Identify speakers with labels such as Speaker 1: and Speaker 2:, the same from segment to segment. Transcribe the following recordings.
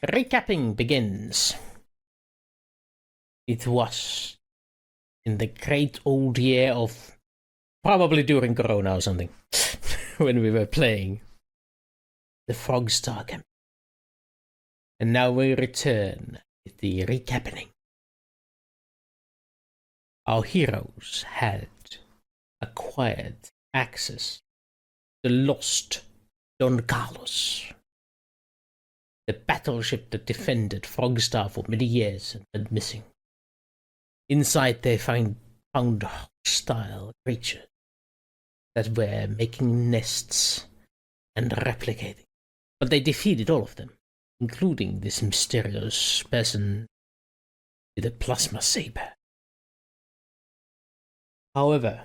Speaker 1: Recapping begins. It was in the great old year of probably during Corona or something when we were playing the Frogstar campaign. And now we return with the Recappening. Our heroes had acquired access to the lost Don Carlos, the battleship that defended Frogstar for many years and went missing. Inside they found hostile creatures that were making nests and replicating. But they defeated all of them, including this mysterious person with a plasma saber. However,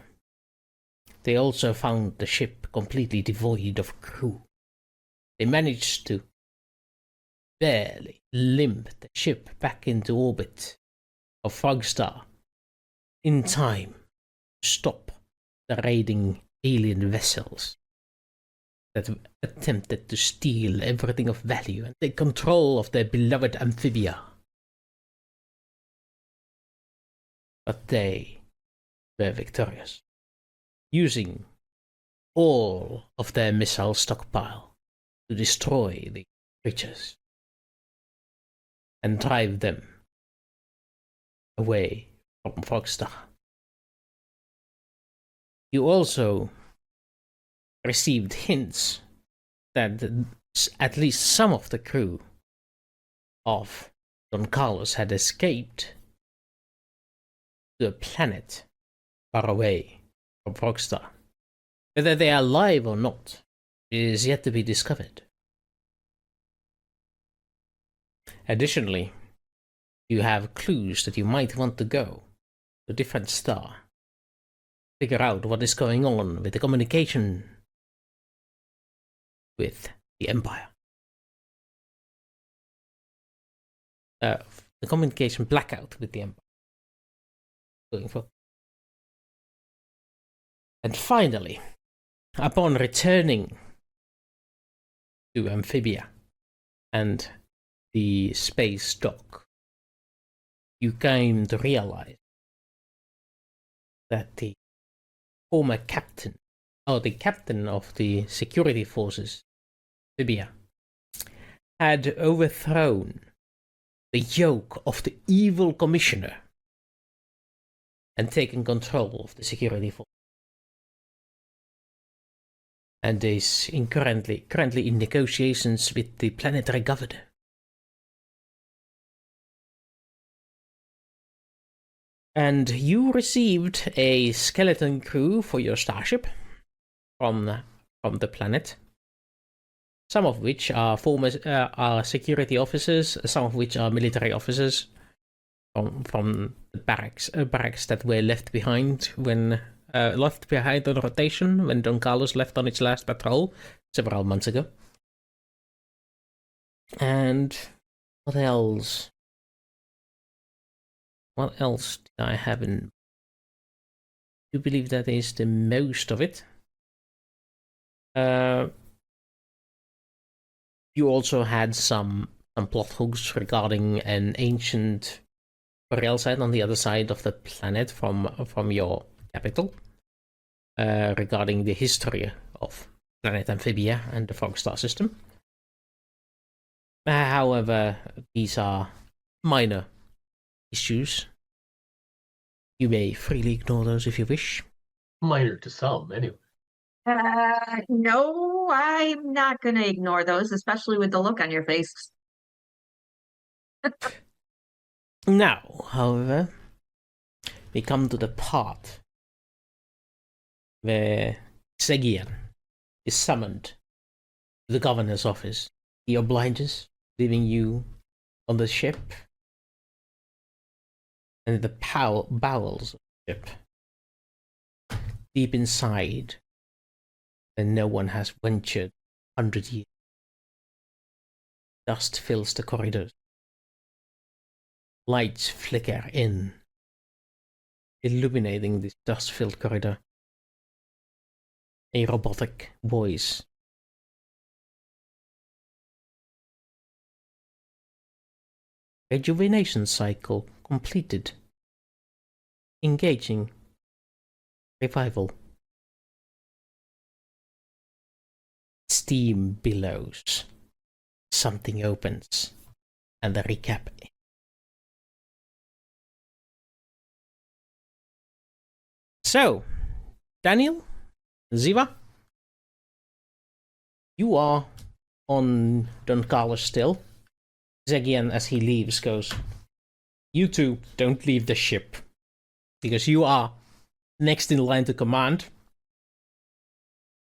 Speaker 1: they also found the ship completely devoid of crew. They managed to barely limp the ship back into orbit of Frogstar in time to stop the raiding alien vessels that attempted to steal everything of value and take control of their beloved amphibia. But they were victorious, using all of their missile stockpile to destroy the creatures and drive them away from Frogstar. You also received hints that at least some of the crew of Don Carlos had escaped to a planet far away from Frogstar. Whether they are alive or not is yet to be discovered. Additionally, you have clues that you might want to go to a different star, figure out what is going on with the communication with the Empire. The communication blackout with the Empire. Going for. And finally, upon returning to Amphibia and the space dock, you came to realize that the former captain, or the captain of the security forces, Amphibia, had overthrown the yoke of the evil commissioner and taken control of the security force. And is currently in negotiations with the planetary governor. And you received a skeleton crew for your starship from the planet. Some of which are former security officers, some of which are military officers from the barracks that were left behind when left behind on rotation when Don Carlos left on its last patrol several months ago. And what else? What else did I have in? I do believe that is the most of it. You also had some plot hooks regarding an ancient burial site on the other side of the planet from your capital, regarding the history of planet Amphibia and the Frogstar system. However, these are minor issues. You may freely ignore those if you wish.
Speaker 2: Minor to some, anyway.
Speaker 3: No, I'm not going to ignore those, especially with the look on your face.
Speaker 1: Now, however, we come to the part where Xegian is summoned to the governor's office. He obliges, leaving you on the ship and the bowels of the ship, deep inside, and no one has ventured 100 years. Dust fills the corridors. Lights flicker in, illuminating this dust-filled corridor. A robotic voice Rejuvenation cycle completed. Engaging. Revival. Steam billows. Something opens. And the recap. So, Daniel, Zeva, you are on Don Carlos still. Xegian, as he leaves, goes, "You two don't leave the ship, because you are next in line to command.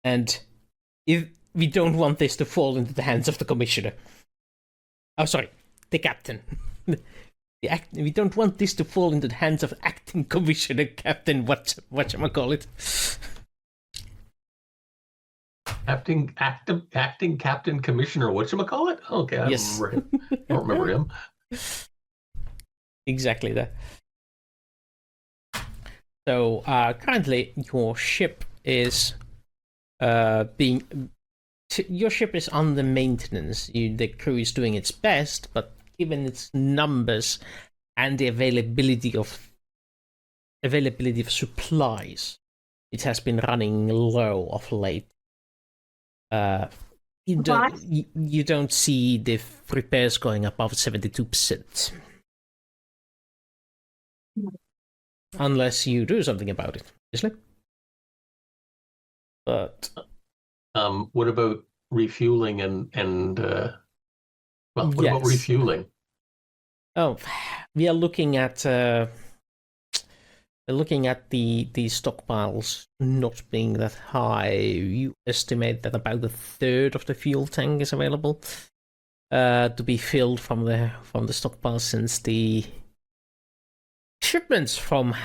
Speaker 1: And if we don't want this to fall into the hands of the commissioner. Oh, sorry, the captain. We don't want this to fall into the hands of acting commissioner, Captain, whatchamacallit.
Speaker 2: Acting captain commissioner, whatchamacallit? Okay, I
Speaker 1: Yes.
Speaker 2: remember him. I don't remember him.
Speaker 1: Exactly that. So currently your ship is your ship is under maintenance. The crew is doing its best, but given its numbers and the availability of supplies, it has been running low of late. You don't see the repairs going above 72%. Unless you do something about it, obviously. But
Speaker 2: what about refueling and what about
Speaker 1: Yes.
Speaker 2: refueling?
Speaker 1: Oh, we are looking at the stockpiles not being that high. You estimate that about a third of the fuel tank is available to be filled from the stockpile, since the shipments from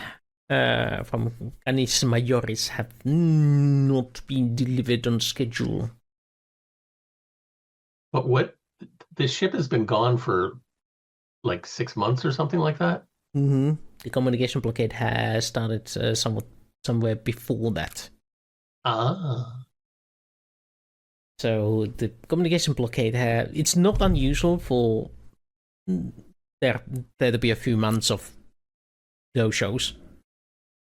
Speaker 1: Canis Majoris have not been delivered on schedule.
Speaker 2: But the ship has been gone for like 6 months or something like that?
Speaker 1: Mm-hmm. The communication blockade has started somewhere before that.
Speaker 2: Ah.
Speaker 1: So the communication blockade it's not unusual for there to be a few months of no shows.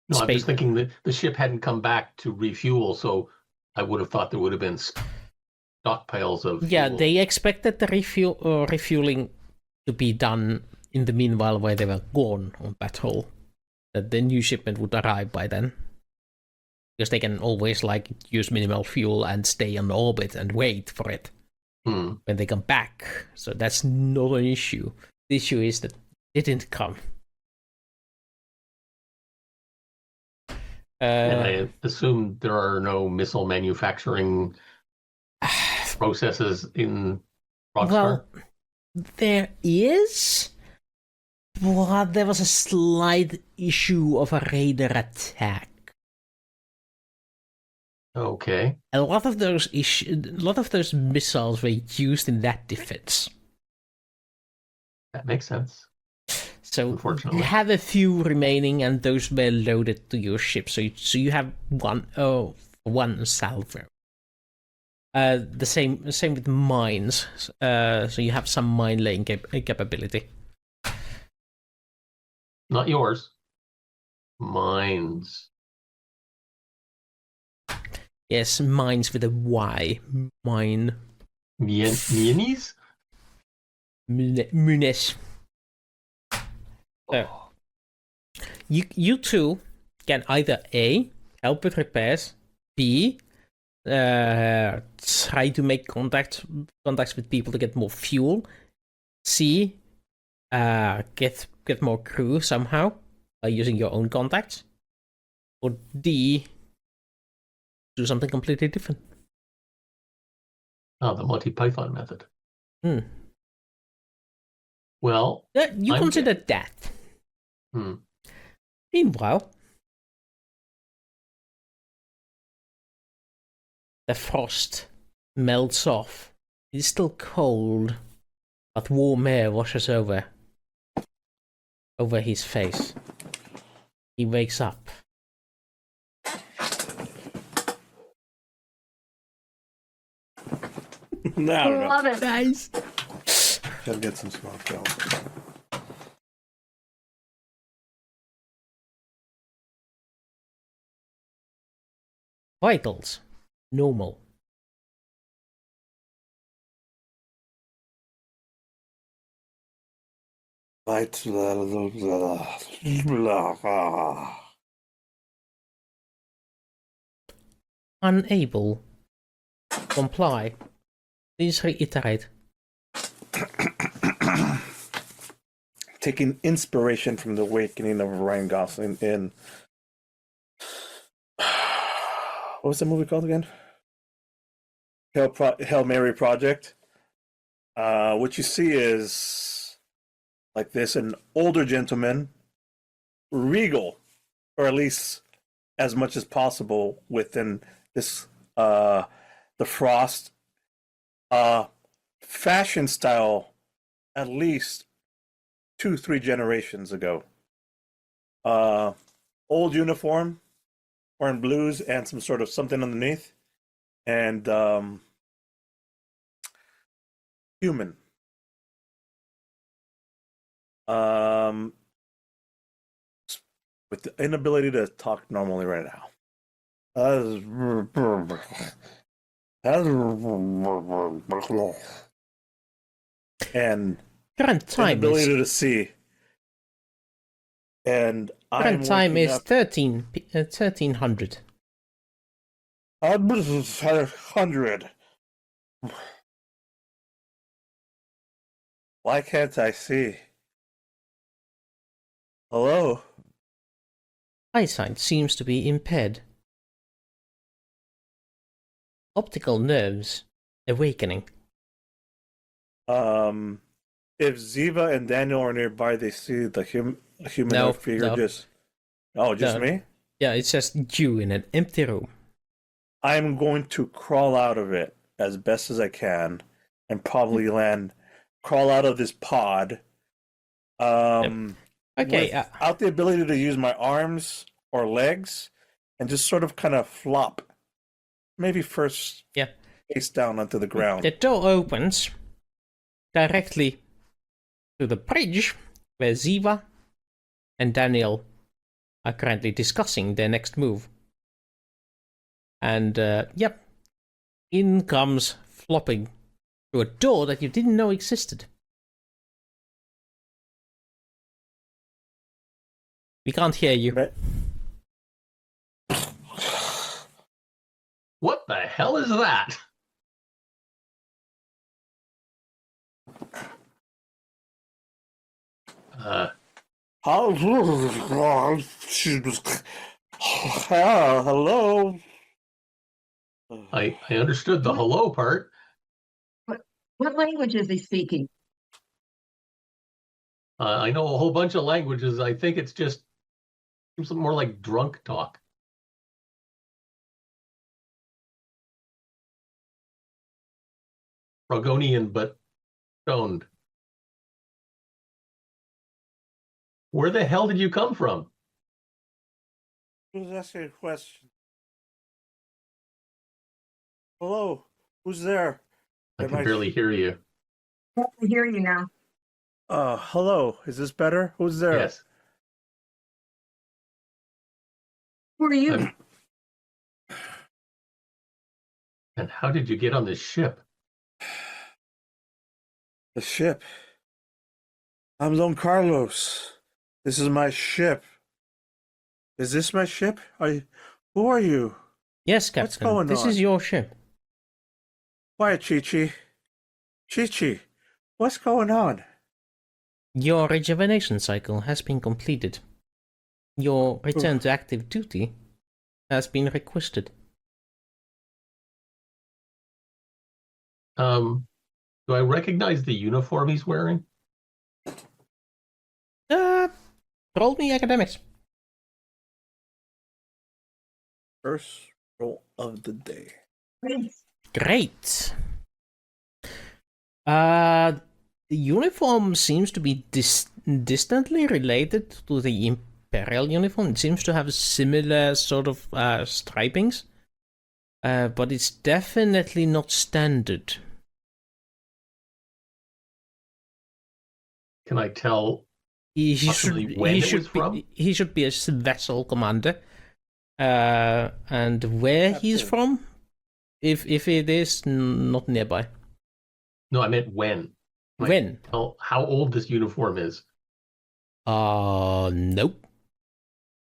Speaker 2: No, I'm just thinking that the ship hadn't come back to refuel, so I would have thought there would have been stockpiles of
Speaker 1: Yeah,
Speaker 2: fuel.
Speaker 1: they expected the refueling to be done in the meanwhile while they were gone on patrol. That the new shipment would arrive by then. Because they can always use minimal fuel and stay on orbit and wait for it when they come back. So that's not an issue. The issue is that it didn't come.
Speaker 2: And I assume there are no missile manufacturing processes in Rockstar?
Speaker 1: Well, there is, but there was a slight issue of a raider attack.
Speaker 2: Okay.
Speaker 1: A lot of those missiles were used in that defense.
Speaker 2: That makes sense.
Speaker 1: So
Speaker 2: Unfortunately.
Speaker 1: you have a few remaining, and those were loaded to your ship. So you have one salvo. The same with mines. So you have some mine laying capability.
Speaker 2: Not yours. Mines.
Speaker 1: Yes, mines with a Y. Mine.
Speaker 2: Minis?
Speaker 1: Munes. So, you two can either A, help with repairs, B, try to make contacts with people to get more fuel, C, get more crew somehow by using your own contacts, or D, do something completely different.
Speaker 2: Oh, the Monty Python method.
Speaker 1: Hmm.
Speaker 2: Well,
Speaker 1: You consider that. Meanwhile, the frost melts off. It's still cold, but warm air washes over his face. He wakes up.
Speaker 4: No,
Speaker 3: Love it.
Speaker 1: Nice.
Speaker 4: gotta get some small film.
Speaker 1: Vitals, normal. Unable to comply. Please reiterate.
Speaker 4: Taking inspiration from the awakening of Ryan Gosling in what was the movie called again? Hail Mary Project. What you see is like this: an older gentleman, regal, or at least as much as possible within this the Frost fashion style, at least 2-3 generations ago. Old uniform, wearing blues and some sort of something underneath, and human. With the inability to talk normally right now. And
Speaker 1: Current time
Speaker 4: inability
Speaker 1: is
Speaker 4: to see. And
Speaker 1: current time is 1300.
Speaker 4: 100. Why can't I see? Hello?
Speaker 1: Eyesight seems to be impaired. Optical nerves awakening.
Speaker 4: If Zeva and Daniel are nearby, they see the humanoid figure.
Speaker 1: No.
Speaker 4: Just
Speaker 1: No.
Speaker 4: me?
Speaker 1: Yeah, it's just you in an empty room.
Speaker 4: I'm going to crawl out of it as best as I can and probably crawl out of this pod.
Speaker 1: Okay,
Speaker 4: without the ability to use my arms or legs, and just sort of kind of flop. Maybe first face down onto the ground.
Speaker 1: the door opens directly to the bridge where Zeva and Daniel are currently discussing their next move. And, in comes flopping through a door that you didn't know existed. We can't hear you.
Speaker 2: What the hell is that?
Speaker 4: Hello.
Speaker 2: I understood the hello part.
Speaker 3: What language is he speaking?
Speaker 2: I know a whole bunch of languages. I think it's just something more like drunk talk. Rogonian, but stoned. Where the hell did you come from?
Speaker 4: Who's asking a question? Hello, who's there?
Speaker 2: I can barely hear you.
Speaker 3: I can hear you now.
Speaker 4: Hello, is this better? Who's there?
Speaker 2: Yes.
Speaker 3: Who are you?
Speaker 2: And how did you get on this ship?
Speaker 4: The ship. I'm Don Carlos. This is my ship. Is this my ship? Who are you?
Speaker 1: Yes, Captain.
Speaker 4: What's going
Speaker 1: this
Speaker 4: on?
Speaker 1: is your ship.
Speaker 4: Quiet, Chi-Chi. Chi-Chi, what's going on?
Speaker 1: Your rejuvenation cycle has been completed. Your return to active duty has been requested.
Speaker 2: Do I recognize the uniform he's wearing?
Speaker 1: Roll me academics.
Speaker 4: First roll of the day.
Speaker 1: Great. The uniform seems to be distantly related to the Imperial uniform. It seems to have similar sort of stripings, but it's definitely not standard.
Speaker 2: Can I tell
Speaker 1: He
Speaker 2: possibly when it was from?
Speaker 1: he should be a vessel commander. And where he's
Speaker 4: Captain.
Speaker 1: from? If it is not nearby.
Speaker 2: No, I meant when. Like,
Speaker 1: When?
Speaker 2: how old this uniform is.
Speaker 1: Nope.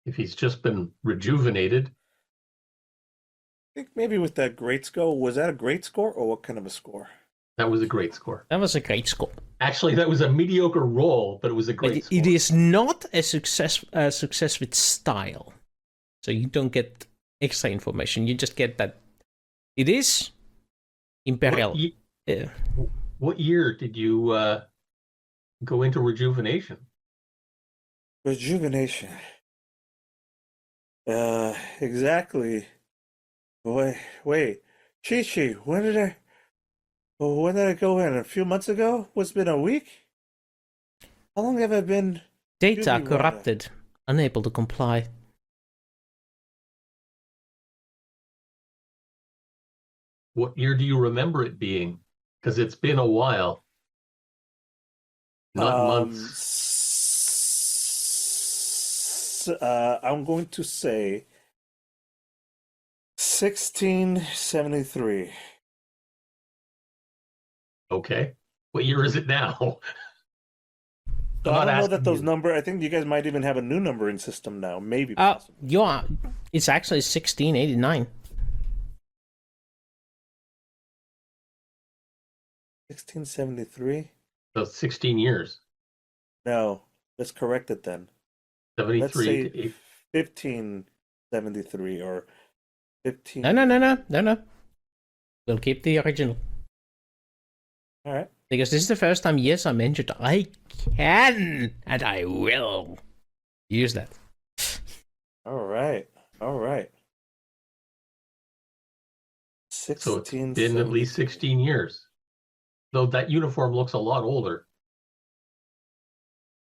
Speaker 2: If he's just been rejuvenated.
Speaker 4: I think maybe with that great score, was that a great score or what kind of a score?
Speaker 2: That was a great score.
Speaker 1: That was a great score.
Speaker 2: Actually, that was a mediocre roll, but it was a great score.
Speaker 1: It is not a success with style. So you don't get extra information. You just get that it is Imperial.
Speaker 2: What year did you go into rejuvenation?
Speaker 4: Rejuvenation. Exactly. Wait. Chi-Chi, when did I go in? A few months ago? What's been a week? How long have I been?
Speaker 1: Data
Speaker 4: Judy
Speaker 1: corrupted. Unable to comply.
Speaker 2: What year do you remember it being? Because it's been a while. Not months.
Speaker 4: I'm going to say 1673.
Speaker 2: Okay. What year is it now?
Speaker 4: So I don't know that those numbers. I think you guys might even have a new numbering system now. Maybe.
Speaker 1: It's actually 1689.
Speaker 4: 1673.
Speaker 2: So 16 years.
Speaker 4: No, let's correct it then.
Speaker 2: 73
Speaker 4: Let's say
Speaker 2: to
Speaker 4: 1573 or 15.
Speaker 1: No. We'll keep the original.
Speaker 4: All right.
Speaker 1: Because this is the first time, yes, I mentioned I can and I will use that.
Speaker 4: All right.
Speaker 2: So it's been at least 16 years. Though that uniform looks a lot older.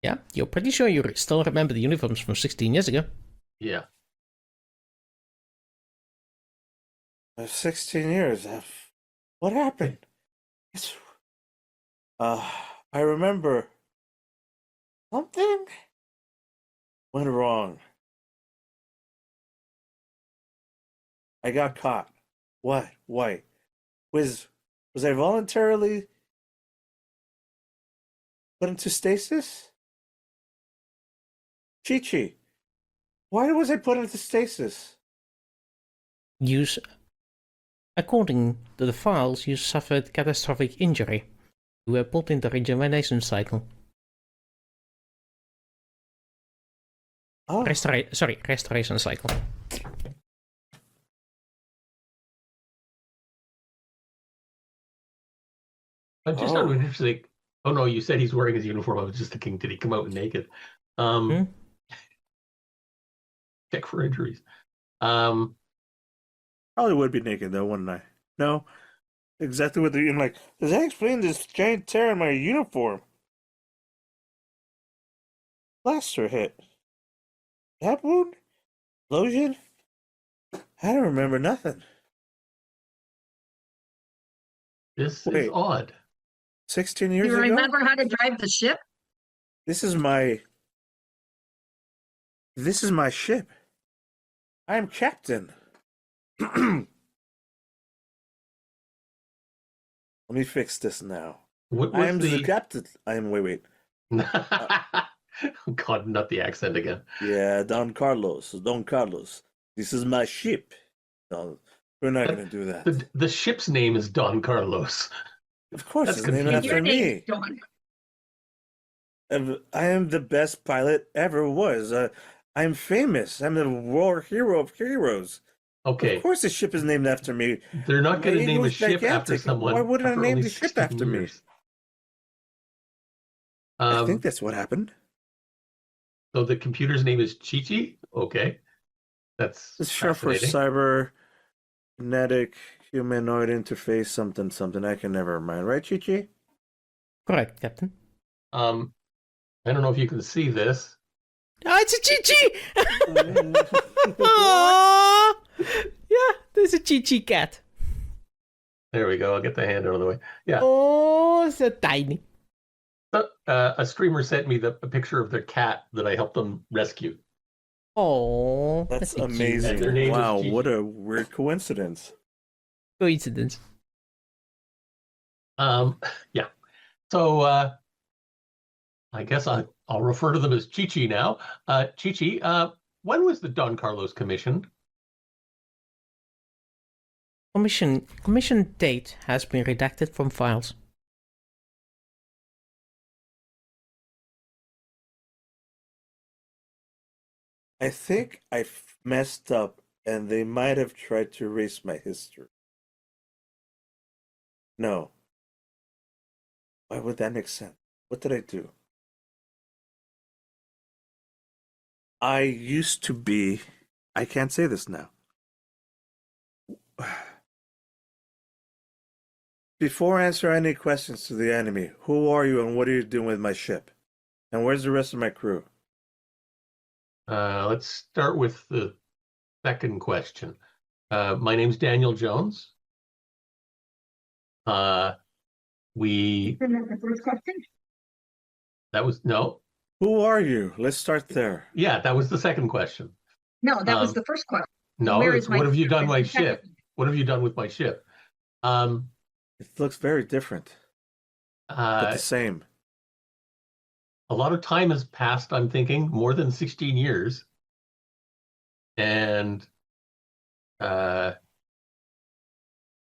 Speaker 1: Yeah, you're pretty sure you still remember the uniforms from 16 years ago.
Speaker 2: Yeah.
Speaker 4: 16 years. What happened? I remember something went wrong. I got caught. What? Why? Was I voluntarily put into stasis? Chi-Chi, why was I put into stasis?
Speaker 1: According to the files, you suffered catastrophic injury. You were put in the rejuvenation cycle.
Speaker 4: Oh.
Speaker 1: Restoration cycle.
Speaker 2: I'm just not interested. Oh no, you said he's wearing his uniform. I was just thinking, did he come out naked? Check for injuries.
Speaker 4: Probably would be naked though, wouldn't I? No. Exactly what they're like. Does that explain this giant tear in my uniform? Blaster hit. That wound? Explosion? I don't remember nothing.
Speaker 2: This is odd.
Speaker 4: 16 years
Speaker 3: Do you
Speaker 4: ago?
Speaker 3: remember how to drive the ship?
Speaker 4: This is my ship. I am captain. Let me fix this now. I am the captain. I am. Wait.
Speaker 2: God, not the accent again.
Speaker 4: Yeah, Don Carlos. This is my ship. No, we're not going to do that.
Speaker 2: The ship's name is Don Carlos.
Speaker 4: Of course, it's named after me. I am the best pilot ever was. I'm famous. I'm the war hero of heroes.
Speaker 2: Okay.
Speaker 4: Of course the ship is named after me.
Speaker 2: They're not going to name a ship after someone.
Speaker 4: Why wouldn't I name the ship after me? I think that's what happened.
Speaker 2: So the computer's name is Chi-Chi? Okay. That's
Speaker 4: short for cybernetic humanoid interface something. I can never mind. Right, Chi-Chi?
Speaker 1: Correct, Captain.
Speaker 2: I don't know if you can see this.
Speaker 1: Oh, it's a Chi-Chi! Aww! Yeah, there's a Chi-Chi cat.
Speaker 2: There we go. I'll get the hand out of the way. Yeah.
Speaker 1: Oh, so tiny.
Speaker 2: A streamer sent me a picture of their cat that I helped them rescue.
Speaker 1: Oh,
Speaker 4: That's
Speaker 1: a cute
Speaker 4: amazing.
Speaker 2: Their name is
Speaker 4: Wow,
Speaker 2: Gigi.
Speaker 4: what a weird coincidence.
Speaker 1: coincidence.
Speaker 2: Yeah. So I guess I'll refer to them as Chi-Chi now. Chi-Chi, when was the Don Carlos commissioned?
Speaker 1: Commission date has been redacted from files.
Speaker 4: I think I messed up and they might have tried to erase my history. No. Why would that make sense? What did I do? I used to be. I can't say this now. Before I answer any questions to the enemy, who are you and what are you doing with my ship? And where's the rest of my crew?
Speaker 2: Let's start with the second question. My name's Daniel Jones. We
Speaker 3: Isn't that the first question?
Speaker 2: that was no,
Speaker 4: Who are you? Let's start there.
Speaker 2: yeah, that was the second question.
Speaker 3: No, that was
Speaker 2: Um,
Speaker 3: the first question.
Speaker 2: No,
Speaker 3: Where
Speaker 2: it's
Speaker 3: is my
Speaker 2: what have you
Speaker 3: ship?
Speaker 2: done
Speaker 3: Is
Speaker 2: my
Speaker 3: the second-
Speaker 2: ship? What have you done with my ship?
Speaker 4: It looks very different, but the same.
Speaker 2: A lot of time has passed, I'm thinking, more than 16 years. And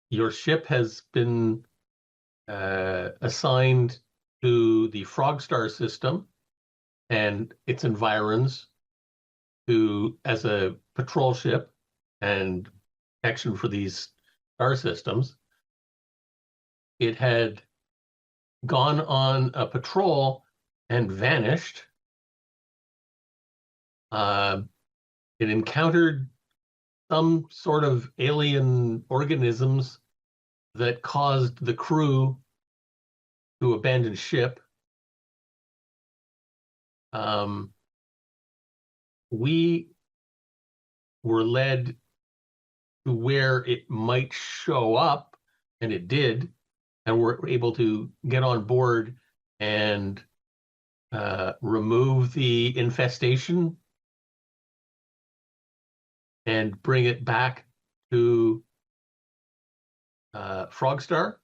Speaker 2: your ship has been assigned to the Frogstar system and its environs as a patrol ship and protection for these star systems. It had gone on a patrol and vanished. It encountered some sort of alien organisms that caused the crew to abandon ship. We were led to where it might show up, and it did, and were able to get on board and remove the infestation and bring it back to Frogstar.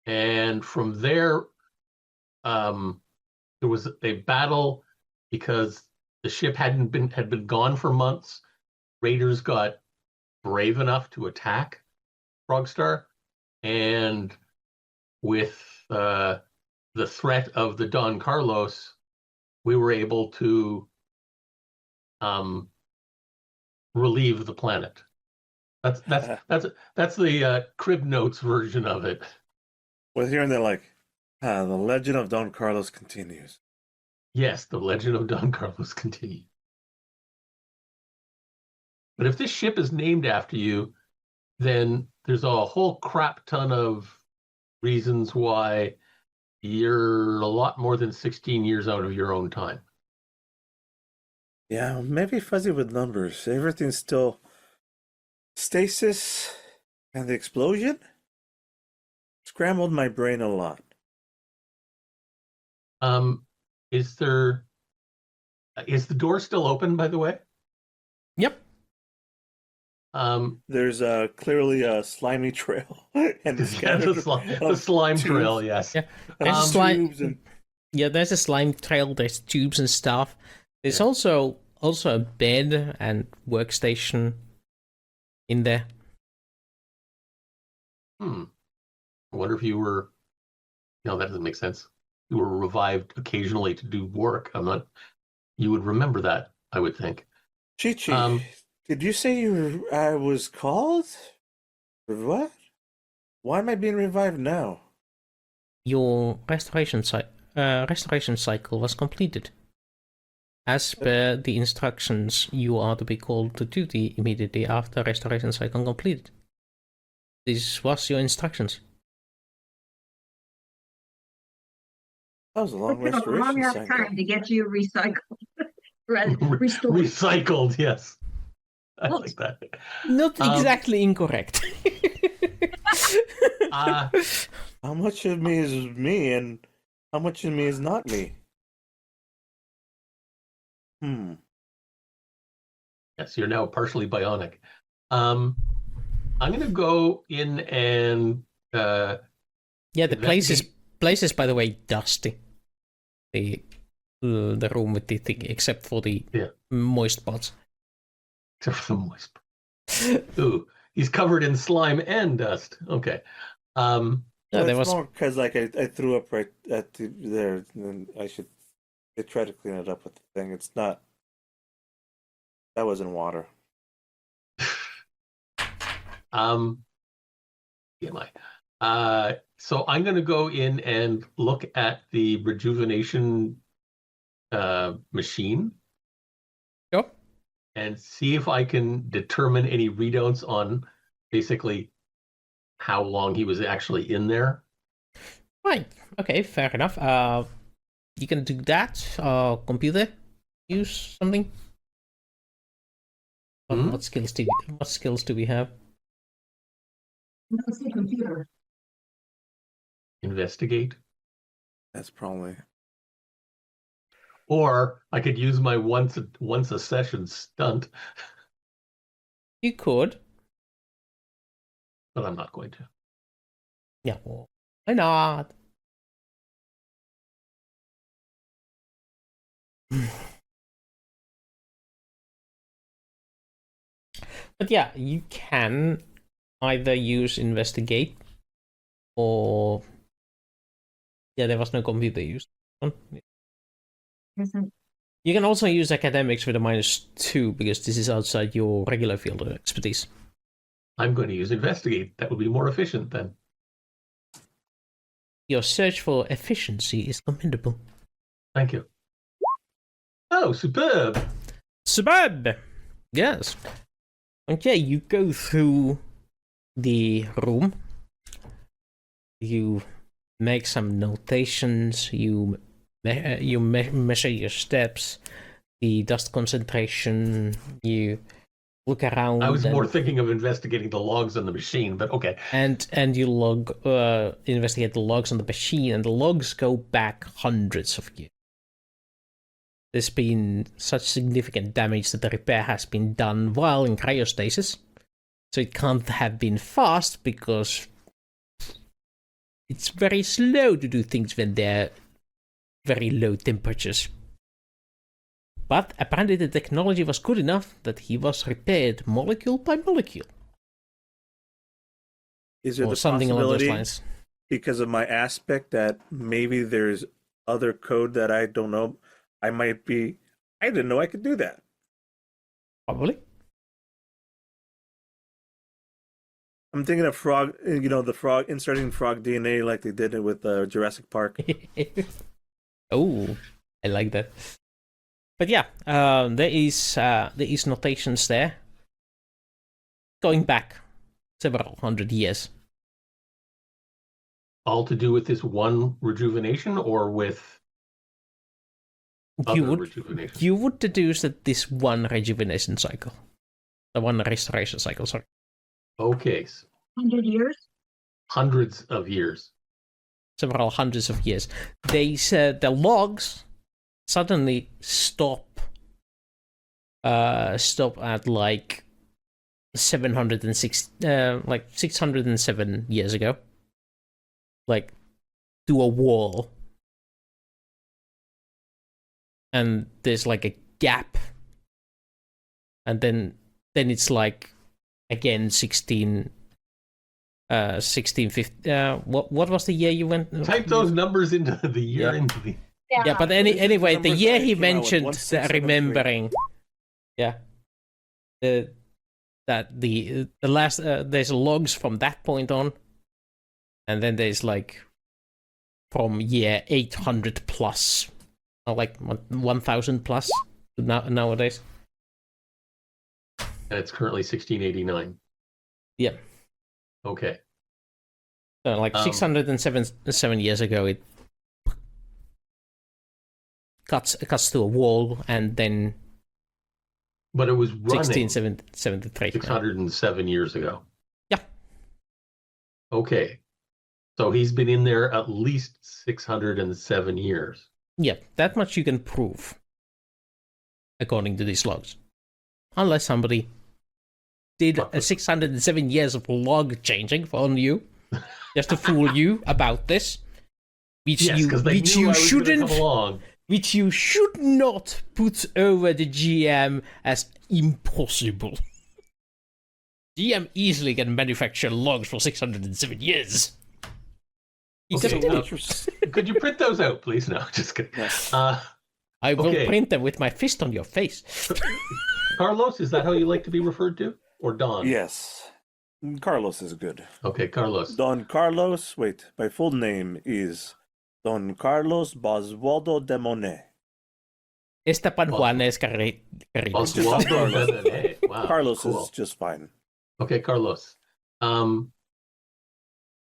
Speaker 2: And from there, there was a battle because the ship had been gone for months. Raiders got brave enough to attack Frogstar, and with the threat of the Don Carlos, we were able to relieve the planet. That's the Crib Notes version of it.
Speaker 4: Well, here and they're like, the legend of Don Carlos continues.
Speaker 2: Yes, the legend of Don Carlos continues. But if this ship is named after you, then there's a whole crap ton of reasons why you're a lot more than 16 years out of your own time.
Speaker 4: Yeah, maybe fuzzy with numbers. Everything's still stasis and the explosion scrambled my brain a lot.
Speaker 2: Is the door still open, by the way?
Speaker 1: Yep.
Speaker 2: There's
Speaker 4: Clearly a slimy trail and
Speaker 2: the slime trail, yes.
Speaker 1: Yeah. There's a slime.
Speaker 4: tubes and
Speaker 1: Yeah, there's a slime trail. There's tubes and stuff. There's also a bed and workstation in there.
Speaker 2: I wonder if you were. No, that doesn't make sense. You were revived occasionally to do work. You would remember that, I would think.
Speaker 4: Chi-Chi, did you say I was called? What? Why am I being revived now?
Speaker 1: Your restoration cycle was completed. As per the instructions, you are to be called to duty immediately after restoration cycle completed. This was your instructions.
Speaker 4: That was a long
Speaker 3: It took a long
Speaker 4: restoration
Speaker 3: enough
Speaker 4: cycle.
Speaker 3: time to get you recycled. Restored.
Speaker 2: Recycled, yes. I
Speaker 3: Well,
Speaker 2: like that.
Speaker 1: Not exactly incorrect.
Speaker 4: How much of me is me and how much of me is not me?
Speaker 2: Yes, you're now partially bionic. I'm going to go in and
Speaker 1: Yeah, the
Speaker 2: investigate.
Speaker 1: place is by the way dusty. The room with the thing, except for the moist spots.
Speaker 2: Except for the moist. Ooh, he's covered in slime and dust. Okay.
Speaker 1: No,
Speaker 4: Well,
Speaker 1: there
Speaker 4: it's
Speaker 1: was
Speaker 4: more because like I threw up right at there, and I should try to clean it up with the thing. It's not. That was in water.
Speaker 2: So I'm going to go in and look at the rejuvenation machine.
Speaker 1: Sure.
Speaker 2: And see if I can determine any readouts on basically how long he was actually in there.
Speaker 1: Right. Okay, fair enough. You can do that. Computer, use something. What skills do we have?
Speaker 3: Computer.
Speaker 2: Investigate.
Speaker 4: That's probably.
Speaker 2: Or I could use my once a session stunt,
Speaker 1: You could.
Speaker 2: but I'm not going to.
Speaker 1: Yeah, well, why not? But yeah, you can either use investigate or there was no computer used.
Speaker 3: Isn't
Speaker 1: You can also use academics with a -2 because this is outside your regular field of expertise.
Speaker 2: I'm going to use investigate. That would be more efficient then.
Speaker 1: Your search for efficiency is commendable.
Speaker 2: Thank you. Oh, superb.
Speaker 1: Superb! Yes. Okay, you go through the room. You make some notations. You measure your steps, the dust concentration. You look around.
Speaker 2: I was more thinking of investigating the logs on the machine, but okay.
Speaker 1: And you investigate the logs on the machine, and the logs go back hundreds of years. There's been such significant damage that the repair has been done while in cryostasis, so it can't have been fast because it's very slow to do things when they're very low temperatures. But apparently the technology was good enough that he was repaired molecule by molecule.
Speaker 4: Is there
Speaker 1: or
Speaker 4: the
Speaker 1: something along those
Speaker 4: possibility,
Speaker 1: lines?
Speaker 4: because of my aspect, that maybe there's other code that I don't know? I didn't know I could do that.
Speaker 1: Probably.
Speaker 4: I'm thinking of frog, the frog, inserting frog DNA like they did it with Jurassic Park.
Speaker 1: Oh, I like that. But yeah, there is notations there going back several hundred years.
Speaker 2: All to do with this one rejuvenation or with other rejuvenation?
Speaker 1: You would deduce that this one rejuvenation cycle, the one restoration cycle, sorry.
Speaker 2: Okay.
Speaker 3: 100 years?
Speaker 2: Hundreds of years.
Speaker 1: Several hundreds of years. They said the logs suddenly stop at like 607 years ago, like to a wall, and there's like a gap, and then it's like again 1650. What was the year you went?
Speaker 2: Type those numbers into the year into the.
Speaker 1: Yeah, but anyway, the year he
Speaker 4: came out with
Speaker 1: mentioned,
Speaker 4: 1673.
Speaker 1: remembering, that the last there's logs from that point on, and then there's like from year 800 plus, or like 1000 plus nowadays.
Speaker 2: And it's currently 1689.
Speaker 1: Yeah.
Speaker 2: Okay.
Speaker 1: So like 607 years ago, it cuts to a wall, and then.
Speaker 2: But it was running
Speaker 1: 1673.
Speaker 2: 607 years ago.
Speaker 1: Yeah.
Speaker 2: Okay. So he's been in there at least 607 years.
Speaker 1: Yeah, that much you can prove, according to these logs. unless somebody did 607 years of log changing on you, just to fool you about this, which
Speaker 2: Yes, because they
Speaker 1: which
Speaker 2: knew
Speaker 1: you
Speaker 2: I was going to
Speaker 1: shouldn't,
Speaker 2: come along.
Speaker 1: which you should not put over the GM as impossible. GM easily can manufacture logs for 607 years. He
Speaker 2: Okay,
Speaker 1: just did
Speaker 2: now,
Speaker 1: it.
Speaker 2: could you print those out, please? No, just kidding.
Speaker 4: Yes.
Speaker 1: I will
Speaker 2: okay.
Speaker 1: print them with my fist on your face.
Speaker 2: Carlos, is that how you like to be referred to? Or Don?
Speaker 4: Yes. Carlos is good.
Speaker 2: Okay, Carlos.
Speaker 4: Don Carlos, wait, my full name is Don Carlos Boswaldo de Monet.
Speaker 1: Esteban Juanes Carrillo.
Speaker 2: Oswaldo Benene. Wow,
Speaker 4: Carlos
Speaker 2: cool.
Speaker 4: is just fine.
Speaker 2: Okay, Carlos.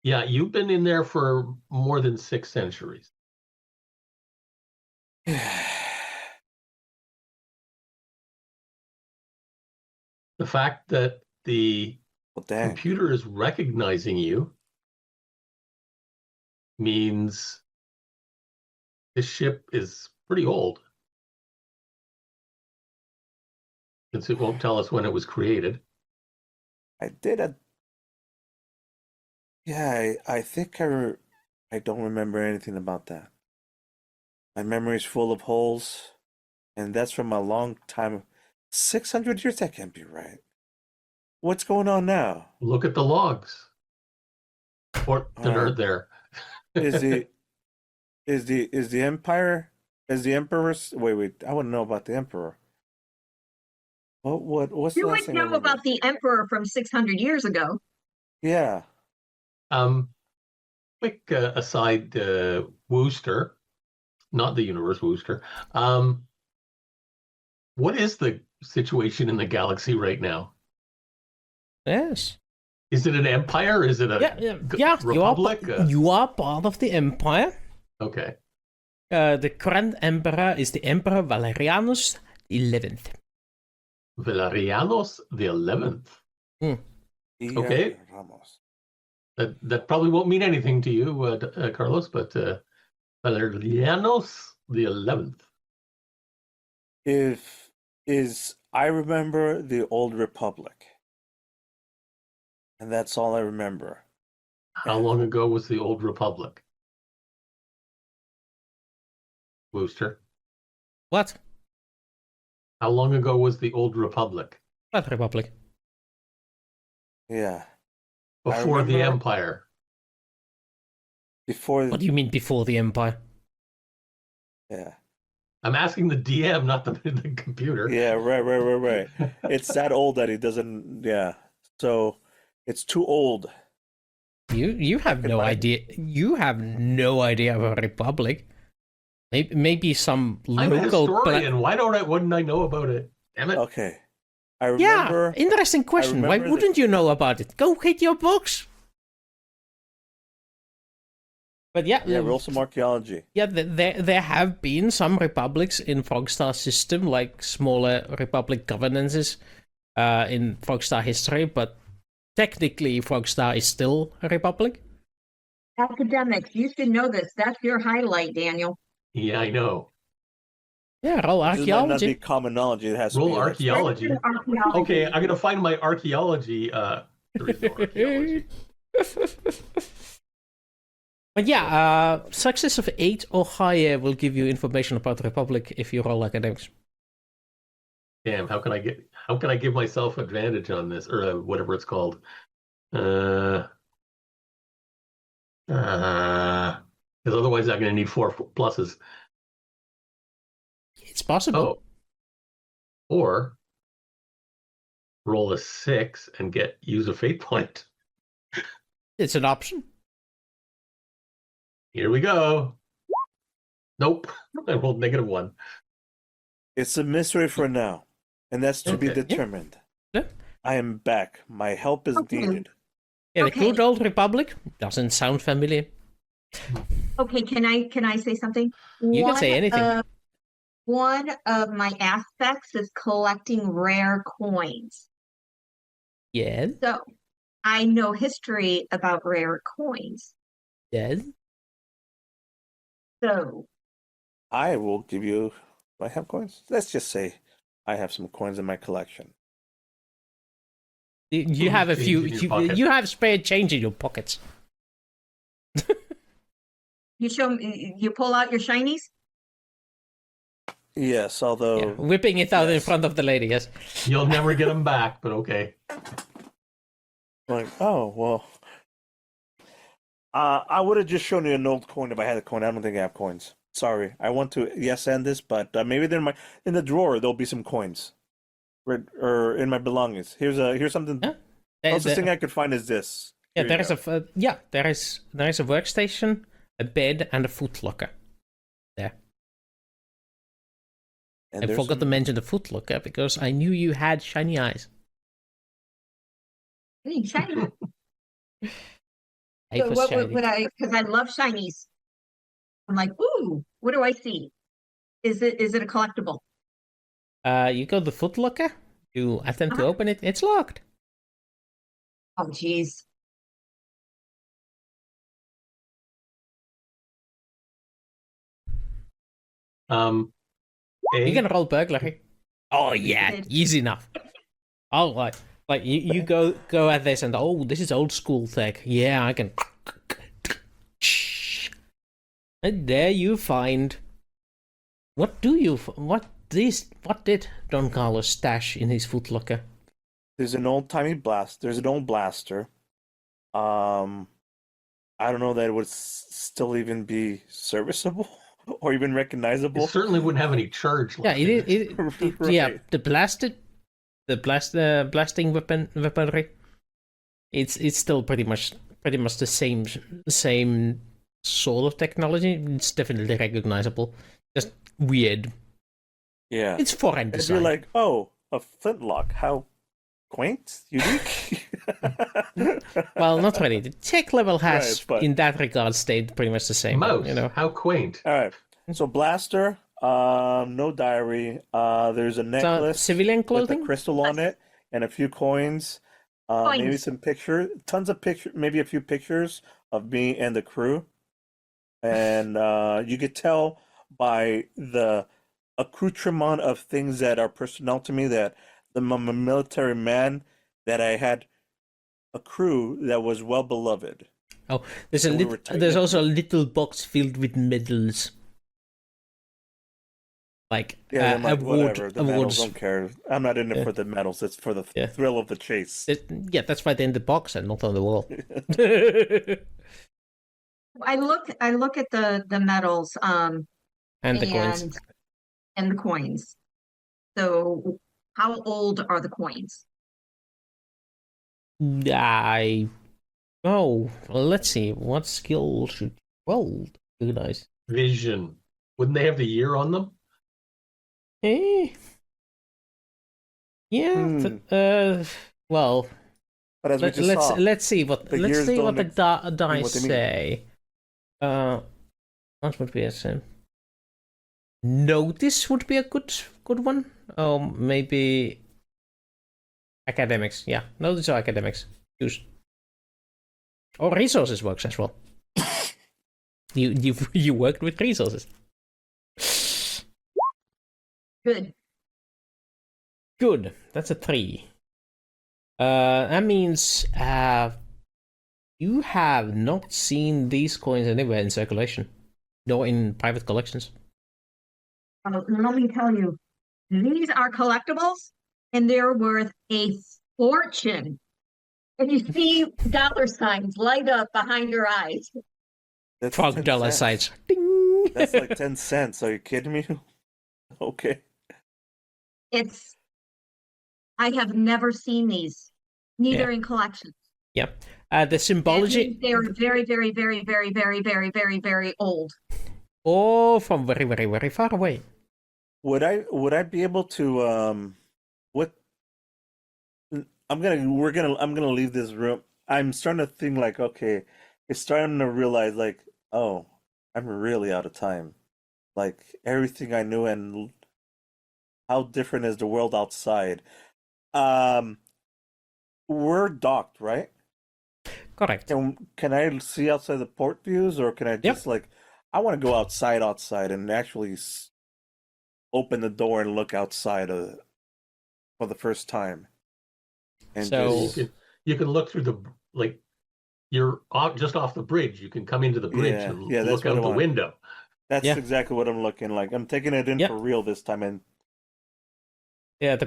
Speaker 2: Yeah, you've been in there for more than 6 centuries. The fact that the
Speaker 4: Well, dang.
Speaker 2: computer is recognizing you means this ship is pretty old, since it won't tell us when it was created.
Speaker 4: I did a. Yeah, I think I don't remember anything about that. My memory is full of holes, and that's from a long time. 600 years? That can't be right. What's going on now?
Speaker 2: Look at the logs. Or the nerd there.
Speaker 4: Is the empire? Is the emperor? Wait. I want to know about the emperor. What's the
Speaker 3: You
Speaker 4: last
Speaker 3: would
Speaker 4: thing I
Speaker 3: know
Speaker 4: remember?
Speaker 3: about the emperor from 600 years ago.
Speaker 4: Yeah.
Speaker 2: Quick aside, Wooster, not the universe Wooster. What is the situation in the galaxy right now?
Speaker 1: Yes.
Speaker 2: Is it an empire? Is it a republic?
Speaker 1: You are part of the empire.
Speaker 2: Okay.
Speaker 1: The current emperor is the Emperor Valerianus XI.
Speaker 2: Valerianos the 11th. Okay.
Speaker 4: Ramos.
Speaker 2: That probably won't mean anything to you, Carlos, but Valerianos the 11th.
Speaker 4: I remember the old republic, and that's all I remember.
Speaker 2: How long ago was the old republic? Wooster.
Speaker 1: What?
Speaker 2: How long ago was the old republic?
Speaker 1: What republic?
Speaker 4: Yeah.
Speaker 2: Before the
Speaker 4: remember-
Speaker 2: empire.
Speaker 4: Before.
Speaker 1: What do you mean before the empire?
Speaker 4: Yeah.
Speaker 2: I'm asking the DM, not the computer.
Speaker 4: Yeah. Right. It's that old that he doesn't. Yeah. So it's too old.
Speaker 1: You have no idea. You have no idea of a republic. Maybe some
Speaker 2: I'm a
Speaker 1: local.
Speaker 2: historian. Wouldn't I know about it? Damn it.
Speaker 4: Okay. I remember.
Speaker 1: Yeah, interesting question. Why
Speaker 4: remember
Speaker 1: wouldn't you know about it? Go hit your books. But yeah,
Speaker 4: roll some archaeology.
Speaker 1: Yeah, there have been some republics in Frogstar system, like smaller republic governances in Frogstar history, but technically Frogstar is still a republic.
Speaker 3: Academics, you should know this. That's your highlight, Daniel.
Speaker 2: Yeah, I know.
Speaker 1: Yeah, roll
Speaker 4: This might not be
Speaker 1: archaeology.
Speaker 4: common knowledge. It has
Speaker 2: Roll
Speaker 4: to be
Speaker 2: archaeology.
Speaker 3: Archaeology.
Speaker 2: Okay, I'm gonna find my archaeology. There is no archaeology.
Speaker 1: But yeah, success of 8 or higher will give you information about the republic if you roll academics.
Speaker 2: Damn, how can I give myself advantage on this, or whatever it's called? Because otherwise I'm gonna need 4 pluses.
Speaker 1: It's possible.
Speaker 2: Oh. Or roll a 6 and use a fate point.
Speaker 1: It's an option.
Speaker 2: Here we go. Nope. I rolled -1.
Speaker 4: It's a mystery for now, and that's to be
Speaker 2: Okay.
Speaker 4: determined.
Speaker 1: Yeah.
Speaker 4: I am back. My help is
Speaker 3: Okay.
Speaker 4: needed.
Speaker 1: Yeah, the
Speaker 3: Okay.
Speaker 1: good old republic doesn't sound familiar.
Speaker 3: Okay, can I say something?
Speaker 1: You can say anything.
Speaker 3: One of my aspects is collecting rare coins.
Speaker 1: Yes,
Speaker 3: So I know history about rare coins.
Speaker 1: yes.
Speaker 3: So
Speaker 4: I will give you. Do I have coins? Let's just say I have some coins in my collection.
Speaker 1: You have a
Speaker 2: Change
Speaker 1: few.
Speaker 2: in your pocket.
Speaker 1: You have spare change in your pockets.
Speaker 3: You pull out your shinies?
Speaker 4: Yes, although
Speaker 1: Yeah, whipping it out in
Speaker 4: yes.
Speaker 1: front of the lady. Yes.
Speaker 2: You'll never get them back, but okay.
Speaker 4: like, oh well. I would have just shown you an old coin if I had a coin. I don't think I have coins. Sorry, I want to end this, but maybe in the drawer there'll be some coins, or in my belongings. Here's something.
Speaker 1: Yeah.
Speaker 4: Closest thing I could find is this.
Speaker 1: Yeah,
Speaker 4: Here you
Speaker 1: there
Speaker 4: go.
Speaker 1: is a workstation, a bed, and a footlocker. There.
Speaker 4: And
Speaker 1: I
Speaker 4: there's
Speaker 1: forgot to
Speaker 4: some-
Speaker 1: mention the footlocker because I knew you had shiny eyes.
Speaker 3: Hey, shiny.
Speaker 1: I
Speaker 3: So
Speaker 1: was
Speaker 3: what
Speaker 1: shiny.
Speaker 3: would I, because I love shinies. I'm like, ooh, what do I see? Is it a collectible?
Speaker 1: You go to the footlocker. You attempt to
Speaker 3: Uh-huh.
Speaker 1: open it. It's locked.
Speaker 3: Oh, geez.
Speaker 1: You can roll burglary. Oh yeah,
Speaker 3: Good.
Speaker 1: easy enough. Oh like you go at this and oh, this is old school tech. Yeah, I can. And there you find. What did Don Carlos stash in his footlocker?
Speaker 4: There's an old timey blast. There's an old blaster. I don't know that it would still even be serviceable or even
Speaker 2: It
Speaker 4: recognizable.
Speaker 2: certainly wouldn't have any charge
Speaker 1: Yeah,
Speaker 2: left. in
Speaker 1: it
Speaker 4: Right.
Speaker 1: yeah, the blasting weaponry. It's still pretty much the same sort of technology. It's definitely recognizable. Just weird.
Speaker 4: Yeah.
Speaker 1: It's foreign
Speaker 4: It'd be
Speaker 1: design.
Speaker 4: like, oh, a flintlock. How quaint, unique.
Speaker 1: Well, not really. The tech level has,
Speaker 4: Right, but-
Speaker 1: in that regard, stayed pretty much the same.
Speaker 2: Mouse,
Speaker 1: You know,
Speaker 2: how quaint.
Speaker 4: All right. So blaster, no diary. There's a
Speaker 1: so
Speaker 4: necklace
Speaker 1: civilian
Speaker 4: with a
Speaker 1: clothing.
Speaker 4: crystal on it and a few coins. Maybe
Speaker 3: Coins.
Speaker 4: some tons of pictures, maybe a few pictures of me and the crew. And you could tell by the accoutrement of things that are personal to me that I'm a military man, that I had a crew that was well beloved.
Speaker 1: Oh, there's
Speaker 4: So we were tight
Speaker 1: there's
Speaker 4: knit.
Speaker 1: also a little box filled with medals. Like
Speaker 4: Yeah, I'm like,
Speaker 1: award
Speaker 4: whatever. The medals,
Speaker 1: awards.
Speaker 4: don't care. I'm not in it
Speaker 1: Yeah.
Speaker 4: for the medals. It's for the
Speaker 1: Yeah.
Speaker 4: thrill of the chase.
Speaker 1: Yeah, that's why they're in the box and not on the wall.
Speaker 3: I look at the medals,
Speaker 1: and the coins.
Speaker 3: and the coins. So how old are the coins?
Speaker 1: Oh, well, let's see. What skill should roll? Good eyes.
Speaker 2: Vision. Wouldn't they have the year on them?
Speaker 1: Eh. Yeah. Well,
Speaker 4: But as we just saw,
Speaker 1: let's see what
Speaker 4: the
Speaker 1: let's
Speaker 4: years
Speaker 1: see what
Speaker 4: don't
Speaker 1: the dice
Speaker 4: what they mean.
Speaker 1: say. What would be a sim? Notice would be a good one. Oh, maybe academics. Yeah, notice or academics. Choose. Or resources works as well. You worked with resources.
Speaker 3: Good.
Speaker 1: Good. That's a 3. That means you have not seen these coins anywhere in circulation, nor in private collections.
Speaker 3: Let me tell you, these are collectibles, and they're worth a fortune. And you see dollar signs light up behind your eyes.
Speaker 4: that's
Speaker 1: Frog
Speaker 4: 10
Speaker 1: dollar
Speaker 4: cents.
Speaker 1: signs. Ding!
Speaker 4: That's like 10 cents. Are you kidding me? Okay.
Speaker 3: I have never seen these, neither
Speaker 1: Yeah.
Speaker 3: in collections.
Speaker 1: Yep. The
Speaker 3: That
Speaker 1: symbology.
Speaker 3: means they are very, very, very, very, very, very, very, very old.
Speaker 1: Oh, from very, very, very far away.
Speaker 4: Would I be able to what I'm gonna leave this room. I'm starting to think like, okay, it's starting to realize like, oh, I'm really out of time. Like everything I knew and how different is the world outside. We're docked, right?
Speaker 1: Correct.
Speaker 4: Can I see outside the port views, or can I just like, I want to go outside, and actually open the door and look outside for the first time. And
Speaker 1: So-
Speaker 2: You can look through you're just off the bridge. You can come into the bridge
Speaker 4: Yeah,
Speaker 2: and
Speaker 4: yeah, that's
Speaker 2: look
Speaker 4: what I
Speaker 2: out the
Speaker 4: want.
Speaker 2: window.
Speaker 4: that's
Speaker 1: Yeah.
Speaker 4: exactly what I'm looking like. I'm taking it in
Speaker 1: Yeah.
Speaker 4: for real this time. And
Speaker 1: Yeah, the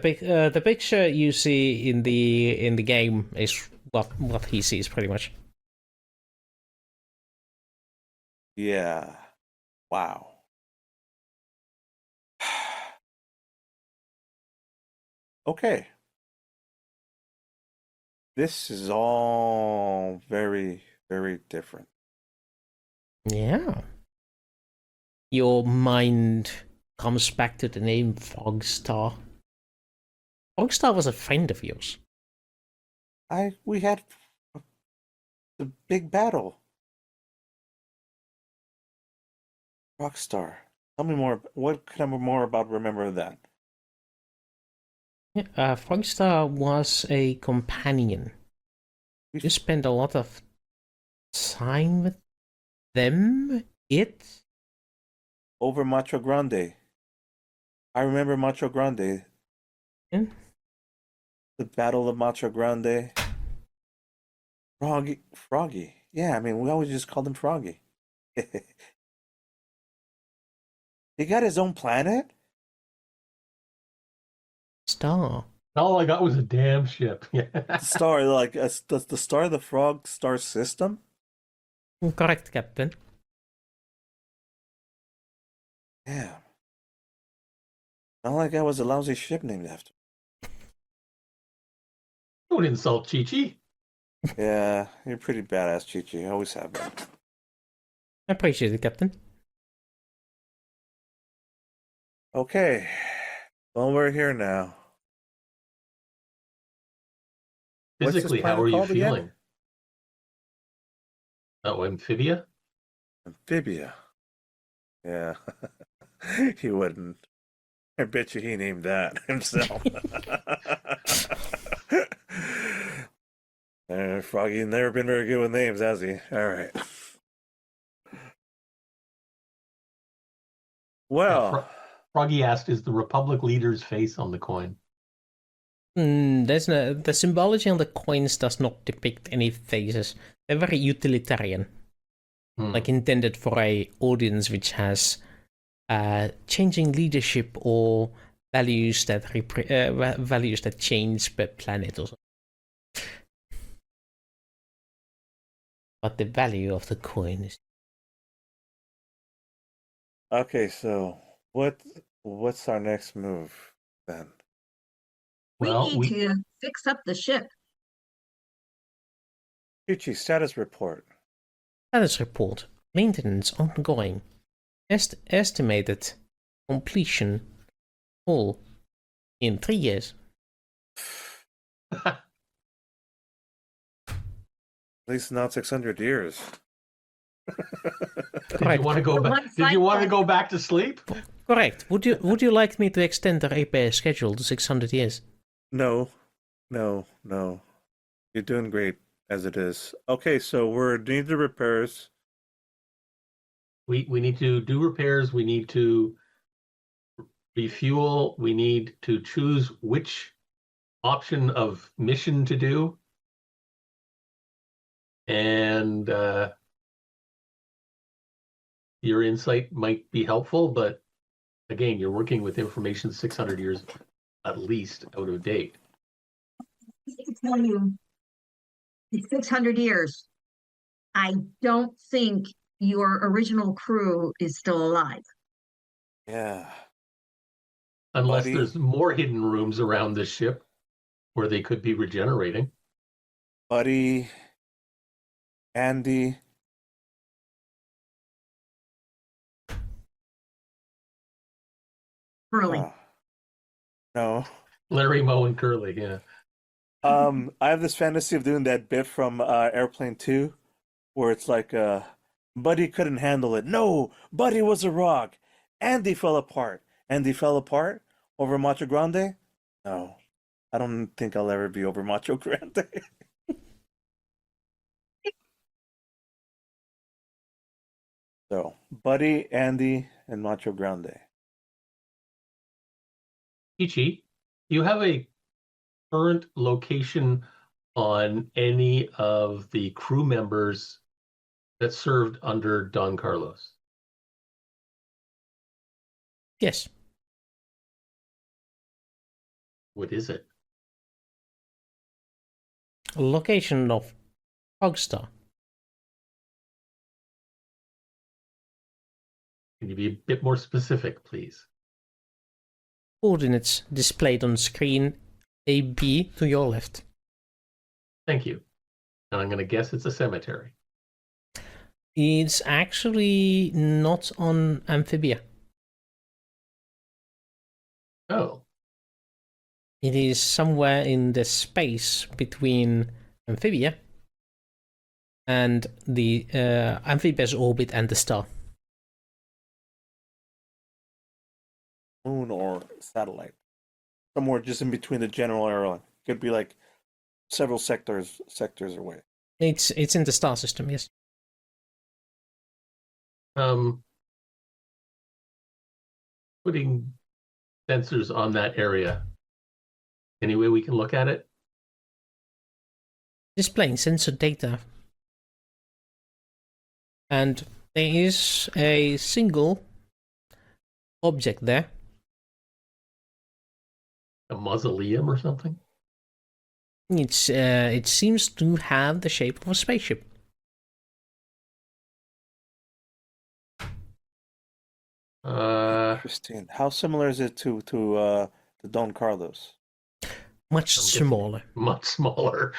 Speaker 1: picture you see in the game is what he sees pretty much.
Speaker 4: yeah, wow. Okay. This is all very, very different.
Speaker 1: Yeah. Your mind comes back to the name Frogstar. Frogstar was a friend of yours.
Speaker 4: We had the big battle. Rockstar. Tell me more. What can I more about remember that?
Speaker 1: Yeah, Frogstar was a companion. You spent a lot of time with them?
Speaker 4: Over Macho Grande. I remember Macho Grande.
Speaker 1: Yeah.
Speaker 4: The Battle of Macho Grande. Froggy. Yeah, I mean, we always just called him Froggy. He got his own planet?
Speaker 1: Star.
Speaker 2: All I got was a damn ship.
Speaker 4: The star, like, the star of the Frog Star system?
Speaker 1: Correct, Captain.
Speaker 4: Yeah. Not like I was a lousy ship named after.
Speaker 2: Don't insult Chi-Chi.
Speaker 4: Yeah, you're pretty badass, Chi-Chi. Always have been.
Speaker 1: I appreciate it, Captain.
Speaker 4: Okay. Well, we're here now. What's this
Speaker 2: Physically, how
Speaker 4: planet
Speaker 2: are you
Speaker 4: called again?
Speaker 2: feeling? Oh, amphibia?
Speaker 4: Amphibia. Yeah. He wouldn't. I bet you he named that himself. Froggy never been very good with names, has he? All right. Well,
Speaker 2: Froggy asked, is the Republic leader's face on the coin?
Speaker 1: There's no, the symbology on the coins does not depict any faces. They're very utilitarian, like intended for a audience which has changing leadership or values that values that change per planet or something. But the value of the coin is
Speaker 4: okay, so what's our next move then?
Speaker 2: Well,
Speaker 3: We need to fix up the ship.
Speaker 4: Chi-Chi, status report.
Speaker 1: status report. Maintenance ongoing. Estimated completion all in 3 years.
Speaker 4: At least not 600 years.
Speaker 2: Did
Speaker 1: Correct.
Speaker 2: you want to go
Speaker 3: One
Speaker 2: back? Did you want to
Speaker 3: cycle.
Speaker 2: go back to sleep?
Speaker 1: Correct. Would you like me to extend the repair schedule to 600 years?
Speaker 4: No. You're doing great as it is. Okay, so we're need the repairs.
Speaker 2: We need to do repairs. We need to refuel. We need to choose which option of mission to do. And your insight might be helpful, but again, you're working with information 600 years at least out of date.
Speaker 3: I can tell you, in 600 years, I don't think your original crew is still alive.
Speaker 4: Yeah.
Speaker 2: Unless
Speaker 4: Buddy.
Speaker 2: there's more hidden rooms around this ship where they could be regenerating.
Speaker 4: Buddy, Andy.
Speaker 3: Really.
Speaker 4: No.
Speaker 2: Larry, Moe, and Curly, yeah.
Speaker 4: I have this fantasy of doing that bit from Airplane 2 where it's like Buddy couldn't handle it. No, Buddy was a rock. Andy fell apart. Andy fell apart over Macho Grande? No. I don't think I'll ever be over Macho Grande. So, Buddy, Andy, and Macho Grande.
Speaker 2: Ichi, you have a current location on any of the crew members that served under Don Carlos?
Speaker 1: Yes.
Speaker 2: What is it?
Speaker 1: Location of Hogstar.
Speaker 2: Can you be a bit more specific, please?
Speaker 1: Coordinates displayed on screen AB to your left.
Speaker 2: Thank you. And I'm going to guess it's a cemetery.
Speaker 1: It's actually not on Amphibia.
Speaker 2: Oh,
Speaker 1: It is somewhere in the space between Amphibia and the Amphibia's orbit and the star.
Speaker 4: Moon or satellite. Somewhere just in between the general area. Could be like several sectors away.
Speaker 1: It's in the star system, yes.
Speaker 2: putting sensors on that area. Any way we can look at it?
Speaker 1: Displaying sensor data. And there is a single object there.
Speaker 2: A mausoleum or something?
Speaker 1: It seems to have the shape of a spaceship.
Speaker 4: Interesting. How similar is it to the Don Carlos?
Speaker 1: Much smaller.
Speaker 2: Much smaller.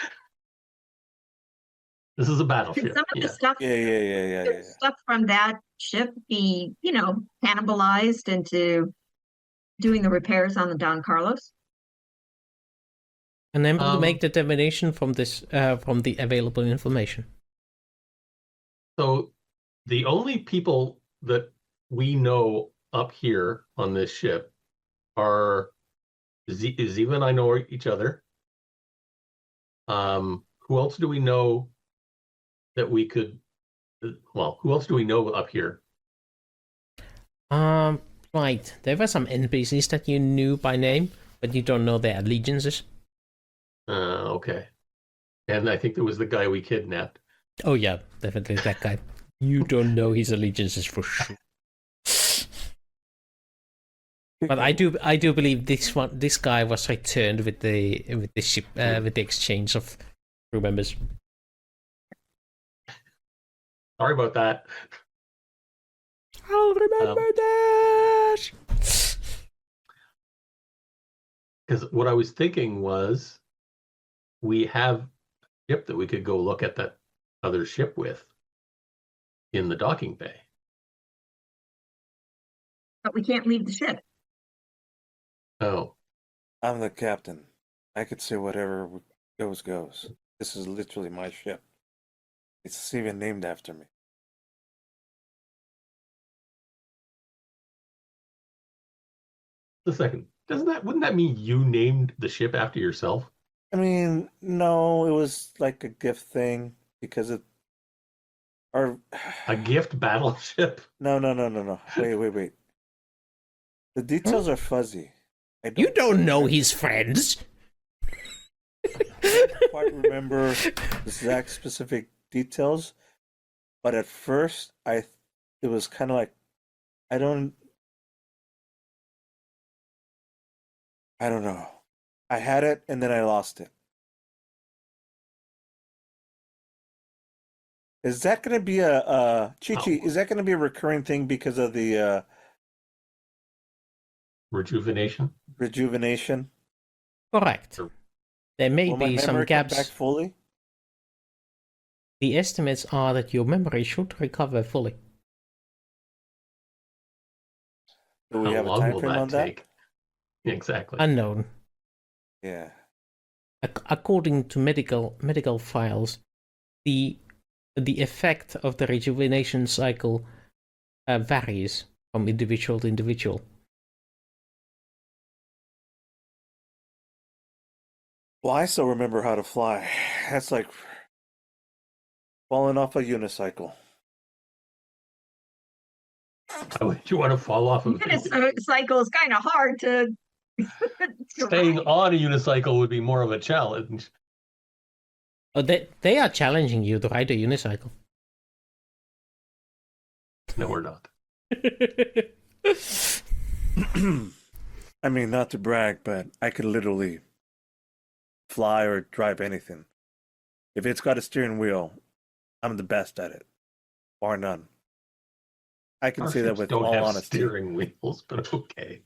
Speaker 2: This is a
Speaker 3: Could
Speaker 2: battleship.
Speaker 3: some of the stuff,
Speaker 4: Yeah.
Speaker 3: stuff from that ship be, cannibalized into doing the repairs on the Don Carlos?
Speaker 1: Unable to make determination from this from the available information.
Speaker 2: So the only people that we know up here on this ship are Zeva and I know each other. Who else do we know that we could? Well, who else do we know up here?
Speaker 1: Right. There were some NPCs that you knew by name, but you don't know their allegiances.
Speaker 2: Okay. And I think there was the guy we kidnapped.
Speaker 1: Oh yeah, definitely that guy. You don't know his allegiances for sure. But I do believe this guy was returned with the ship with the exchange of crew members.
Speaker 2: Sorry about that.
Speaker 1: I'll remember this.
Speaker 2: Because what I was thinking was, we have a ship that we could go look at that other ship with in the docking bay.
Speaker 3: But we can't leave the ship.
Speaker 2: Oh,
Speaker 4: I'm the captain. I could say whatever goes. This is literally my ship. It's even named after me.
Speaker 2: a second. Wouldn't that mean you named the ship after yourself?
Speaker 4: I mean, no, it was like a gift thing because
Speaker 2: A gift battleship?
Speaker 4: No. Wait. The details are fuzzy.
Speaker 1: You don't know his friends.
Speaker 4: I don't quite remember the exact specific details, but at first it was kind of like I don't know. I had it and then I lost it. Is that going to be a Chi-Chi? Is that going to be a recurring thing because of the
Speaker 2: Rejuvenation?
Speaker 1: Correct. There may
Speaker 4: Will my
Speaker 1: be some
Speaker 4: memory come
Speaker 1: gaps.
Speaker 4: back fully?
Speaker 1: The estimates are that your memory should recover fully.
Speaker 4: Do we
Speaker 2: How
Speaker 4: have a
Speaker 2: long
Speaker 4: time
Speaker 2: will
Speaker 4: frame on that?
Speaker 2: take? Exactly.
Speaker 1: Unknown.
Speaker 4: Yeah.
Speaker 1: According to medical files, the effect of the rejuvenation cycle varies from individual to individual.
Speaker 4: Well, I still remember how to fly. That's like falling off a unicycle.
Speaker 2: Why would you want to fall off of
Speaker 3: Cycle is kind of hard to
Speaker 2: Staying on a unicycle would be more of a challenge.
Speaker 1: Oh, they are challenging you to ride a unicycle.
Speaker 2: No, we're not.
Speaker 4: I mean, not to brag, but I could literally fly or drive anything. If it's got a steering wheel, I'm the best at it, bar none. I can
Speaker 2: Our
Speaker 4: say that
Speaker 2: ships
Speaker 4: with
Speaker 2: don't
Speaker 4: all
Speaker 2: have
Speaker 4: honesty.
Speaker 2: steering wheels, but okay.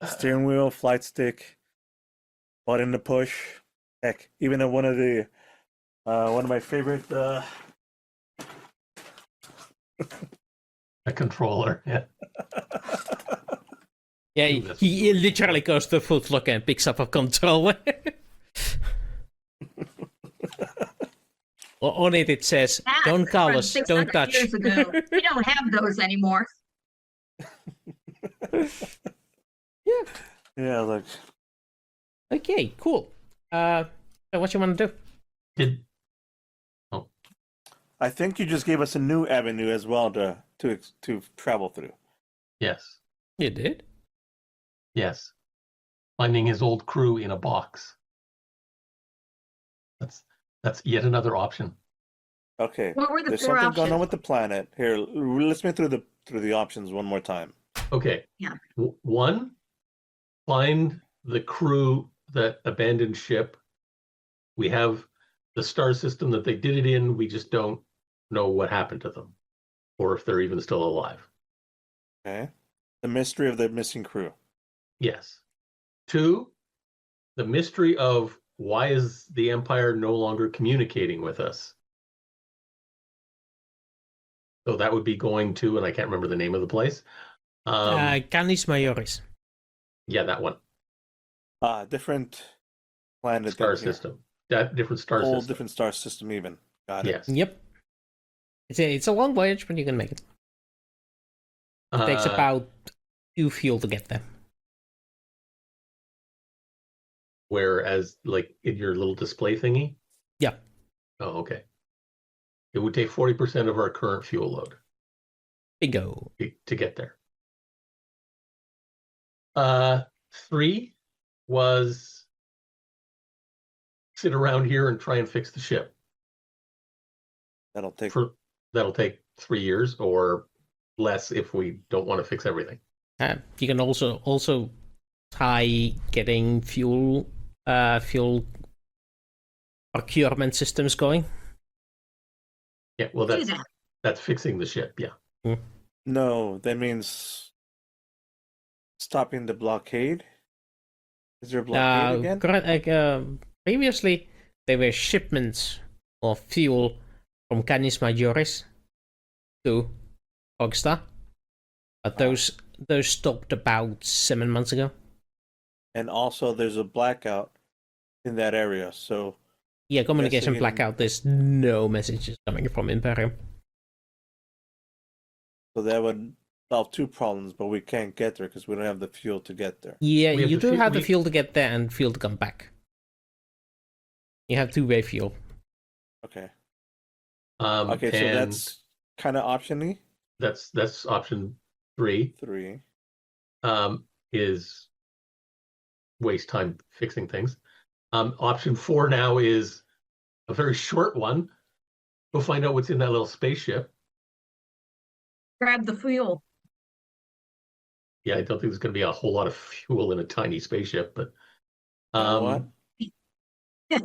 Speaker 4: Steering wheel, flight stick, button to push. Heck, even in one of my favorite.
Speaker 2: A controller, yeah.
Speaker 1: Yeah,
Speaker 2: Ooh, that's
Speaker 1: he literally goes to Foot Locker and picks up a controller. On it says,
Speaker 3: That's
Speaker 1: "Don't call
Speaker 3: from
Speaker 1: us, don't
Speaker 3: 600
Speaker 1: touch."
Speaker 3: Years ago. We don't have those anymore.
Speaker 4: Yeah, look.
Speaker 1: Okay, cool. So what you want to do?
Speaker 2: Did
Speaker 4: I think you just gave us a new avenue as well to travel through.
Speaker 2: yes,
Speaker 1: You did.
Speaker 2: yes. Finding his old crew in a box. That's yet another option.
Speaker 4: Okay.
Speaker 3: What were the
Speaker 4: There's
Speaker 3: four
Speaker 4: something going on
Speaker 3: options?
Speaker 4: with the planet. Here, let's me through the options one more time.
Speaker 2: Okay.
Speaker 3: Yeah.
Speaker 2: One, find the crew that abandoned ship. We have the star system that they did it in. We just don't know what happened to them or if they're even still alive.
Speaker 4: Okay. The mystery of the missing crew.
Speaker 2: Yes. Two, the mystery of why is the Empire no longer communicating with us? So that would be going to, and I can't remember the name of the place.
Speaker 1: Canis Majoris.
Speaker 2: Yeah, that one.
Speaker 4: Different planet.
Speaker 2: Star
Speaker 4: than here.
Speaker 2: system. That different star
Speaker 4: Whole
Speaker 2: system.
Speaker 4: different star system even. Got it.
Speaker 2: Yes.
Speaker 1: Yep. It's a long voyage, but you can make it. It takes about 2 fuel to get there.
Speaker 2: Whereas, like in your little display thingy.
Speaker 1: Yeah.
Speaker 2: Oh, okay. It would take 40% of our current fuel load
Speaker 1: Bingo.
Speaker 2: to get there. 3 was sit around here and try and fix the ship.
Speaker 4: That'll take.
Speaker 2: That'll take 3 years or less if we don't want to fix everything.
Speaker 1: You can also try getting fuel procurement systems going.
Speaker 2: Yeah, well,
Speaker 3: Do that.
Speaker 2: that's fixing the ship. Yeah.
Speaker 4: No, that means stopping the blockade. Is there a blockade again?
Speaker 1: Previously, there were shipments of fuel from Canis Majoris to Hogstar, but those stopped about 7 months ago.
Speaker 4: And also, there's a blackout in that area, so
Speaker 1: Yeah, communication
Speaker 4: Guessing in-
Speaker 1: blackout. There's no messages coming from Imperium.
Speaker 4: that would solve 2 problems, but we can't get there because we don't have the fuel to get there.
Speaker 1: Yeah,
Speaker 2: We have
Speaker 1: you
Speaker 2: the
Speaker 1: do
Speaker 2: fuel-
Speaker 1: have the
Speaker 2: we-
Speaker 1: fuel to get there and fuel to come back. You have 2-way fuel.
Speaker 4: Okay.
Speaker 2: So
Speaker 4: that's kind of option-y.
Speaker 2: that's option 3.
Speaker 4: 3.
Speaker 2: Is waste time fixing things. Option 4 now is a very short one. Go find out what's in that little spaceship.
Speaker 3: Grab the fuel.
Speaker 2: Yeah, I don't think there's going to be a whole lot of fuel in a tiny spaceship, but
Speaker 4: You know what?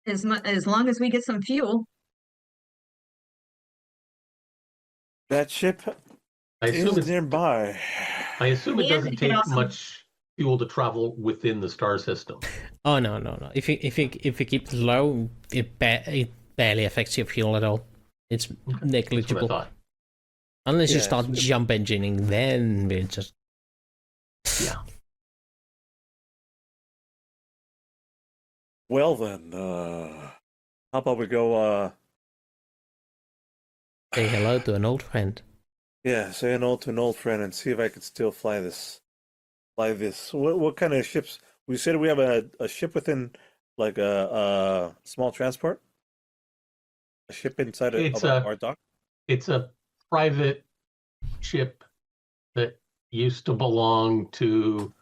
Speaker 3: As long as we get some fuel.
Speaker 4: That ship
Speaker 2: I assume
Speaker 4: is nearby.
Speaker 2: I assume it
Speaker 3: Yeah,
Speaker 2: doesn't
Speaker 3: it could
Speaker 2: take
Speaker 3: also-
Speaker 2: much fuel to travel within the star system.
Speaker 1: Oh no. If you keep it low, it barely affects your fuel at all. It's
Speaker 2: That's what I
Speaker 1: negligible.
Speaker 2: thought.
Speaker 1: Unless you
Speaker 4: Yeah,
Speaker 1: start
Speaker 4: it's-
Speaker 1: jump engineering, then we just
Speaker 2: Yeah.
Speaker 4: Well then, how about we go?
Speaker 1: say hello to an old friend.
Speaker 4: Yeah, say an old to an old friend and see if I could still fly this. What kind of ships? We said we have a ship within, like a small transport. A ship inside
Speaker 2: It's
Speaker 4: of our dock.
Speaker 2: It's a private ship that used to belong to,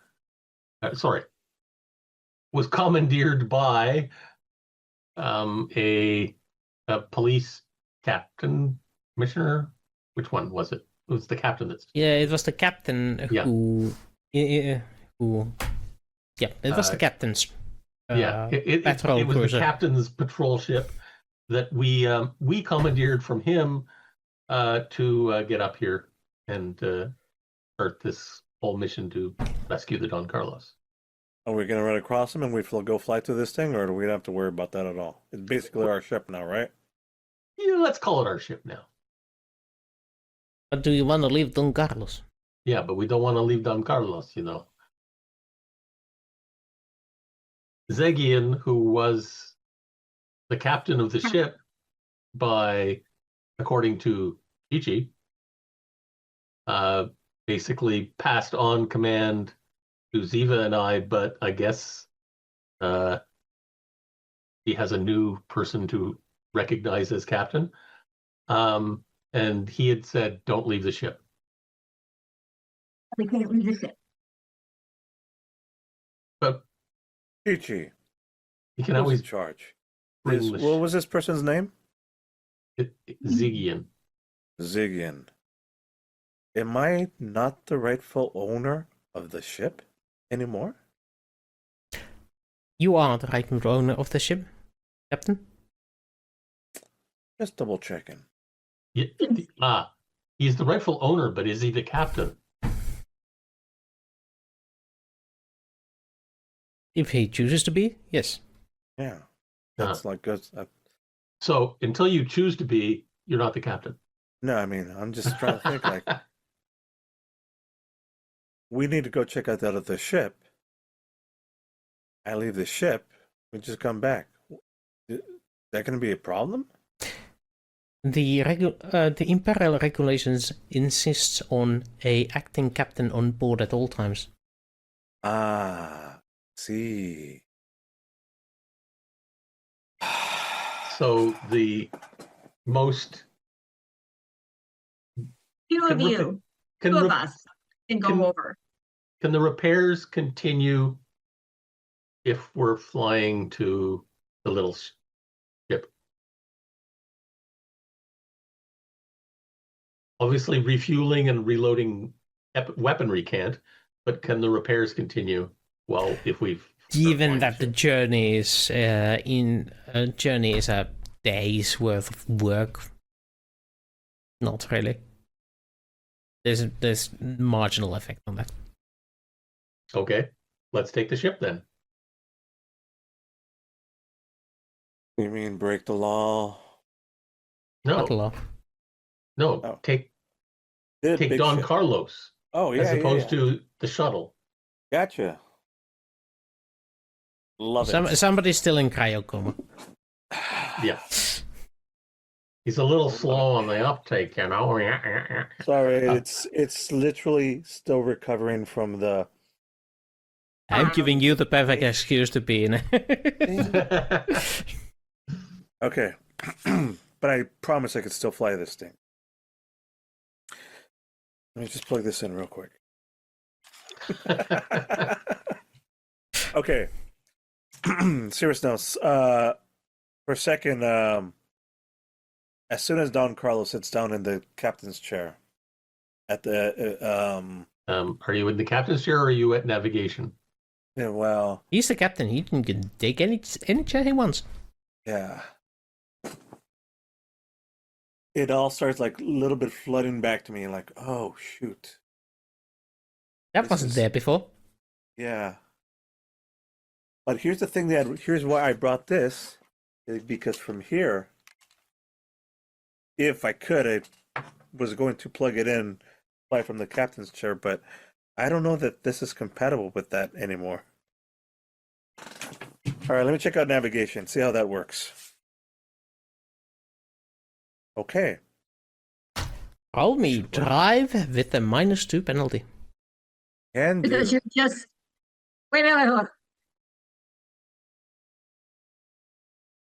Speaker 2: was commandeered by a police captain, commissioner. Which one was it? It was the captain that's.
Speaker 1: Yeah, it was the captain
Speaker 2: Yeah.
Speaker 1: who. It was the captain's.
Speaker 2: It
Speaker 1: patrol
Speaker 2: was
Speaker 1: cruiser.
Speaker 2: the captain's patrol ship that we commandeered from him to get up here and start this whole mission to rescue the Don Carlos.
Speaker 4: Are we gonna run across them and we go fly through this thing, or do we not have to worry about that at all? It's basically our ship now, right?
Speaker 2: Yeah, let's call it our ship now.
Speaker 1: But do you want to leave Don Carlos?
Speaker 2: Yeah, but we don't want to leave Don Carlos, Xegian, who was the captain of the ship according to Ichi, basically passed on command to Zeva and I, but I guess he has a new person to recognize as captain. And he had said, don't leave the ship.
Speaker 3: We can't leave the ship.
Speaker 2: But
Speaker 4: Ichi,
Speaker 2: you can
Speaker 4: who's
Speaker 2: always
Speaker 4: in charge?
Speaker 2: bring
Speaker 4: What was this person's name?
Speaker 2: Xegian.
Speaker 4: Xegian. Am I not the rightful owner of the ship anymore?
Speaker 1: You are the rightful owner of the ship, Captain.
Speaker 4: Just double checking.
Speaker 2: He's the rightful owner, but is he the captain?
Speaker 1: If he chooses to be, yes.
Speaker 4: Yeah, that's like good.
Speaker 2: So until you choose to be, you're not the captain.
Speaker 4: No, I mean, I'm just trying to think. Like, we need to go check out that other ship. I leave the ship. We just come back. Is that going to be a problem?
Speaker 1: The Imperial regulations insists on a acting captain on board at all times.
Speaker 4: Ah, see.
Speaker 2: So the most
Speaker 3: Two of you, two of us can go over.
Speaker 2: Can the repairs continue if we're flying to the little ship? Obviously, refueling and reloading weaponry can't, but can the repairs continue? Well, if we've
Speaker 1: Given that the journey is a day's worth of work, not really. There's marginal effect on that.
Speaker 2: Okay, let's take the ship then.
Speaker 4: You mean break the law?
Speaker 1: Not a
Speaker 2: No,
Speaker 1: lot.
Speaker 2: no,
Speaker 4: Oh.
Speaker 2: take
Speaker 4: Big
Speaker 2: Don
Speaker 4: ship.
Speaker 2: Carlos
Speaker 4: Oh, yeah,
Speaker 2: as opposed
Speaker 4: yeah.
Speaker 2: to the shuttle.
Speaker 4: Gotcha. Love it.
Speaker 1: Somebody's still in cryocoma.
Speaker 2: Yeah. He's a little slow on the uptake,
Speaker 4: Sorry, it's literally still recovering from the.
Speaker 1: I'm giving you the perfect excuse to be in it.
Speaker 4: Okay, but I promise I could still fly this thing. Let me just plug this in real quick. Okay. Serious notes. For a second, as soon as Don Carlos sits down in the captain's chair at the
Speaker 2: are you in the captain's chair or are you at navigation?
Speaker 4: yeah, well,
Speaker 1: He's the captain. He can take any chair he wants.
Speaker 4: yeah. It all starts like a little bit flooding back to me, like, oh shoot.
Speaker 1: That
Speaker 4: This
Speaker 1: wasn't
Speaker 4: is-
Speaker 1: there before.
Speaker 4: Yeah. But here's the thing here's why I brought this, because from here, if I could, I was going to plug it in, fly from the captain's chair, but I don't know that this is compatible with that anymore. All right, let me check out navigation, see how that works. Okay.
Speaker 1: Roll me drive with a -2 penalty.
Speaker 4: And
Speaker 3: Because you're just wait.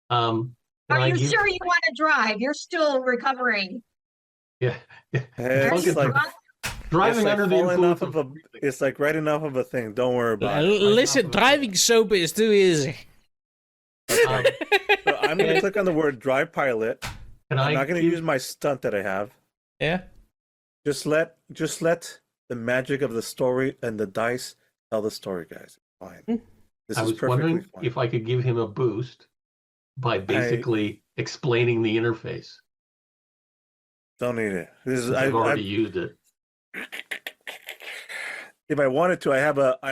Speaker 2: Can
Speaker 3: Are
Speaker 2: I
Speaker 3: you
Speaker 2: give-
Speaker 3: sure you want to drive? You're still recovering.
Speaker 2: Yeah.
Speaker 3: Are
Speaker 4: it's
Speaker 3: you
Speaker 4: like
Speaker 3: drunk?
Speaker 2: Driving
Speaker 4: like
Speaker 2: under the
Speaker 4: falling
Speaker 2: influence
Speaker 4: off of a. It's like right enough of a thing. Don't worry about it.
Speaker 1: Listen, driving sober is too easy.
Speaker 2: Um,
Speaker 4: So I'm gonna click on the word dry pilot.
Speaker 2: can
Speaker 4: I'm
Speaker 2: I
Speaker 4: not gonna
Speaker 2: give-
Speaker 4: use my stunt that I have.
Speaker 1: Yeah.
Speaker 4: Just let the magic of the story and the dice tell the story, guys. Fine. This
Speaker 2: I
Speaker 4: is
Speaker 2: was
Speaker 4: perfectly
Speaker 2: wondering
Speaker 4: fine.
Speaker 2: if I could give him a boost by basically explaining the interface.
Speaker 4: Don't need it. This is
Speaker 2: Since I've already
Speaker 4: I,
Speaker 2: used it.
Speaker 4: if I wanted to, I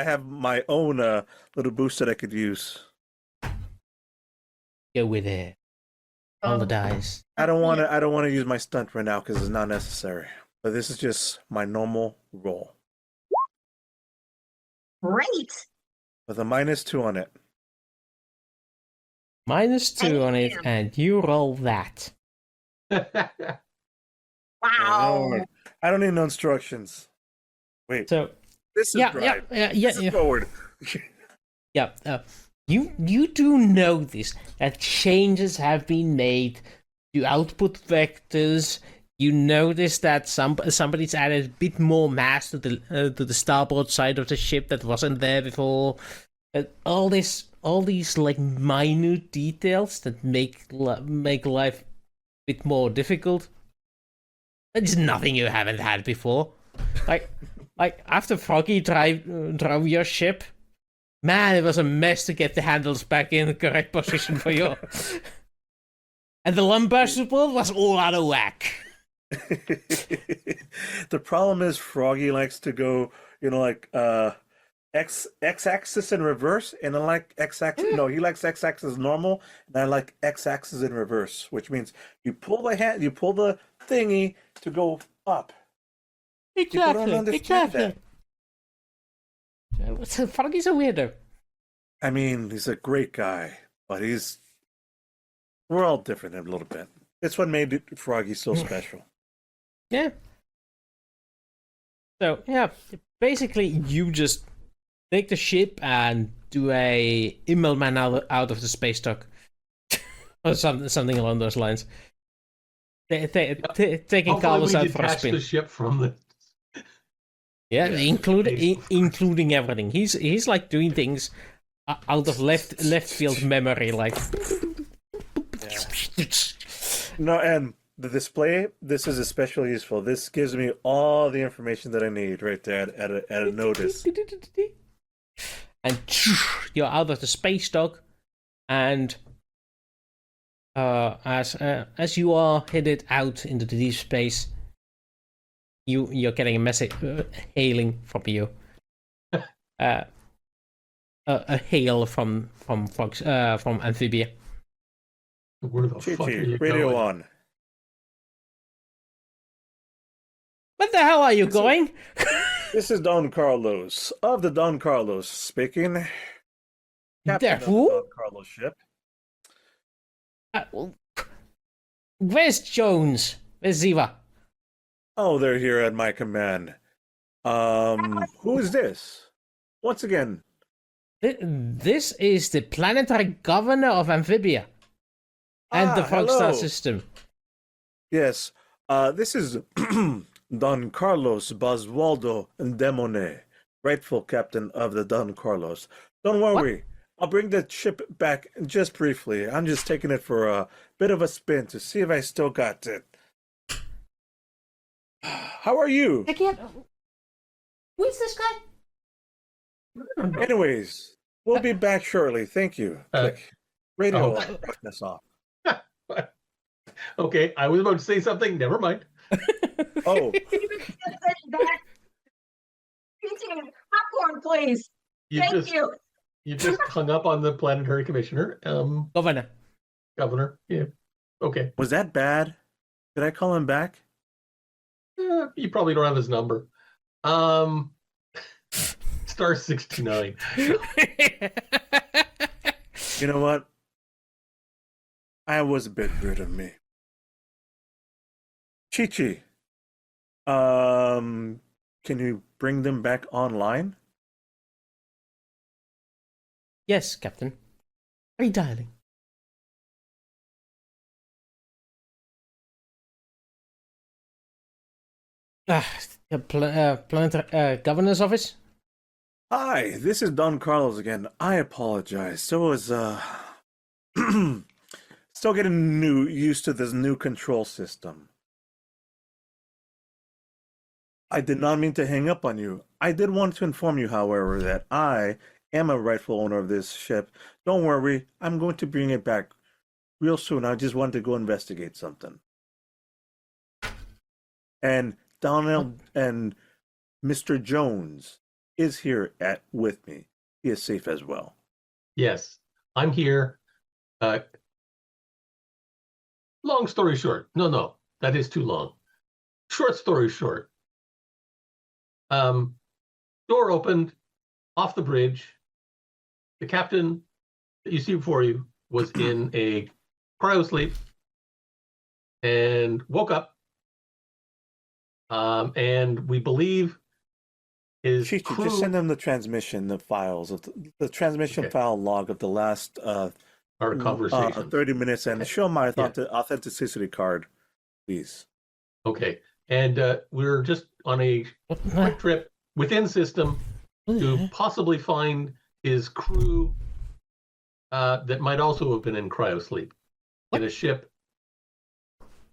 Speaker 4: have my own little boost that I could use.
Speaker 1: Go with it. All the dice.
Speaker 4: I don't want to use my stunt right now because it's not necessary. But this is just my normal roll
Speaker 3: Great.
Speaker 4: with a -2 on it.
Speaker 1: -2 on it,
Speaker 3: Damn.
Speaker 1: and you roll that.
Speaker 3: Wow.
Speaker 4: I don't need no instructions. Wait,
Speaker 1: So
Speaker 4: this is
Speaker 1: yeah,
Speaker 4: drive.
Speaker 1: yeah.
Speaker 4: This is forward.
Speaker 1: Yeah, you do notice that changes have been made to output vectors. You notice that somebody's added a bit more mass to the starboard side of the ship that wasn't there before. All these like minute details that make life a bit more difficult. It's nothing you haven't had before. Like after Froggy drove your ship. Man, it was a mess to get the handles back in the correct position for you. And the lumbar support was all out of whack.
Speaker 4: The problem is Froggy likes to go, like x-axis in reverse, and I like x-axis. No, he likes x-axis normal, and I like x-axis in reverse, which means you pull the thingy to go up. People don't understand that.
Speaker 1: So Froggy's a weirdo.
Speaker 4: I mean, he's a great guy, but we're all different a little bit. That's what made Froggy so special.
Speaker 1: Yeah. So yeah, basically you just take the ship and do a Immelman out of the space dock, or something along those lines. Taking
Speaker 2: Hopefully
Speaker 1: Carlos
Speaker 2: we
Speaker 1: out for a
Speaker 2: detach
Speaker 1: spin.
Speaker 2: the ship from the.
Speaker 1: Yeah,
Speaker 2: Yeah,
Speaker 1: including everything. He's like doing things out of left field memory, like.
Speaker 4: No, and the display, this is especially useful. This gives me all the information that I need right there at a notice.
Speaker 1: And you're out of the space dock, and as you are headed out into the deep space, you're getting a message hailing from you. A hail from Amphibia.
Speaker 2: Where the fuck are
Speaker 4: Chi-Chi,
Speaker 2: you
Speaker 4: radio
Speaker 2: going?
Speaker 4: on.
Speaker 1: Where the hell are you going?
Speaker 4: This is Don Carlos of the Don Carlos speaking. Captain of the
Speaker 1: who?
Speaker 4: Don Carlos ship.
Speaker 1: Where's Jones? Where's Zeva?
Speaker 4: Oh, they're here at my command. Who is this? Once again,
Speaker 1: This is the planetary governor of Amphibia and the Frogstar
Speaker 4: hello.
Speaker 1: system.
Speaker 4: Yes, this is Don Carlos Boswaldo Demone, rightful captain of the Don Carlos. Don't worry, I'll bring the ship back just briefly. I'm just taking it for a bit of a spin to see if I still got it. How are you?
Speaker 1: Again, who is this guy?
Speaker 4: Anyways, we'll be back shortly. Thank you. Click. Radio
Speaker 2: oh.
Speaker 4: that's off.
Speaker 2: Okay, I was about to say something. Never mind.
Speaker 4: Oh,
Speaker 3: Popcorn, please. Thank you.
Speaker 2: You just hung up on the planetary commissioner,
Speaker 1: Governor.
Speaker 2: governor. Yeah. Okay.
Speaker 4: was that bad? Did I call him back?
Speaker 2: You probably don't have his number. Star 69.
Speaker 4: You know what? I was a bit rude of me. Chi-Chi, can you bring them back online?
Speaker 1: Yes, Captain. Redialing. Planetary Governor's Office?
Speaker 4: Hi, this is Don Carlos again. I apologize. Still getting used to this new control system. I did not mean to hang up on you. I did want to inform you, however, that I am a rightful owner of this ship. Don't worry, I'm going to bring it back real soon. I just wanted to go investigate something. And Donald and Mr. Jones is here with me. He is safe as well.
Speaker 2: Yes, I'm here. Long story short, no, that is too long. Short story short, door opened off the bridge. The captain that you see before you was in a cryo sleep and woke up. And we believe his
Speaker 4: Chichi,
Speaker 2: crew...
Speaker 4: just send them the transmission, the files of the transmission file log of the last
Speaker 2: our conversation.
Speaker 4: 30 minutes, and show my authenticity card, please.
Speaker 2: Okay, and we're just on a quick trip within system to possibly find his crew that might also have been in cryosleep in a ship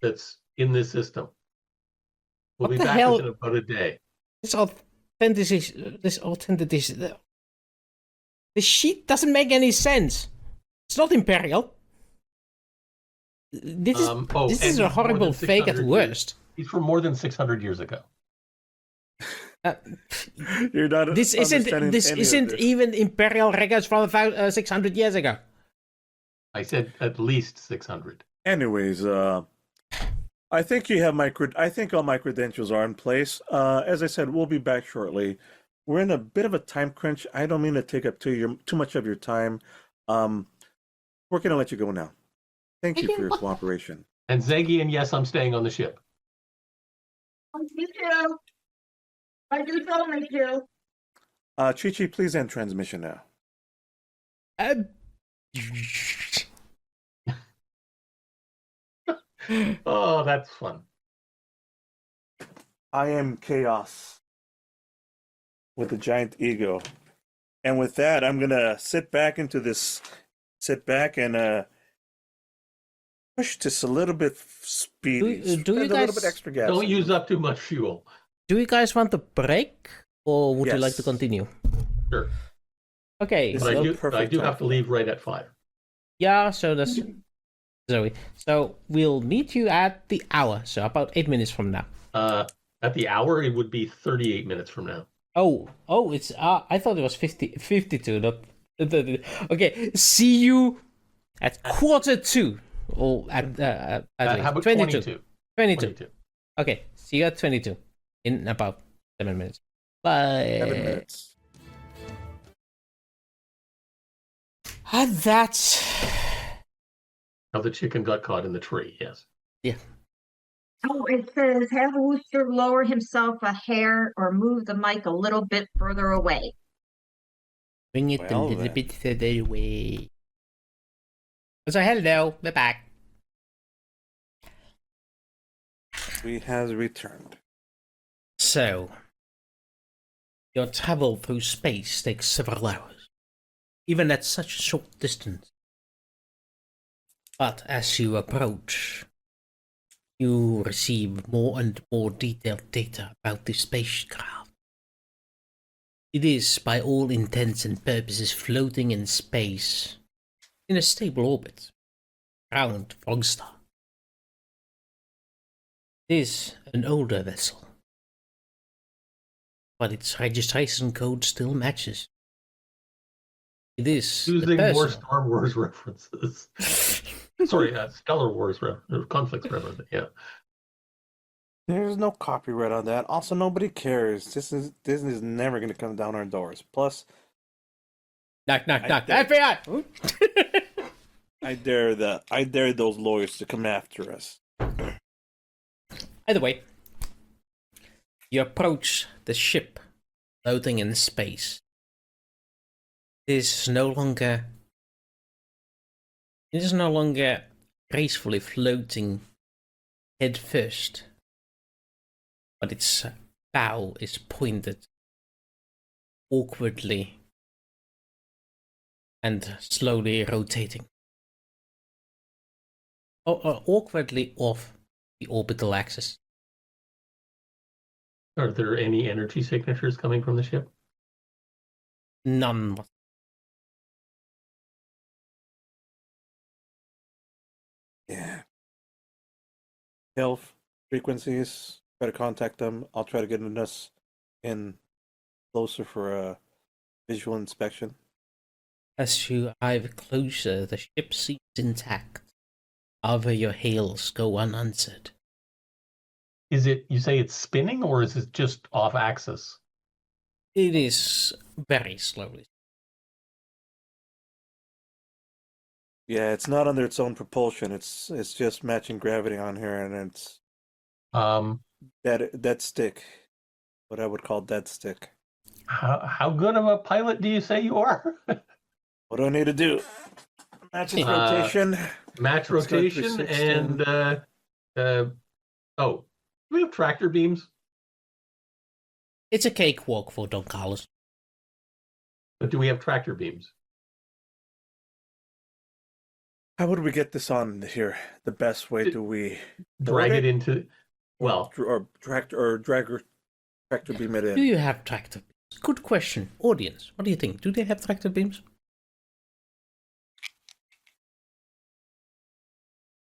Speaker 2: that's in this system. We'll be back within about a day.
Speaker 1: This sheet doesn't make any sense. It's not Imperial. This is a horrible fake at worst.
Speaker 2: He's from more than 600 years ago.
Speaker 4: You're not.
Speaker 1: This isn't even Imperial records from 600 years ago.
Speaker 2: I said at least 600.
Speaker 4: Anyways, I think you have I think all my credentials are in place. As I said, we'll be back shortly. We're in a bit of a time crunch. I don't mean to take up too much of your time. We're gonna let you go now. Thank you for your cooperation.
Speaker 2: And Xegian, yes, I'm staying on the ship.
Speaker 3: Me too. I do tell me to.
Speaker 4: Chi-Chi, please end transmission now.
Speaker 2: Oh, that's fun.
Speaker 4: I am chaos with a giant ego. And with that, I'm gonna sit back and push this a little bit speedy.
Speaker 1: Do you
Speaker 4: a
Speaker 1: guys,
Speaker 4: little bit extra gas?
Speaker 2: Don't use up too much fuel.
Speaker 1: Do you guys want a break, or would you like to continue?
Speaker 2: Sure.
Speaker 1: Okay.
Speaker 2: But I do have to leave right at 5.
Speaker 1: Yeah, so that's Zoe. So we'll meet you at the hour, so about 8 minutes from now.
Speaker 2: At the hour, it would be 38 minutes from now.
Speaker 1: Oh, it's I thought it was 52. Not okay. See you at 1:45, or at
Speaker 2: how about 22?
Speaker 1: 22. Okay, see you at 22 in about 7 minutes. Bye.
Speaker 4: 7 minutes.
Speaker 1: And that's
Speaker 2: How the chicken got caught in the tree, yes.
Speaker 1: Yeah.
Speaker 3: Oh, it says have Wooster lower himself a hair or move the mic a little bit further away.
Speaker 1: Bring it a little bit further away. So hello, we're back.
Speaker 4: We have returned.
Speaker 1: So, your travel through space takes several hours, even at such a short distance. But as you approach, you receive more and more detailed data about the spacecraft. It is, by all intents and purposes, floating in space in a stable orbit around Frogstar. It is an older vessel, but its registration code still matches. It is
Speaker 2: using more Star Wars references. Sorry, Stellar Wars conflicts reference. Yeah.
Speaker 4: There's no copyright on that. Also, nobody cares. Disney's never going to come down our doors. Plus,
Speaker 1: knock, FBI.
Speaker 4: I dare those lawyers to come after us.
Speaker 1: Either way, you approach the ship floating in space. It is no longer gracefully floating head first, but its bow is pointed awkwardly and slowly rotating. Awkwardly off the orbital axis.
Speaker 2: Are there any energy signatures coming from the ship?
Speaker 1: None.
Speaker 4: Yeah. Health frequencies. Try to contact them. I'll try to get us in closer for a visual inspection.
Speaker 1: As you arrive closer, the ship seems intact. However, your hails go unanswered.
Speaker 2: Is it, you say it's spinning, or is it just off axis?
Speaker 1: It is very slowly.
Speaker 4: Yeah, it's not under its own propulsion. It's just matching gravity on here, and it's dead stick. What I would call dead stick.
Speaker 2: How good of a pilot do you say you are?
Speaker 4: What do I need to do? Match its rotation.
Speaker 2: Match
Speaker 4: Let's start
Speaker 2: rotation
Speaker 4: 316.
Speaker 2: and do we have tractor beams?
Speaker 1: It's a cakewalk for Don Carlos.
Speaker 2: But do we have tractor beams?
Speaker 4: How would we get this on here? The best way do we
Speaker 2: Drag it into, well,
Speaker 4: or drag tractor beam it
Speaker 1: Do
Speaker 4: in?
Speaker 1: you have tractor beams? Good question. Audience, what do you think? Do they have tractor beams?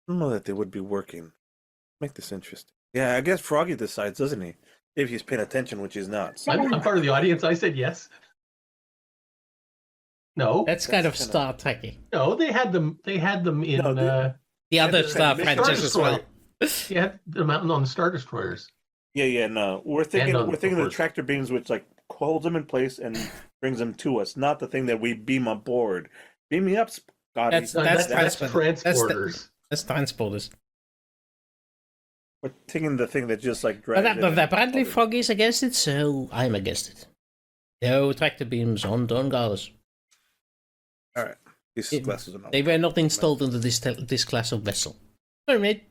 Speaker 4: I don't know that they would be working. Make this interesting. Yeah, I guess Froggy decides, doesn't he? If he's paying attention, which he's not. So.
Speaker 2: I'm part of the audience. I said yes. No,
Speaker 1: That's kind of Star Trekky.
Speaker 2: no, they had them in
Speaker 4: No,
Speaker 1: The other
Speaker 2: the
Speaker 1: Star
Speaker 2: Star
Speaker 1: franchise as well.
Speaker 2: they had them out on the Star Destroyers.
Speaker 4: Yeah, no. We're thinking
Speaker 2: on
Speaker 4: the
Speaker 2: the
Speaker 4: tractor beams, which like holds them in place and brings them to us, not the thing that we beam aboard. Beam me up, Scotty.
Speaker 1: That's
Speaker 2: That's
Speaker 1: transport.
Speaker 2: transporters.
Speaker 1: That's transporters.
Speaker 4: We're taking the thing that just like drags.
Speaker 1: But apparently Froggy's against it, so I'm against it. No tractor beams on Don Carlos.
Speaker 4: All right, these glasses are not.
Speaker 1: They were not installed into this class of vessel. Sorry, mate.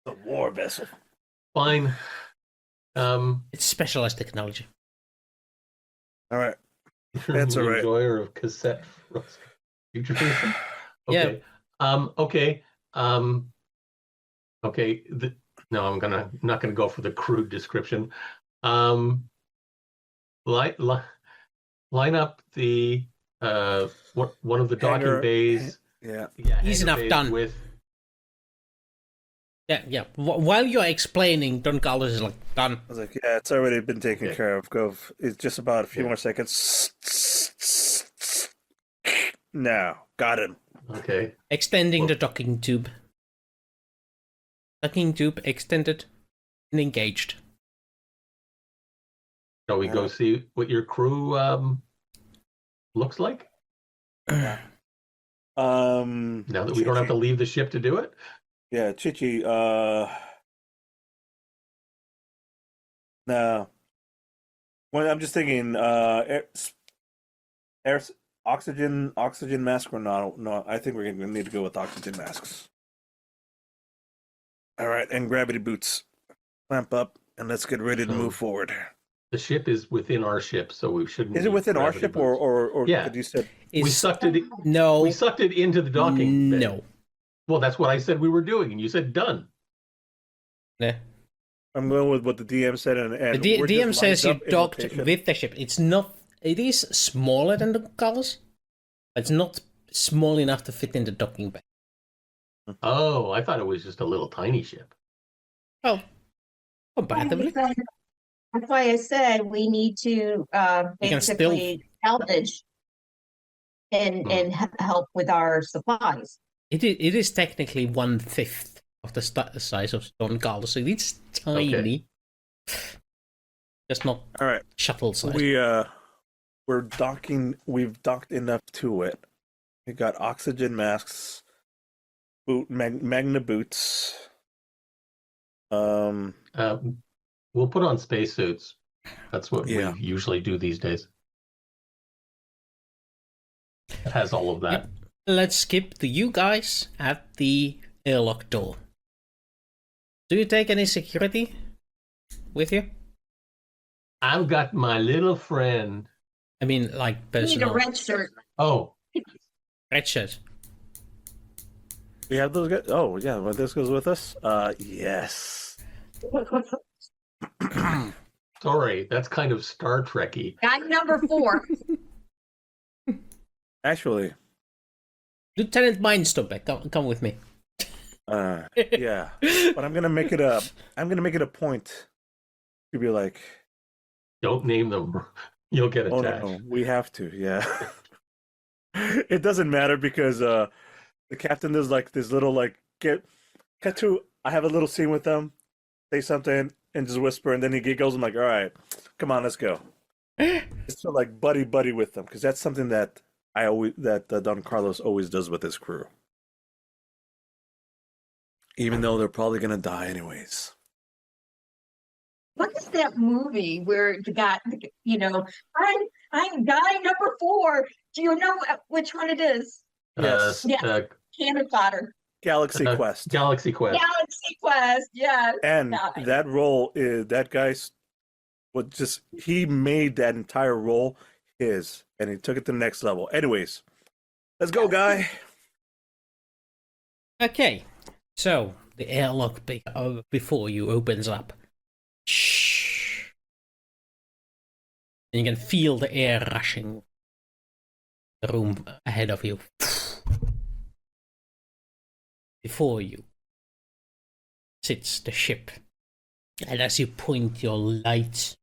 Speaker 4: The war vessel.
Speaker 2: Fine.
Speaker 1: It's specialized technology.
Speaker 4: All right.
Speaker 2: You're
Speaker 4: That's
Speaker 2: an
Speaker 4: all right.
Speaker 2: Enjoyer of cassette futurism.
Speaker 1: Yeah.
Speaker 2: Okay. Okay. No, I'm not gonna go for the crude description. Line up the one of the docking
Speaker 4: Hangar.
Speaker 2: bays.
Speaker 4: Yeah.
Speaker 1: Easy
Speaker 2: hangar
Speaker 1: enough,
Speaker 2: bays
Speaker 1: done.
Speaker 2: With
Speaker 1: Yeah. While you're explaining, Don Carlos is like, done.
Speaker 4: I was like, yeah, it's already been taken
Speaker 2: Okay.
Speaker 4: care of. Go. It's just about a few
Speaker 2: Yeah.
Speaker 4: more seconds. Now, got him.
Speaker 2: okay.
Speaker 1: Extending
Speaker 2: Well-
Speaker 1: the docking tube. Docking tube extended and engaged.
Speaker 2: Shall we go see what your crew looks like?
Speaker 4: Now
Speaker 2: Now that we don't have to leave the ship to do it?
Speaker 4: Yeah, Chichi. No. Well, I'm just thinking. Air, oxygen mask or not? No, I think we're gonna need to go with oxygen masks. All right, and gravity boots. Clamp up, and let's get ready to move forward.
Speaker 2: The ship is within our ship, so we shouldn't.
Speaker 4: Is it
Speaker 2: need
Speaker 4: within our
Speaker 2: gravity
Speaker 4: ship
Speaker 2: boots.
Speaker 4: or
Speaker 2: Yeah.
Speaker 4: you said
Speaker 2: We
Speaker 1: Is
Speaker 2: sucked it.
Speaker 1: no,
Speaker 2: We sucked it into the docking bay.
Speaker 1: no.
Speaker 2: Well, that's what I said we were doing, and you said done.
Speaker 1: Yeah.
Speaker 4: I'm going with what the DM said, and
Speaker 1: The
Speaker 4: we're
Speaker 1: DM
Speaker 4: just
Speaker 1: says you
Speaker 4: lined up in
Speaker 1: docked
Speaker 4: rotation.
Speaker 1: with the ship. It's not. It is smaller than the Carlos. It's not small enough to fit in the docking bay.
Speaker 2: Oh, I thought it was just a little tiny ship.
Speaker 1: Well, comparatively.
Speaker 3: That's why I said we need to
Speaker 1: can still-
Speaker 3: basically salvage and help with our supplies.
Speaker 1: It is technically 1/5 of the size of Don Carlos, so it's tiny. Just not
Speaker 4: All right.
Speaker 1: shuttle size.
Speaker 4: We're docking. We've docked enough to it. We got oxygen masks, magna boots.
Speaker 2: We'll put on spacesuits. That's what
Speaker 4: Yeah.
Speaker 2: we usually do these days. It has all of that.
Speaker 1: Yep. Let's skip to you guys at the airlock door. Do you take any security with you?
Speaker 2: I've got my little friend.
Speaker 1: I mean, like
Speaker 3: You need a
Speaker 1: personal
Speaker 3: red shirt.
Speaker 2: Oh,
Speaker 1: red shirt.
Speaker 4: We have those guys. Oh yeah, well, this goes with us. Yes.
Speaker 2: sorry, that's kind of Star Trekky.
Speaker 3: Guy number 4.
Speaker 4: Actually,
Speaker 1: Lieutenant Mindstomper, come with me.
Speaker 4: yeah. But I'm gonna make it a point to be like,
Speaker 2: Don't name them. You'll get
Speaker 4: oh
Speaker 2: attached.
Speaker 4: no, we have to. Yeah. It doesn't matter because the captain does like this little like cut to. I have a little scene with them, say something and just whisper, and then he giggles. I'm like, all right, come on, let's go. It's sort of like buddy with them because that's something that Don Carlos always does with his crew, even though they're probably gonna die anyways.
Speaker 3: What is that movie where the guy, I'm guy number 4. Do you know which one it is?
Speaker 4: Yes.
Speaker 3: Yeah. Cannon fodder.
Speaker 4: Galaxy Quest.
Speaker 2: Galaxy Quest.
Speaker 3: Galaxy Quest, yes.
Speaker 4: And
Speaker 3: Nice.
Speaker 4: that role is that guy's he made that entire role his, and he took it to the next level. Anyways, let's go, guy.
Speaker 1: Okay, so the airlock before you opens up. Shh. And you can feel the air rushing the room ahead of you. Before you sits the ship, and as you point your light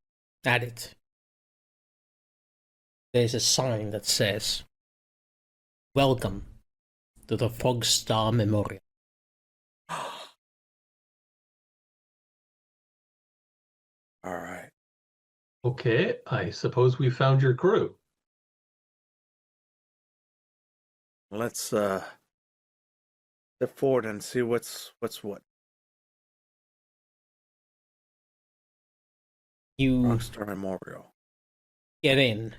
Speaker 1: at it, there's a sign that says, "Welcome to the Frogstar Memorial."
Speaker 4: All right.
Speaker 2: Okay, I suppose we found your crew.
Speaker 4: Let's step forward and see what's what.
Speaker 1: You
Speaker 4: Rockstar Memorial.
Speaker 1: get in,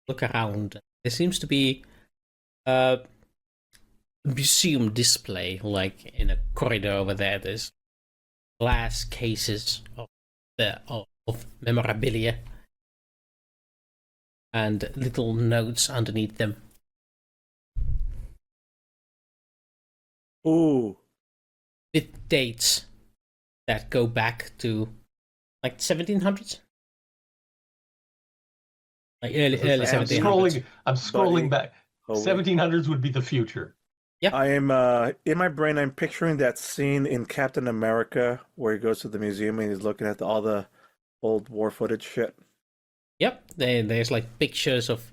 Speaker 1: look around. There seems to be a museum display, like in a corridor over there. There's glass cases of memorabilia and little notes underneath them.
Speaker 4: Ooh.
Speaker 1: With dates that go back to like 1700s, like early
Speaker 2: I'm
Speaker 1: 1700s.
Speaker 2: scrolling back.
Speaker 4: Oh, wait.
Speaker 2: 1700s would be the future.
Speaker 4: I am in my brain. I'm picturing that scene in Captain America where he goes to the museum and he's looking at all the old war footage shit.
Speaker 1: Yep, there's like pictures of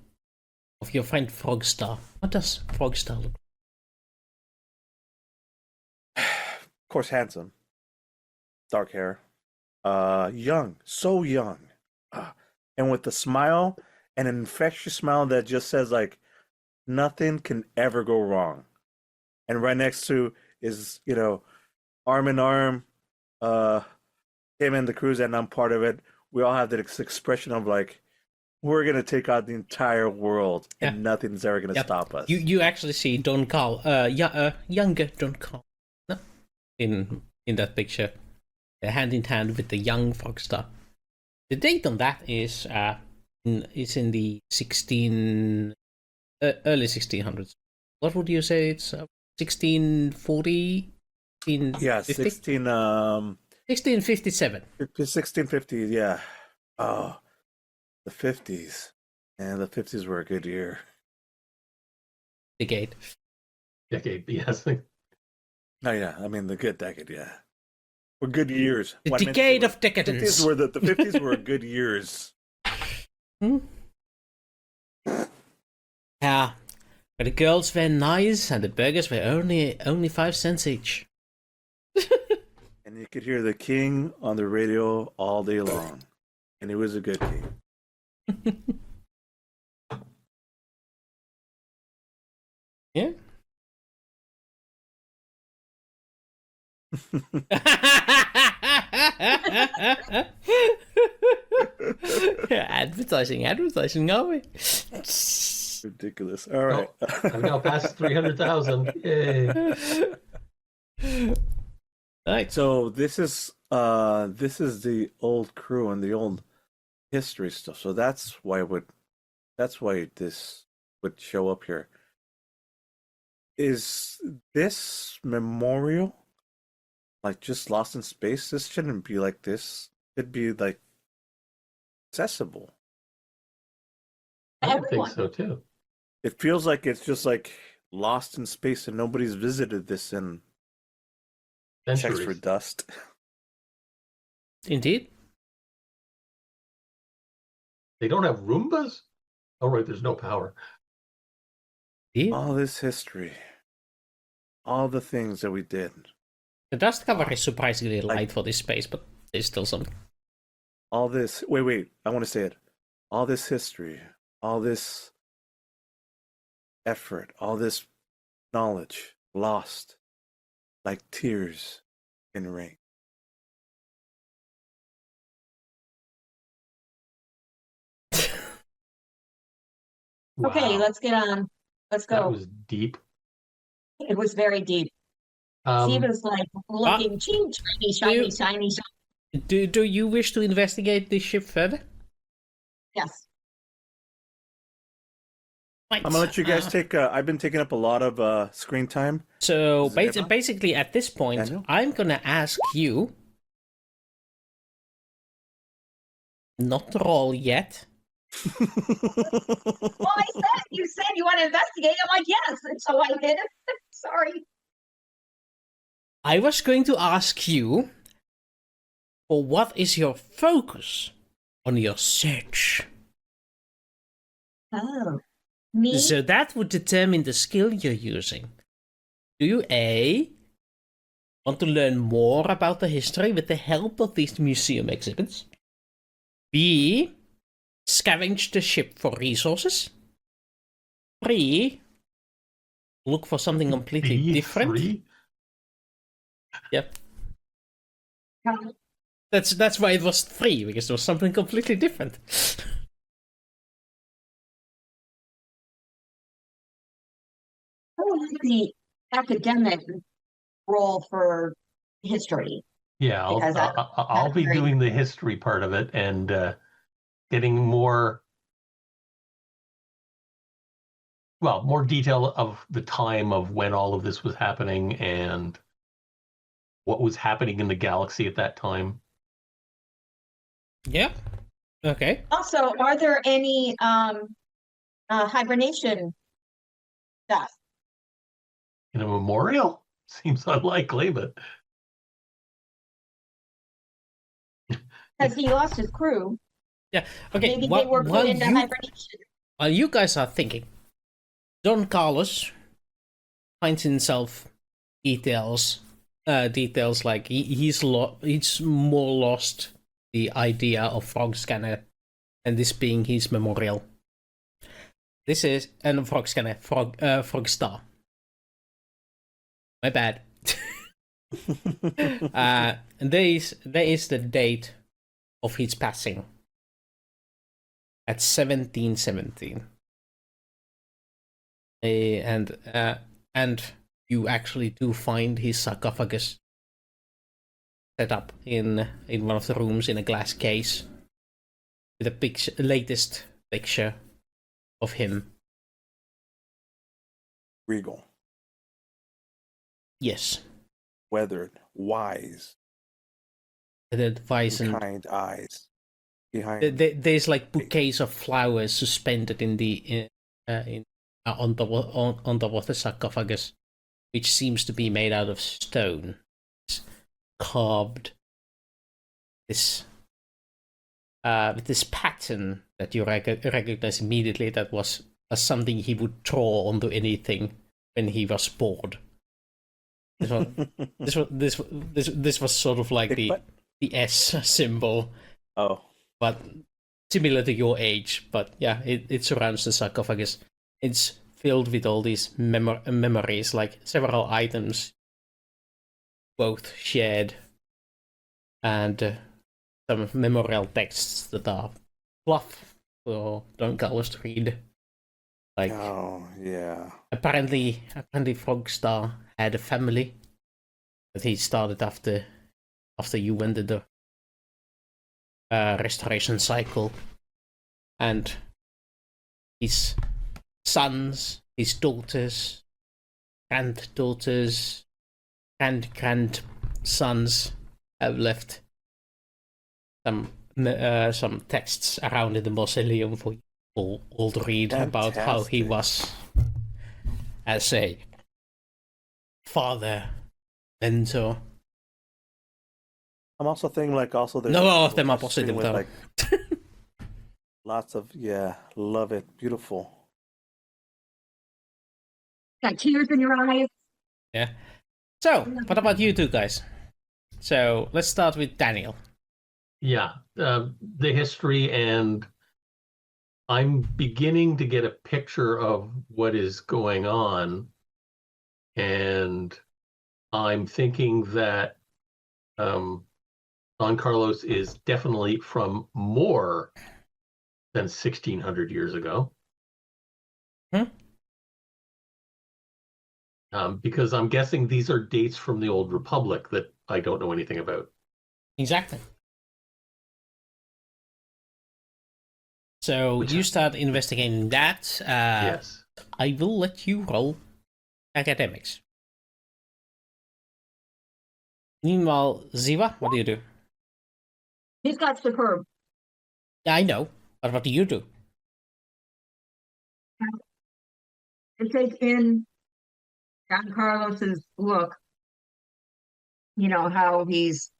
Speaker 1: your friend Frogstar. What does Frogstar look?
Speaker 4: Of course, handsome, dark hair, young, so young, and with a smile, and an infectious smile that just says like nothing can ever go wrong. And right next to is, arm in arm, him and the cruise, and I'm part of it. We all have this expression of like, we're gonna take out the entire world, and nothing's ever gonna stop us.
Speaker 1: You actually see Don Carl, younger Don Carl, no? in that picture, hand in hand with the young Frogstar. The date on that is in the early 1600s. What would you say? It's 1640?
Speaker 4: Yeah,
Speaker 1: 1657.
Speaker 4: 1650, yeah. Oh, the 50s. And the 50s were a good year.
Speaker 1: Decade,
Speaker 2: Yes.
Speaker 4: Oh, yeah. I mean, the good decade, yeah. Were good years.
Speaker 1: the
Speaker 4: What I meant
Speaker 1: decade
Speaker 4: to-
Speaker 1: of decadence.
Speaker 4: the 50s were good years.
Speaker 1: Hmm? Yeah, but the girls were nice and the burgers were only 5 cents each.
Speaker 4: And you could hear the king on the radio all day long. And he was a good king.
Speaker 1: Yeah. advertising, are we?
Speaker 4: Ridiculous. All right.
Speaker 2: I've now passed 300,000. Yay.
Speaker 1: Right.
Speaker 4: So this is the old crew and the old history stuff. So that's why this would show up here. Is this memorial like just lost in space? This shouldn't be like this. It'd be like accessible.
Speaker 2: I would think
Speaker 3: Everyone.
Speaker 2: so too.
Speaker 4: It feels like it's just like lost in space and nobody's visited this in checks for
Speaker 2: Centuries.
Speaker 4: dust.
Speaker 1: Indeed.
Speaker 2: They don't have Roombas? Oh, right, there's no power.
Speaker 1: Indeed.
Speaker 4: All this history, all the things that we did,
Speaker 1: The dust cover is surprisingly
Speaker 4: Like-
Speaker 1: light for this space, but there's still some.
Speaker 4: all this. Wait, I want to say it. All this history, all this effort, all this knowledge lost like tears in rain.
Speaker 3: Okay,
Speaker 2: Wow,
Speaker 3: let's get on. Let's
Speaker 2: that
Speaker 3: go.
Speaker 2: was deep.
Speaker 3: It was very deep. She was like looking shiny, shiny, shiny, shiny.
Speaker 1: Do you wish to investigate this ship further?
Speaker 3: Yes.
Speaker 1: Right.
Speaker 4: I'm gonna let you guys take. I've been taking up a lot of screen time.
Speaker 1: So
Speaker 4: Zeva?
Speaker 1: basically, at this point,
Speaker 4: Daniel?
Speaker 1: I'm gonna ask you not to roll yet.
Speaker 3: Well, you said you want to investigate. I'm like, yes. And so I did it. Sorry.
Speaker 1: I was going to ask you for what is your focus on your search.
Speaker 3: Oh. Me?
Speaker 1: So that would determine the skill you're using. Do you A, want to learn more about the history with the help of these museum exhibits? B, scavenge the ship for resources? 3, look for something completely different?
Speaker 2: B3?
Speaker 1: Yep. That's why it was 3, because it was something completely different.
Speaker 3: I like the academic role for history.
Speaker 2: Yeah,
Speaker 3: Because
Speaker 2: I'll be
Speaker 3: very-
Speaker 2: doing the history part of it and getting more detail of the time of when all of this was happening and what was happening in the galaxy at that time.
Speaker 1: Yeah. Okay.
Speaker 3: Also, are there any hibernation stuff?
Speaker 2: In a memorial? Seems unlikely, but
Speaker 3: Because he lost his crew.
Speaker 1: Yeah. Okay.
Speaker 3: Maybe they were put into hibernation.
Speaker 1: While you guys are thinking, Don Carlos finds himself details like he's more lost the idea of Frog Scanner, and this being his memorial. This is and Frog Scanner, Frog Star. My bad. And there is the date of his passing at 1717. And you actually do find his sarcophagus set up in one of the rooms in a glass case with a latest picture of him.
Speaker 4: Regal,
Speaker 1: Yes,
Speaker 4: weathered, wise,
Speaker 1: with advice and
Speaker 4: kind eyes. Behind
Speaker 1: there's like bouquets of flowers suspended in the on top of the sarcophagus, which seems to be made out of stone. It's carved this with this pattern that you recognize immediately. That was something he would draw onto anything when he was bored. This was sort of like the S symbol.
Speaker 4: Oh.
Speaker 1: But similar to your age. But yeah, it surrounds the sarcophagus. It's filled with all these memories, like several items both shared, and some memorial texts that are fluff for Don Carlos to read. Like,
Speaker 4: Oh, yeah.
Speaker 1: apparently Frogstar had a family that he started after you ended the restoration cycle, and his sons, his daughters, granddaughters, grandsons have left some texts around in the mausoleum for you all to read about how he was as a father, mentor.
Speaker 4: I'm also thinking like also there's
Speaker 1: No, all of them are positive
Speaker 4: with,
Speaker 1: though.
Speaker 4: like, lots of love it, beautiful.
Speaker 3: Got tears in your eyes.
Speaker 1: Yeah. So, what about you two guys? So let's start with Daniel.
Speaker 2: Yeah, the history, and I'm beginning to get a picture of what is going on, and I'm thinking that Don Carlos is definitely from more than 1600 years ago. Because I'm guessing these are dates from the Old Republic that I don't know anything about.
Speaker 1: Exactly. So you start investigating that.
Speaker 2: Yes.
Speaker 1: I will let you roll academics. Meanwhile, Zeva, what do you do?
Speaker 3: He's got superb.
Speaker 1: Yeah, I know. But what do you do?
Speaker 3: I take in Don Carlos's look. You know, how he's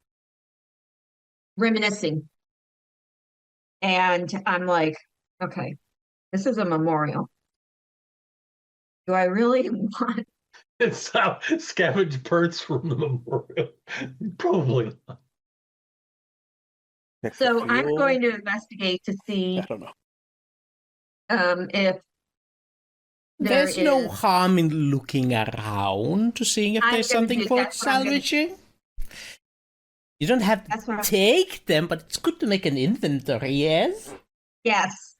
Speaker 3: reminiscing. And I'm like, okay, this is a memorial. Do I really want?
Speaker 2: It's how scavenge parts from the memorial. Probably not.
Speaker 3: So I'm
Speaker 4: Necrophilia?
Speaker 3: going to investigate to see
Speaker 4: I don't know.
Speaker 3: if
Speaker 1: There's no
Speaker 3: is-
Speaker 1: harm in looking around to seeing if
Speaker 3: I'm
Speaker 1: there's
Speaker 3: gonna
Speaker 1: something
Speaker 3: do-
Speaker 1: for
Speaker 3: that's what I'm gonna-
Speaker 1: salvaging. You don't have
Speaker 3: That's
Speaker 1: to
Speaker 3: what I'm-
Speaker 1: take them, but it's good to make an inventory, yes?
Speaker 3: yes.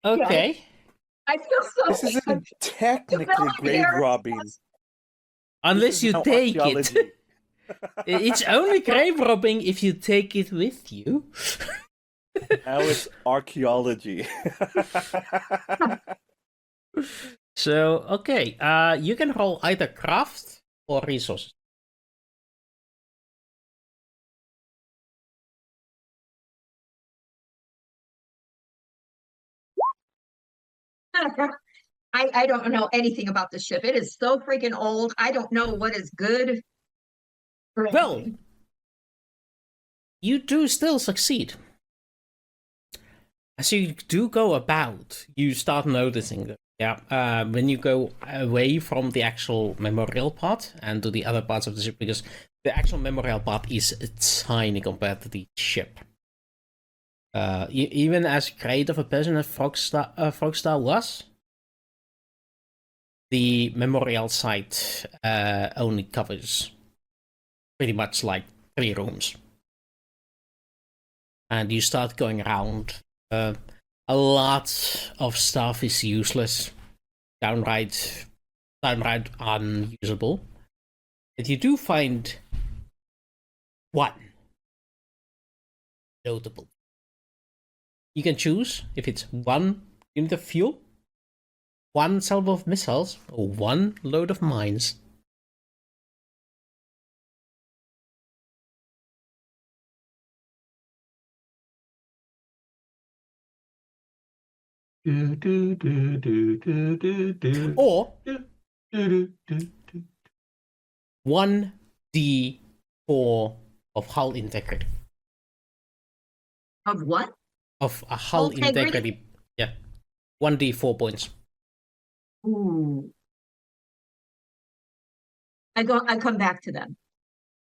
Speaker 1: Okay.
Speaker 3: I feel so.
Speaker 4: This isn't technically
Speaker 3: develop
Speaker 4: grave
Speaker 3: here.
Speaker 4: robbing.
Speaker 1: Unless
Speaker 4: This is
Speaker 1: you
Speaker 4: now
Speaker 1: take it.
Speaker 4: archaeology.
Speaker 1: It's only grave robbing if you take it with you.
Speaker 4: Now it's archaeology.
Speaker 1: So, okay. You can roll either craft or resources.
Speaker 3: I don't know anything about the ship. It is so freaking old. I don't know what is good. or
Speaker 1: Well,
Speaker 3: anything.
Speaker 1: you do still succeed. As you do go about, you start noticing that, yeah, when you go away from the actual memorial part and to the other parts of the ship, because the actual memorial part is tiny compared to the ship. Even as great of a person as Frogstar was, the memorial site only covers pretty much like 3 rooms. And you start going around. A lot of stuff is useless, downright unusable. But you do find one notable. You can choose if it's 1 unit of fuel, 1 salvo of missiles, or 1 load of mines.
Speaker 2: Do, do, do, do, do, do, do.
Speaker 1: Or
Speaker 2: Do, do, do, do.
Speaker 1: 1d4 of hull integrity.
Speaker 3: Of what?
Speaker 1: Of a hull
Speaker 3: Integrity?
Speaker 1: integrity. Yeah. 1d4 points.
Speaker 3: Ooh. I come back to them.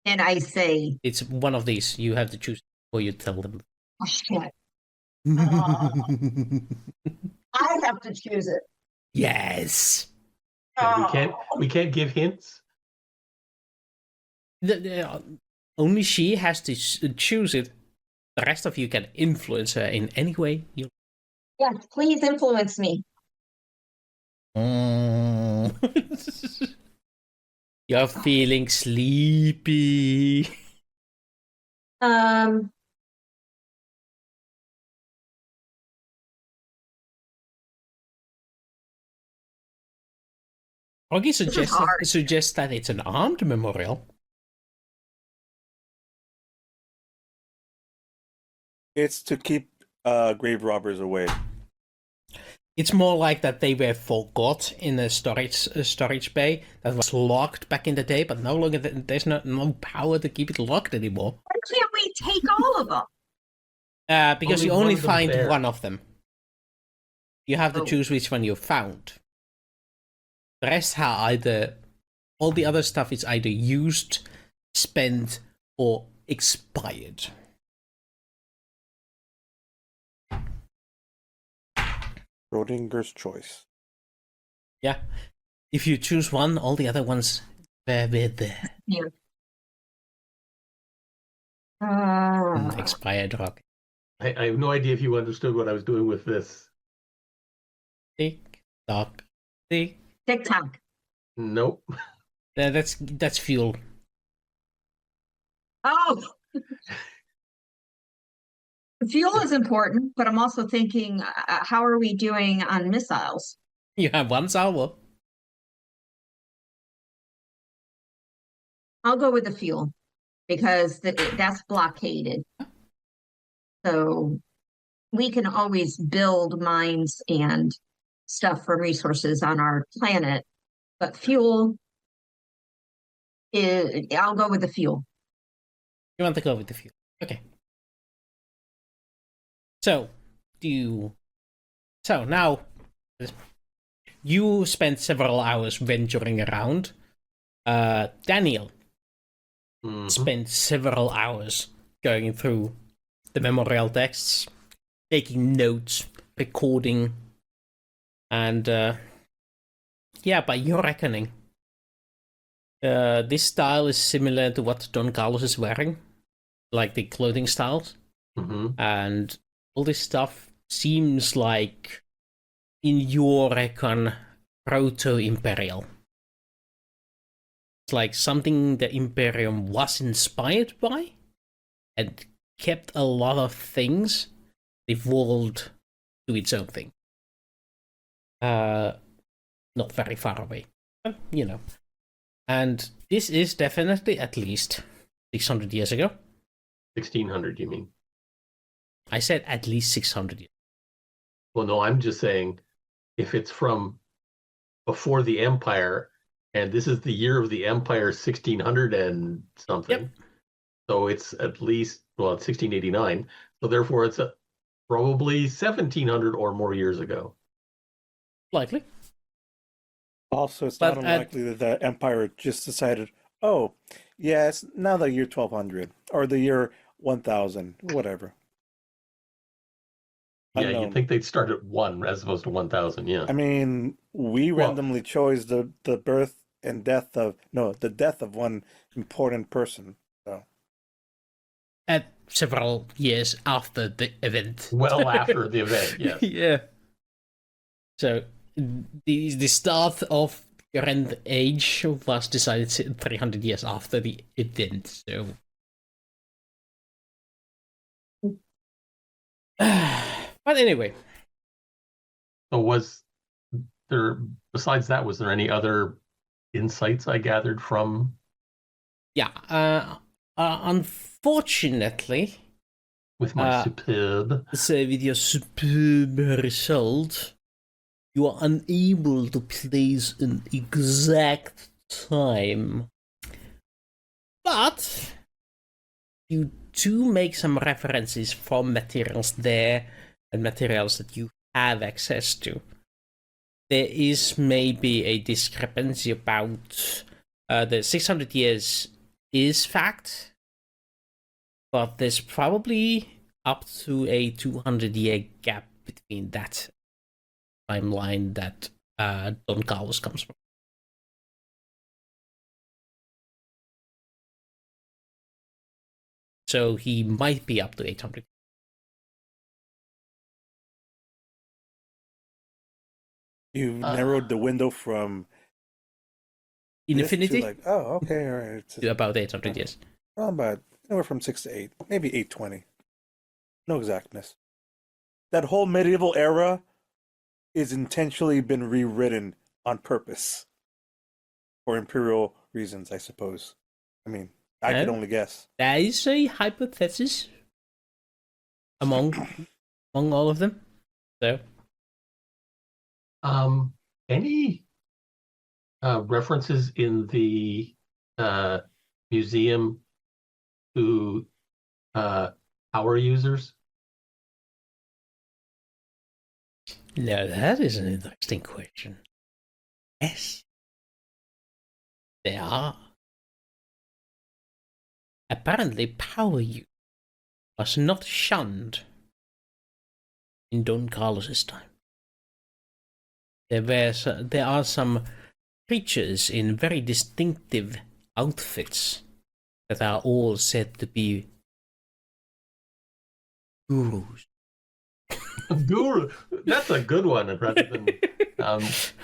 Speaker 3: And I say,
Speaker 1: It's one of these. You have to choose or you tell them.
Speaker 3: oh shit. I have to choose it.
Speaker 1: Yes.
Speaker 2: Yeah, we can't give hints.
Speaker 1: Only she has to choose it. The rest of you can influence her in any way you.
Speaker 3: Yes, please influence me.
Speaker 1: You You're feeling sleepy. Rocky
Speaker 3: is
Speaker 1: suggests
Speaker 3: hard.
Speaker 1: that it's an armed memorial.
Speaker 4: It's to keep grave robbers away.
Speaker 1: It's more like that they were forgot in a storage bay that was locked back in the day, but no longer there's no power to keep it locked anymore.
Speaker 3: Why can't we take all of them?
Speaker 1: Because
Speaker 2: Only
Speaker 1: you only
Speaker 2: one of them
Speaker 1: find
Speaker 2: there.
Speaker 1: one of them. You have to
Speaker 3: Oh.
Speaker 1: choose which one you found. The rest are either all the other stuff is either used, spent, or expired.
Speaker 4: Schrodinger's choice.
Speaker 1: Yeah. If you choose one, all the other ones were there.
Speaker 3: Here.
Speaker 1: Expired rock.
Speaker 2: I have no idea if you understood what I was doing with this.
Speaker 1: Tick tock. Tick.
Speaker 3: TikTok.
Speaker 2: Nope.
Speaker 1: That's fuel.
Speaker 3: Oh, fuel is important, but I'm also thinking, how are we doing on missiles?
Speaker 1: You have one salvo.
Speaker 3: I'll go with the fuel because that's blockaded. So we can always build mines and stuff for resources on our planet, but fuel is, I'll go with the fuel.
Speaker 1: You want to go with the fuel. Okay. So now you spent several hours venturing around. Daniel
Speaker 2: Mhm.
Speaker 1: spent several hours going through the memorial texts, taking notes, recording, and yeah, by your reckoning, this style is similar to what Don Carlos is wearing, like the clothing styles, and all this stuff seems like, in your recon, proto-imperial. It's like something the Imperium was inspired by and kept a lot of things, evolved to its own thing. Not very far away, but, you know. And this is definitely at least 600 years ago.
Speaker 2: 1600, you mean?
Speaker 1: I said at least 600 years.
Speaker 2: Well, no, I'm just saying if it's from before the Empire, and this is the year of the Empire 1600 and something.
Speaker 1: Yep.
Speaker 2: So it's at least, well, it's 1689. So therefore it's probably 1700 or more years ago.
Speaker 1: Likely.
Speaker 4: Also, it's
Speaker 1: But
Speaker 4: not unlikely that the Empire just decided, oh, yeah, it's now the year 1200 or the year 1000, whatever.
Speaker 2: Yeah,
Speaker 4: Unknown.
Speaker 2: you'd think they'd start at 1 as opposed to 1000, yeah.
Speaker 4: I mean, we
Speaker 2: Well-
Speaker 4: randomly chose the birth and death of, no, the death of one important person. So
Speaker 1: At several years after the event.
Speaker 2: Well after the event, yes.
Speaker 1: Yeah. So the start of current age was decided 300 years after the event. So, but anyway,
Speaker 2: So was there, besides that, was there any other insights I gathered from?
Speaker 1: yeah. Unfortunately,
Speaker 2: With my superb.
Speaker 1: so with your superb result, you are unable to place an exact time. But you do make some references from materials there and materials that you have access to. There is maybe a discrepancy about the 600 years is fact, but there's probably up to a 200-year gap between that timeline that Don Carlos comes from. So he might be up to 800.
Speaker 4: you narrowed the window from
Speaker 1: Infinity?
Speaker 4: Like, oh, okay, all right. It's
Speaker 1: About 800 years.
Speaker 4: well, about anywhere from 6 to 8, maybe 820. No exactness. That whole medieval era is intentionally been rewritten on purpose for imperial reasons, I suppose. I mean, I could only guess.
Speaker 1: There is a hypothesis among all of them. So,
Speaker 2: Any references in the museum to power users?
Speaker 1: now that is an interesting question. Yes, there are. Apparently, power use was not shunned in Don Carlos's time. There are some creatures in very distinctive outfits that are all said to be gurus.
Speaker 2: Guru, that's a good one, rather than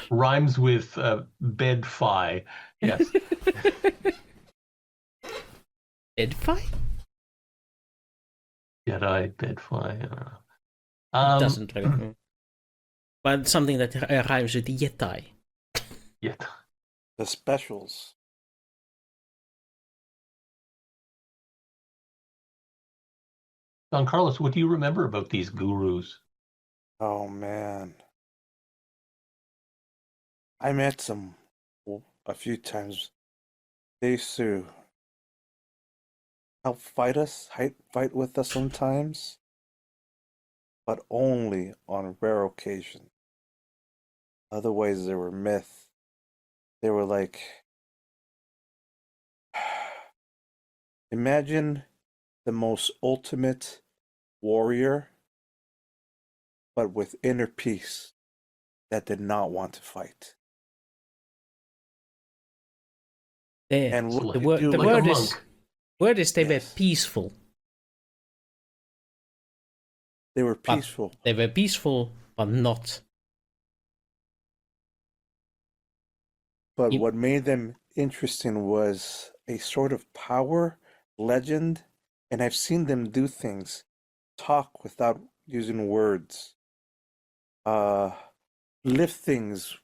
Speaker 2: rhymes with bed-fi. Yes.
Speaker 1: Edify?
Speaker 2: Jedi, bed-fi. I don't know.
Speaker 1: It doesn't really. But something that rhymes with Yeti.
Speaker 2: Yeah.
Speaker 4: The specials.
Speaker 2: Don Carlos, what do you remember about these gurus?
Speaker 4: Oh man, I met some a few times. They used to help fight with us sometimes, but only on rare occasions. Otherwise, they were myth. They were like, imagine the most ultimate warrior, but with inner peace, that did not want to fight. And what
Speaker 1: The
Speaker 4: you
Speaker 1: word,
Speaker 4: do,
Speaker 1: the
Speaker 2: like
Speaker 1: word
Speaker 2: a
Speaker 1: is
Speaker 2: monk.
Speaker 1: word is they were
Speaker 4: Yes.
Speaker 1: peaceful.
Speaker 4: they were
Speaker 1: But
Speaker 4: peaceful.
Speaker 1: They were peaceful, but not.
Speaker 4: But
Speaker 1: You-
Speaker 4: what made them interesting was a sort of power, legend, and I've seen them do things, talk without using words, lift things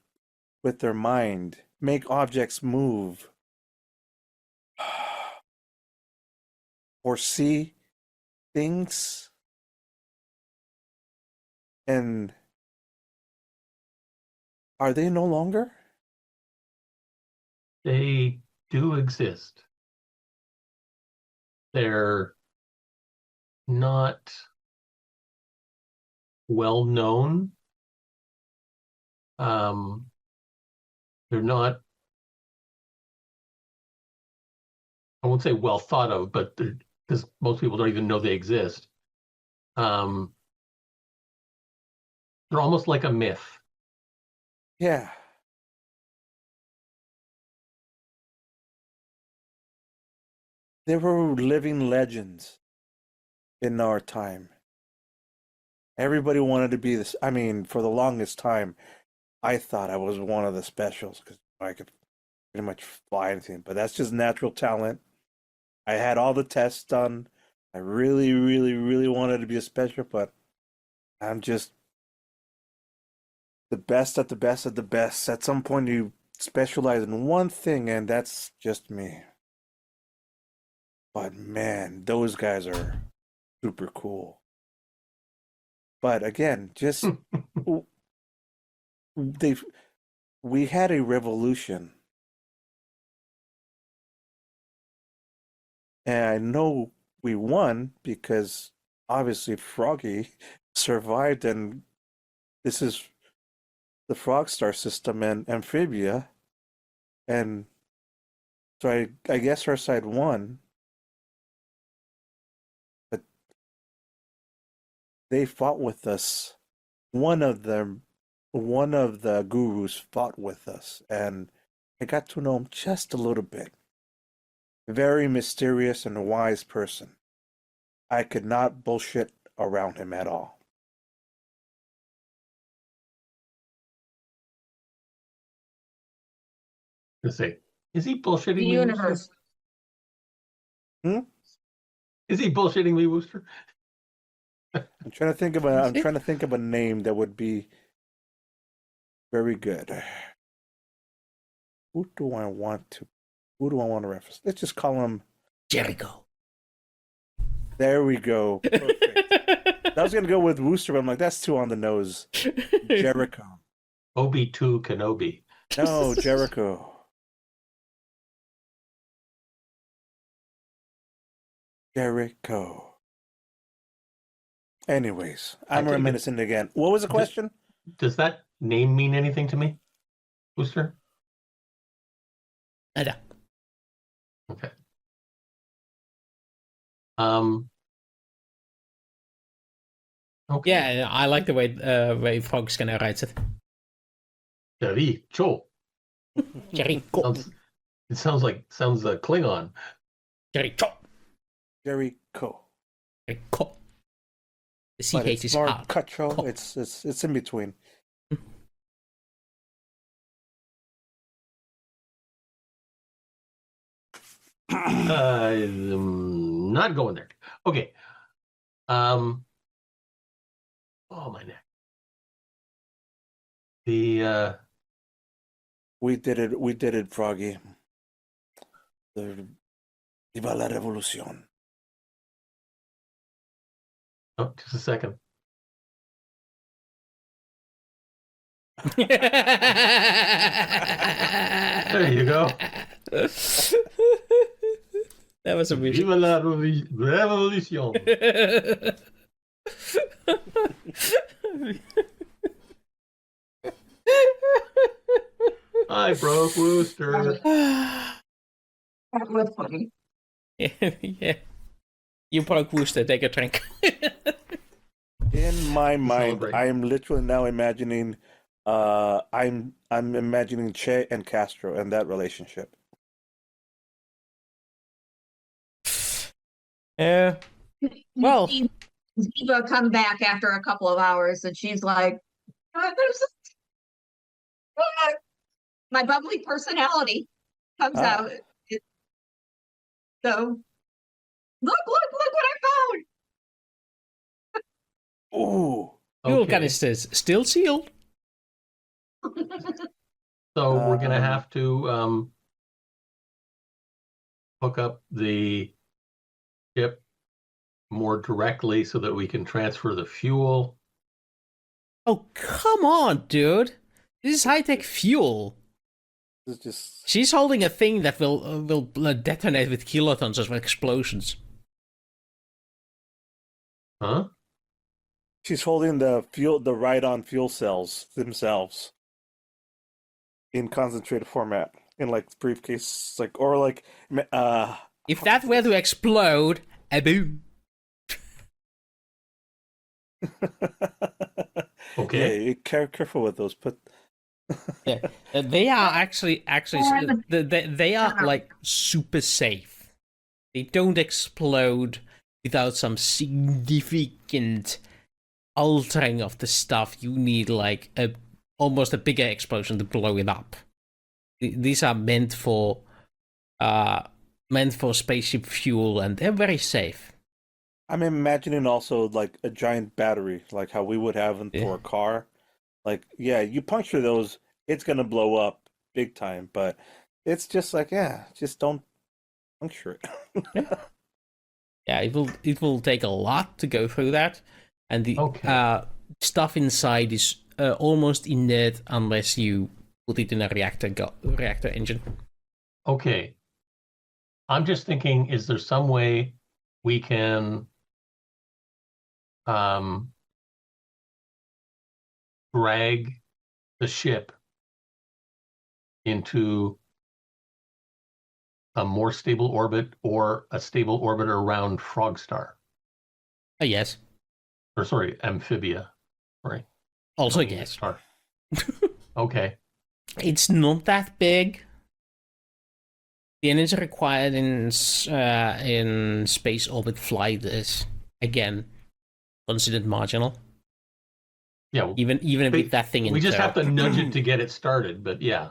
Speaker 4: with their mind, make objects move, foresee things, and are they no longer?
Speaker 2: They do exist. They're not well known. They're not, I won't say well thought of, but because most people don't even know they exist. They're almost like a myth.
Speaker 4: Yeah. They were living legends in our time. Everybody wanted to be this. I mean, for the longest time, I thought I was one of the specials because I could pretty much fly anything. But that's just natural talent. I had all the tests done. I really, really, really wanted to be a special, but I'm just the best at the best at the best. At some point, you specialize in one thing, and that's just me. But man, those guys are super cool. But again, just we had a revolution. And I know we won because obviously Froggy survived, and this is the Frog Star system and Amphibia. And so I guess our side won. But they fought with us. One of the gurus fought with us, and I got to know him just a little bit. Very mysterious and wise person. I could not bullshit around him at all.
Speaker 2: To say Is he bullshitting
Speaker 3: The
Speaker 2: me,
Speaker 3: universe.
Speaker 2: Wooster? Is he bullshitting me, Wooster?
Speaker 4: I'm trying to think of a name that would be very good. Who do I want to reference? Let's just call him
Speaker 1: Jericho.
Speaker 4: There we go. Perfect. I was gonna go with Wooster, but I'm like, that's too on the nose. Jericho.
Speaker 2: Obi-2 Kenobi.
Speaker 4: No, Jericho. Jericho. Anyways, I'm reminiscing again. What was the question?
Speaker 2: Does that name mean anything to me, Wooster?
Speaker 1: I know.
Speaker 2: Okay. Okay.
Speaker 1: Yeah, I like the way Frog's gonna write it.
Speaker 2: Jericho.
Speaker 1: Jericho.
Speaker 2: It sounds Klingon.
Speaker 1: Jericho.
Speaker 4: Jericho.
Speaker 1: Jericho. The
Speaker 4: But
Speaker 1: CH
Speaker 4: it's
Speaker 1: is
Speaker 4: more
Speaker 1: hard.
Speaker 4: Cutcho. It's in between.
Speaker 2: I'm not going there. Okay. Oh, my neck. The
Speaker 4: We did it, Froggy. Viva la revolución.
Speaker 2: oh, just a second.
Speaker 1: There
Speaker 2: you go.
Speaker 1: That was amazing.
Speaker 2: Viva la revolution. I broke Wooster.
Speaker 3: That was funny.
Speaker 1: Yeah. You broke Wooster, take a drink.
Speaker 4: In my mind,
Speaker 2: Celebrate.
Speaker 4: I am literally now imagining I'm imagining Che and Castro and that relationship.
Speaker 1: Yeah. Well.
Speaker 3: Zeva come back after a couple of hours and she's like, my bubbly personality comes out. So look what I found.
Speaker 4: Ooh.
Speaker 1: Fuel canisters still sealed.
Speaker 2: So we're gonna have to hook up the ship more directly so that we can transfer the fuel.
Speaker 1: Oh, come on, dude. This is high-tech fuel.
Speaker 4: It's just
Speaker 1: She's holding a thing that will detonate with kilotons of explosions.
Speaker 2: Huh?
Speaker 4: she's holding the ride-on fuel cells themselves in concentrated format in like briefcase, like or like
Speaker 1: If that were to explode, a boom.
Speaker 2: Okay.
Speaker 4: Yeah, careful with those. But
Speaker 1: Yeah, they are actually they are like super safe. They don't explode without some significant altering of the stuff. You need like almost a bigger explosion to blow it up. These are meant for spaceship fuel, and they're very safe.
Speaker 4: I'm imagining also like a giant battery, like how we would have them for a car. Like, yeah, you puncture those, it's gonna blow up big time. But it's just like, yeah, just don't puncture it.
Speaker 1: Yeah, it will take a lot to go through that, and the stuff inside is almost inert unless you put it in a reactor engine.
Speaker 2: Okay. I'm just thinking, is there some way we can drag the ship into a more stable orbit or a stable orbit around Frogstar?
Speaker 1: Yes.
Speaker 2: Or sorry, Amphibia. Sorry.
Speaker 1: Also yes.
Speaker 2: Star. Okay.
Speaker 1: It's not that big. The energy required in space orbit flight is again considered marginal.
Speaker 2: Yeah.
Speaker 1: Even with that thing in
Speaker 2: we just
Speaker 1: tow.
Speaker 2: have to nudge it to get it started, but yeah.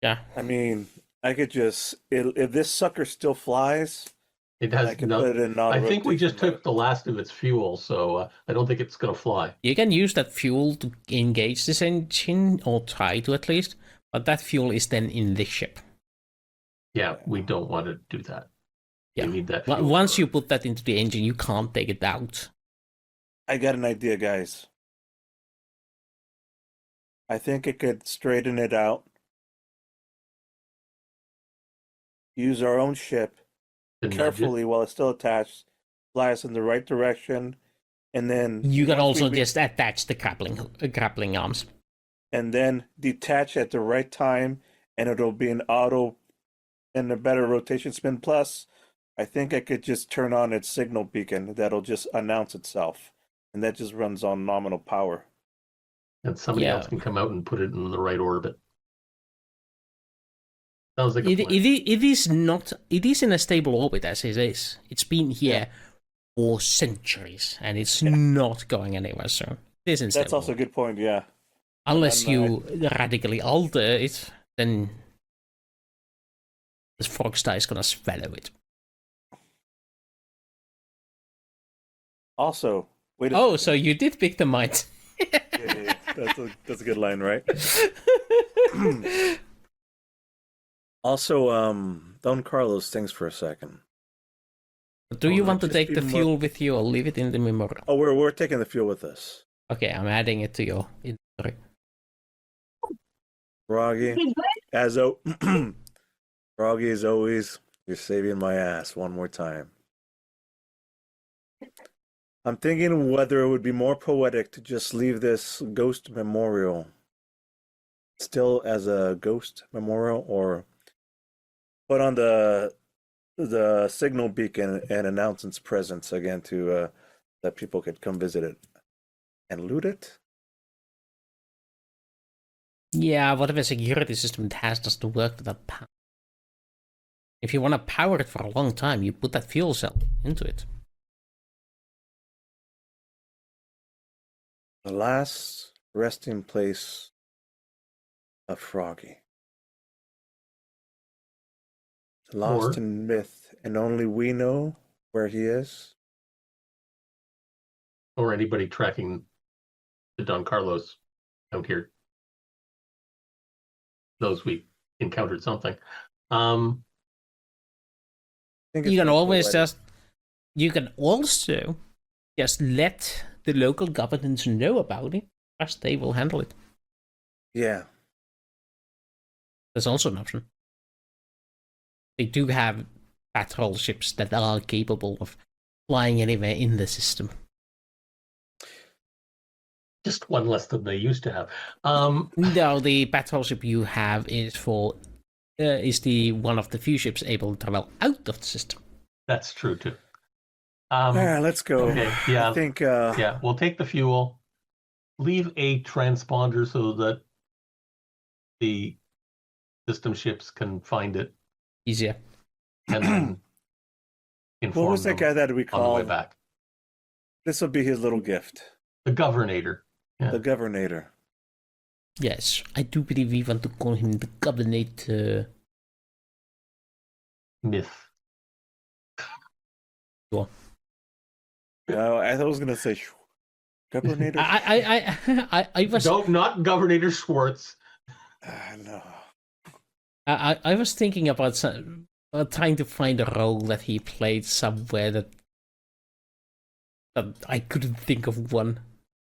Speaker 1: Yeah.
Speaker 4: I mean, I could just if this sucker still flies,
Speaker 2: It
Speaker 4: I
Speaker 2: has
Speaker 4: can
Speaker 2: no.
Speaker 4: put it in
Speaker 2: I think we just
Speaker 4: non-rotation
Speaker 2: took the last of its fuel, so I don't think it's going to fly.
Speaker 1: You can use that fuel to engage this engine, or try to at least, but that fuel is then in the ship.
Speaker 2: Yeah, we don't want to do that.
Speaker 1: Yeah.
Speaker 2: We need that fuel
Speaker 1: Once
Speaker 2: for-
Speaker 1: you put that into the engine, you can't take it out.
Speaker 4: I got an idea, guys. I think it could straighten it out. Use our own ship
Speaker 2: to nudge it.
Speaker 4: carefully while it's still attached, fly us in the right direction, and then
Speaker 1: You can
Speaker 4: once
Speaker 1: also
Speaker 4: we-
Speaker 1: just attach the grappling arms.
Speaker 4: and then detach at the right time, and it'll be an auto and a better rotation spin. Plus, I think I could just turn on its signal beacon that'll just announce itself, and that just runs on nominal power.
Speaker 2: And somebody
Speaker 1: Yeah.
Speaker 2: else can come out and put it in the right orbit. Sounds like a
Speaker 1: It
Speaker 2: plan.
Speaker 1: is not. It is in a stable orbit as it is. It's been here for centuries, and it's not going anywhere soon. It is in
Speaker 4: That's
Speaker 1: stable
Speaker 4: also a good point. Yeah.
Speaker 1: Unless
Speaker 4: And,
Speaker 1: you radically alter it, then this Frogstar is gonna swallow it.
Speaker 4: Also, wait.
Speaker 1: Oh, so you did pick the mind.
Speaker 4: Yeah. That's a good line, right? Also, Don Carlos, thanks for a second.
Speaker 1: Do you
Speaker 4: Oh,
Speaker 1: want to
Speaker 4: just
Speaker 1: take the
Speaker 4: be more-
Speaker 1: fuel with you or leave it in the memory?
Speaker 4: Oh, we're taking the fuel with us.
Speaker 1: Okay, I'm adding it to your inventory.
Speaker 4: Froggy,
Speaker 3: He's good.
Speaker 4: Froggy, as always, you're saving my ass one more time. I'm thinking whether it would be more poetic to just leave this ghost memorial still as a ghost memorial, or put on the signal beacon and announce its presence again to that people could come visit it and loot it.
Speaker 1: Yeah, whatever security system it has doesn't work without power. If you want to power it for a long time, you put that fuel cell into it.
Speaker 4: The last resting place of Froggy. Lost
Speaker 2: Or-
Speaker 4: in myth, and only we know where he is.
Speaker 2: Or anybody tracking the Don Carlos out here knows we encountered something.
Speaker 4: I think
Speaker 1: You
Speaker 4: it's
Speaker 1: can
Speaker 4: more
Speaker 1: always
Speaker 4: poetic.
Speaker 1: just. You can also just let the local governments know about it, as they will handle it.
Speaker 4: Yeah.
Speaker 1: That's also an option. They do have patrol ships that are capable of flying anywhere in the system.
Speaker 2: Just one less than they used to have.
Speaker 1: No, the patrol ship you have is the one of the few ships able to travel out of the system.
Speaker 2: That's true too.
Speaker 4: All right, let's go.
Speaker 2: Okay, yeah.
Speaker 4: I think
Speaker 2: Yeah, we'll take the fuel, leave a transponder so that the system ships can find it,
Speaker 1: Easier.
Speaker 2: and then inform
Speaker 4: what was that
Speaker 2: them
Speaker 4: guy that we
Speaker 2: on the way
Speaker 4: called?
Speaker 2: back.
Speaker 4: This will be his little gift.
Speaker 2: The Governator. Yeah.
Speaker 4: The Governator.
Speaker 1: Yes, I do believe we want to call him the Covenant.
Speaker 2: Myth.
Speaker 4: I was gonna say Governator.
Speaker 1: I was
Speaker 2: Don't, not Governator Schwartz.
Speaker 4: No.
Speaker 1: I was thinking about trying to find a role that he played somewhere that I couldn't think of one.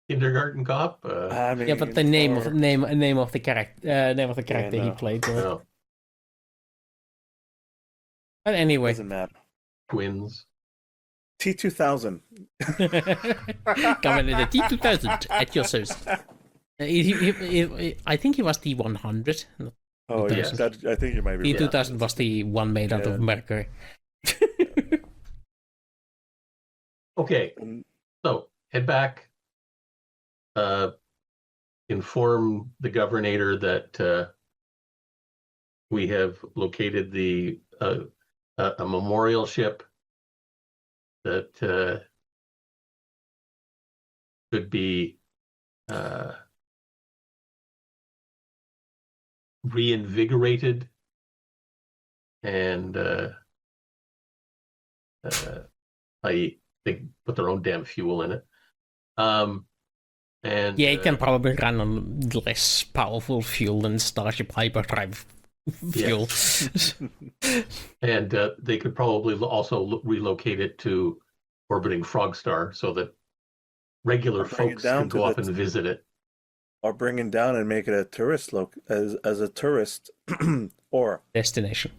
Speaker 2: Kindergarten Cop.
Speaker 4: I mean,
Speaker 1: Yeah, but the name
Speaker 4: or-
Speaker 1: of the character he
Speaker 4: no.
Speaker 1: played.
Speaker 2: no,
Speaker 1: But anyway,
Speaker 4: doesn't matter.
Speaker 2: twins.
Speaker 4: T2000.
Speaker 1: coming in the T2000 at your service. I think he was the 100.
Speaker 4: Oh yes,
Speaker 1: Yes.
Speaker 4: that, I think you might be right.
Speaker 1: T2000 was the one made out
Speaker 4: Yeah.
Speaker 1: of mercury.
Speaker 2: Okay, so head back. Inform the Governator that we have located the a memorial ship that could be reinvigorated and they put their own damn fuel in it. And
Speaker 1: Yeah, it can probably run on less powerful fuel than Starship Hyperdrive fuel.
Speaker 2: and they could probably also relocate it to orbiting Frogstar so that regular folks could go up and visit it.
Speaker 4: Or bring it down and make it a tourist as a tourist or
Speaker 1: Destination.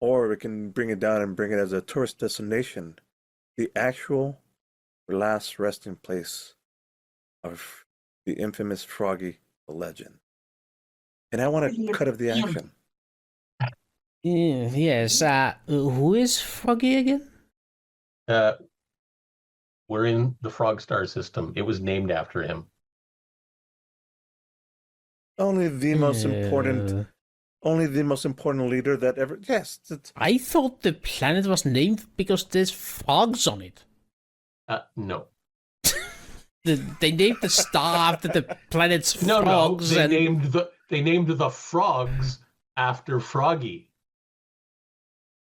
Speaker 4: Or we can bring it down and bring it as a tourist destination. The actual last resting place of the infamous Froggy the Legend. And I want a cut of the action.
Speaker 1: Yes. Who is Froggy again?
Speaker 2: We're in the Frogstar system. It was named after him.
Speaker 4: Only the most important leader that ever. Yes.
Speaker 1: I thought the planet was named because there's frogs on it.
Speaker 2: No.
Speaker 1: They named the star after the planet's frogs.
Speaker 2: No. They named the frogs after Froggy.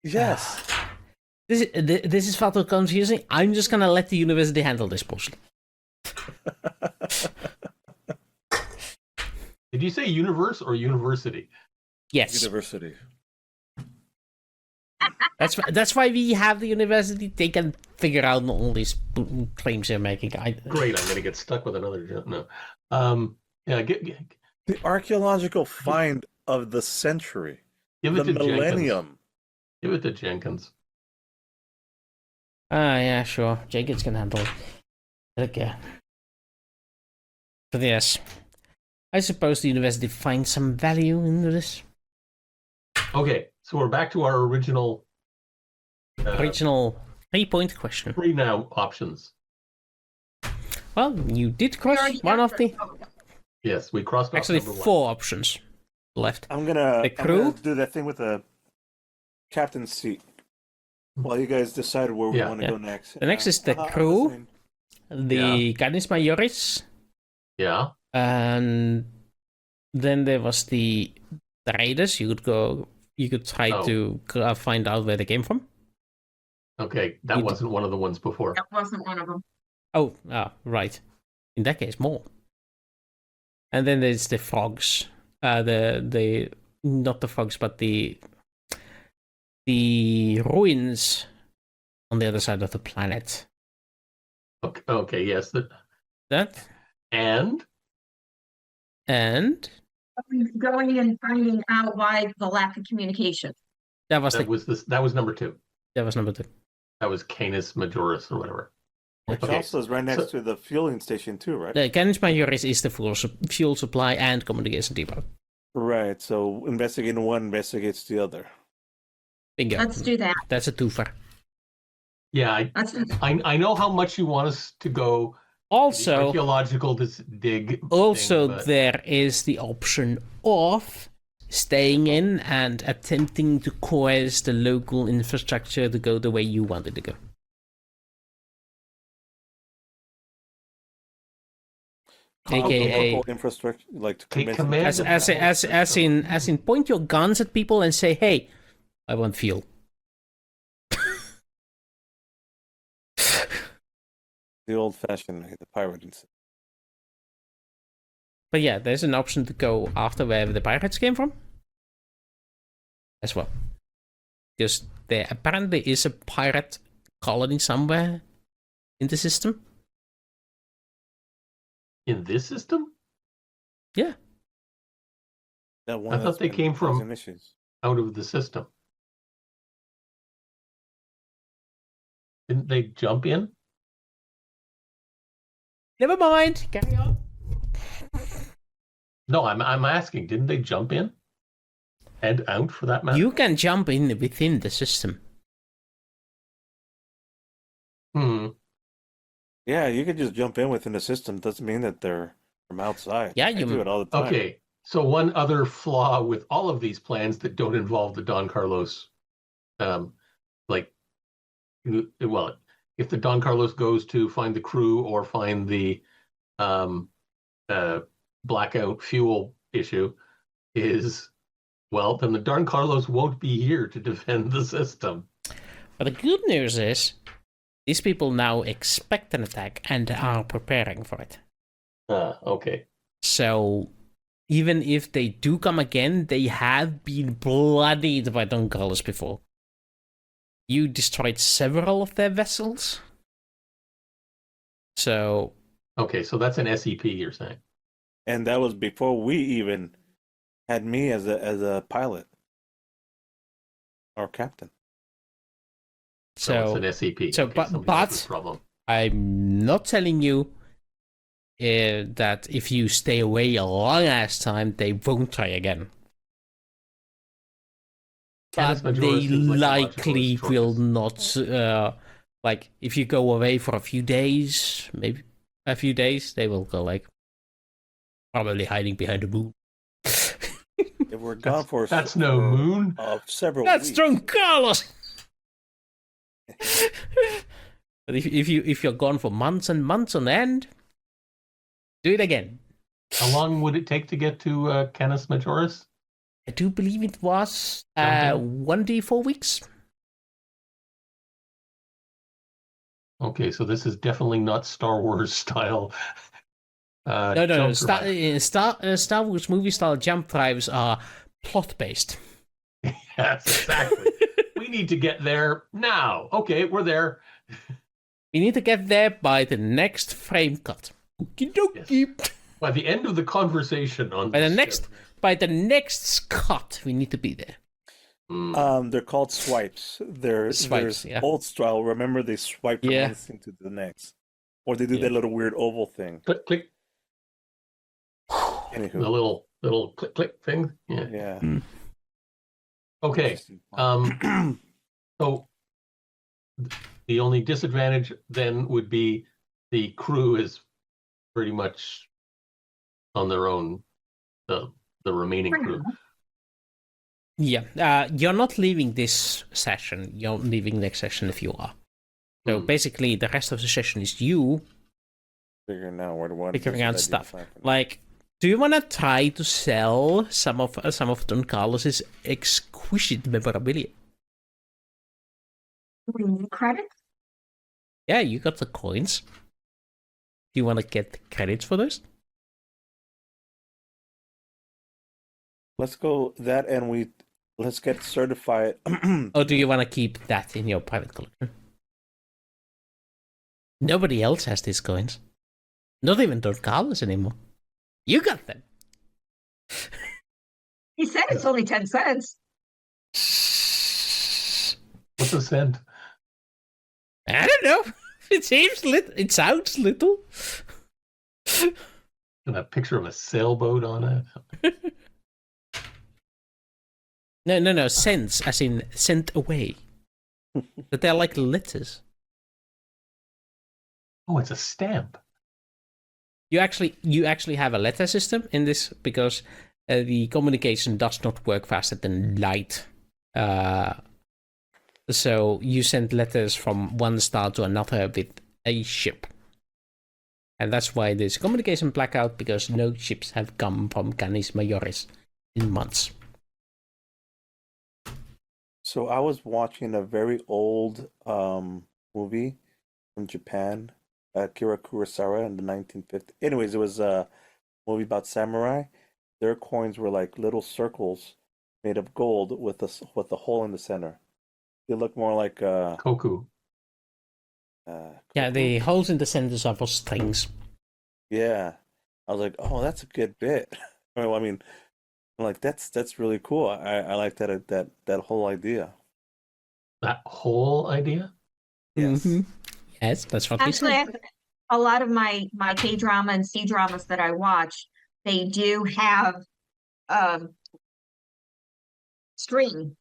Speaker 4: Yes.
Speaker 1: This is far too confusing. I'm just gonna let the university handle this portion.
Speaker 2: Did you say universe or university?
Speaker 1: Yes.
Speaker 4: University.
Speaker 1: That's why we have the university. They can figure out all these claims they're making.
Speaker 2: Great, I'm gonna get stuck with another. No.
Speaker 4: The archaeological find of the century.
Speaker 2: Give it
Speaker 4: the
Speaker 2: to
Speaker 4: millennium.
Speaker 2: Jenkins. Give it to Jenkins.
Speaker 1: Yeah, sure. Jenkins can handle it. Okay. But yes, I suppose the university finds some value into this.
Speaker 2: Okay, so we're back to our original
Speaker 1: 3-point question.
Speaker 2: 3 now options.
Speaker 1: Well, you did cross one of the.
Speaker 2: Yes, we crossed off
Speaker 1: Actually,
Speaker 2: number
Speaker 1: 4 options left.
Speaker 4: I'm gonna
Speaker 1: crew?
Speaker 4: do that thing with the captain's seat while you guys decide where we want to go next.
Speaker 1: The next is the crew, the Canis Majoris, and then there was the raiders. You could try to find out where they came from.
Speaker 2: Okay, that wasn't one of the ones before.
Speaker 3: That wasn't one of them.
Speaker 1: Oh, right. In that case, more. And then there's the frogs. The not the frogs, but the ruins on the other side of the planet.
Speaker 2: Okay, yes.
Speaker 1: That
Speaker 2: and
Speaker 3: going and finding out why the lack of communication.
Speaker 2: That was number 2.
Speaker 1: That was number 2.
Speaker 2: That was Canis Majoris or whatever.
Speaker 4: Which also is right next to the fueling station too, right?
Speaker 1: The Canis Majoris is the fuel supply and communication depot.
Speaker 4: Right, so investigating one investigates the other.
Speaker 1: Bingo.
Speaker 3: Let's do that.
Speaker 1: That's a twofer.
Speaker 2: Yeah, I know how much you want us to go.
Speaker 1: Also,
Speaker 2: archaeological dig.
Speaker 1: Also, there is the option of staying in and attempting to coerce the local infrastructure to go the way you want it to go. AKA
Speaker 4: infrastructure, like to convince
Speaker 1: as in point your guns at people and say, "Hey, I want fuel."
Speaker 4: The old-fashioned, the pirating.
Speaker 1: But yeah, there's an option to go after wherever the pirates came from, as well. Because there apparently is a pirate colony somewhere in the system.
Speaker 2: In this system?
Speaker 1: Yeah.
Speaker 2: I thought they came from out of the system. Didn't they jump in?
Speaker 1: Never mind. Carry on.
Speaker 2: No, I'm asking. Didn't they jump in and out for that matter?
Speaker 1: You can jump in within the system.
Speaker 4: Yeah, you could just jump in within the system. Doesn't mean that they're from outside.
Speaker 1: Yeah, you
Speaker 4: do it all the time.
Speaker 2: Okay, so one other flaw with all of these plans that don't involve the Don Carlos, if the Don Carlos goes to find the crew or find the blackout fuel issue, is Well, then the Don Carlos won't be here to defend the system.
Speaker 1: But the good news is, these people now expect an attack and are preparing for it.
Speaker 2: Okay.
Speaker 1: So, even if they do come again, they have been bloodied by Don Carlos before. You destroyed several of their vessels. So...
Speaker 2: Okay, so that's an SEP, you're saying?
Speaker 4: And that was before we even had me as a pilot or captain.
Speaker 2: So it's an SEP.
Speaker 1: So,
Speaker 2: Okay,
Speaker 1: but
Speaker 2: problem.
Speaker 1: I'm not telling you that if you stay away a long ass time, they won't try again. But they likely will not. Like, if you go away for a few days, maybe a few days, they will go like probably hiding behind the moon.
Speaker 4: If we're gone for
Speaker 2: that's no moon.
Speaker 4: Several.
Speaker 1: That's
Speaker 4: weeks.
Speaker 1: Don Carlos. But if you're gone for months and months on end, do it again.
Speaker 2: How long would it take to get to Canis Majoris?
Speaker 1: I do believe it was 1 day, 4 weeks.
Speaker 2: Okay, so this is definitely not Star Wars style.
Speaker 1: No. Star Wars movie style jump drives are plot based.
Speaker 2: Yes, exactly. We need to get there now. Okay, we're there.
Speaker 1: We need to get there by the next frame cut. Okie dokie.
Speaker 2: Yes. By the end of the conversation on
Speaker 1: By the next cut, we need to be there.
Speaker 4: They're called swipes. There's old style. Remember, they swipe from one thing to the next, or they do that little weird oval thing.
Speaker 2: Click, click.
Speaker 4: Anywho.
Speaker 2: The little click, click thing.
Speaker 4: Yeah.
Speaker 2: Okay. So the only disadvantage then would be the crew is pretty much on their own. The remaining crew.
Speaker 1: Yeah, you're not leaving this session. You're leaving next session if you are. So basically, the rest of the session is you
Speaker 4: figuring out where to want
Speaker 1: figuring out stuff. Like, do you want to try to sell some of Don Carlos's exquisite memorabilia?
Speaker 3: We need credits?
Speaker 1: Yeah, you got the coins. Do you want to get the credits for those?
Speaker 4: Let's go that, and let's get certified.
Speaker 1: Or do you want to keep that in your private collection? Nobody else has these coins. Not even Don Carlos anymore. You got them.
Speaker 3: He said it's only 10 cents.
Speaker 2: What's a cent?
Speaker 1: I don't know. It seems little. It sounds little.
Speaker 2: And a picture of a sailboat on it.
Speaker 1: No. Cents, as in sent away. But they're like letters.
Speaker 2: Oh, it's a stamp.
Speaker 1: You actually have a letter system in this because the communication does not work faster than light. So you send letters from one star to another with a ship. And that's why there's communication blackout, because no ships have come from Canis Majoris in months.
Speaker 4: So I was watching a very old movie from Japan, Akira Kurosawa in the 1950s. Anyways, it was a movie about samurai. Their coins were like little circles made of gold with a hole in the center. They look more like
Speaker 2: Koku.
Speaker 1: Yeah, the holes in the centers are for strings.
Speaker 4: Yeah, I was like, oh, that's a good bit. Well, I mean, I'm like, that's really cool. I like that whole idea.
Speaker 2: That whole idea?
Speaker 4: Yes.
Speaker 1: Mm-hmm. Yes, that's what we said.
Speaker 3: Actually, a lot of my K-drama and C-dramas that I watch, they do have string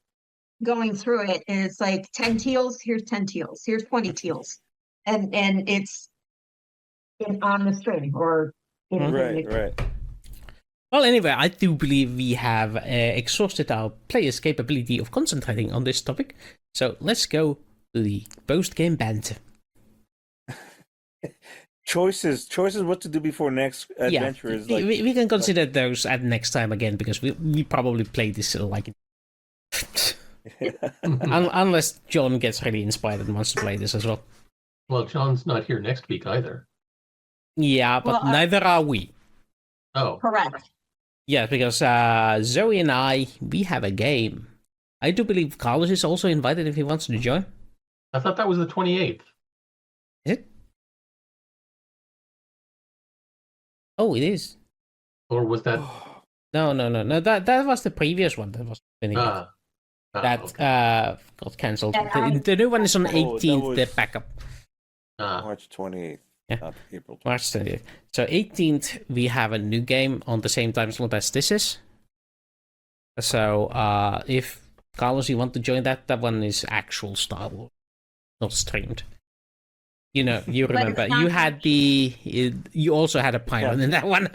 Speaker 3: going through it, and it's like 10 teals, here's 10 teals, here's 20 teals. And it's on the string or
Speaker 4: Right.
Speaker 1: Well, anyway, I do believe we have exhausted our players' capability of concentrating on this topic. So let's go to the post-game banter.
Speaker 4: choices what to do before next adventure is like.
Speaker 1: We can consider those at next time again because we probably play this like. Unless John gets really inspired and wants to play this as well.
Speaker 2: Well, John's not here next week either.
Speaker 1: Yeah, but neither are we.
Speaker 2: Oh,
Speaker 3: Correct.
Speaker 1: Yeah, because Zoe and we have a game. I do believe Carlos is also invited if he wants to join.
Speaker 2: I thought that was the 28th.
Speaker 1: Is it? Oh, it is.
Speaker 2: Or was that?
Speaker 1: No. That was the previous one. That was
Speaker 2: Okay.
Speaker 1: got cancelled. The new one is on 18th. The backup.
Speaker 4: March 28th.
Speaker 1: Yeah.
Speaker 4: Not April 28th.
Speaker 1: March 20th. So 18th, we have a new game on the same time slot as this is. So if Carlos, you want to join that one is actual Star Wars, not streamed. You know, you remember you had you also had a pilot in that one.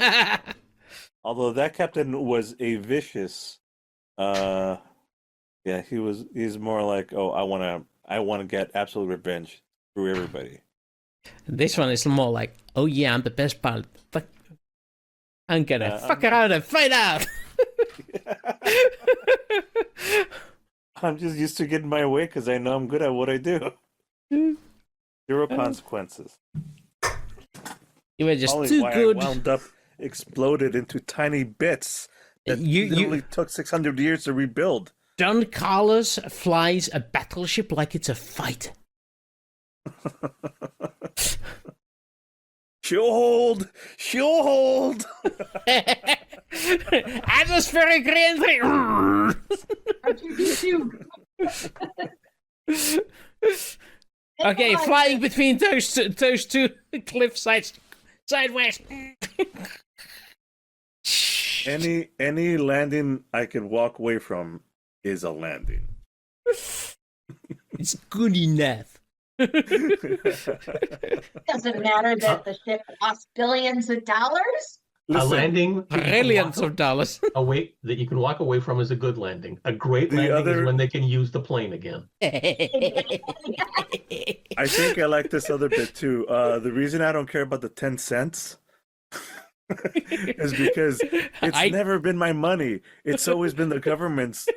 Speaker 4: Although that captain was a vicious, yeah, he's more like, oh, I want to get absolute revenge through everybody.
Speaker 1: This one is more like, oh yeah, I'm the best pilot. I'm gonna fuck around and find out.
Speaker 4: I'm just used to getting my way because I know I'm good at what I do. Zero consequences.
Speaker 1: You were just
Speaker 4: Probably
Speaker 1: too
Speaker 4: why
Speaker 1: good.
Speaker 4: I wound up exploded into tiny bits that literally took 600 years to rebuild.
Speaker 1: Don Carlos flies a battleship like it's a fight.
Speaker 4: She'll hold.
Speaker 1: Atmospheric re-entry. Okay, flying between those two cliff sides sideways.
Speaker 4: Any landing I can walk away from is a landing.
Speaker 1: It's good enough.
Speaker 3: Doesn't matter that the ship costs billions of dollars.
Speaker 2: A landing
Speaker 1: Trillions of dollars.
Speaker 2: away that you can walk away from is a good landing. A great landing is when they can use the plane again.
Speaker 4: I think I like this other bit too. The reason I don't care about the 10 cents is because it's never been my money. It's always been the government's.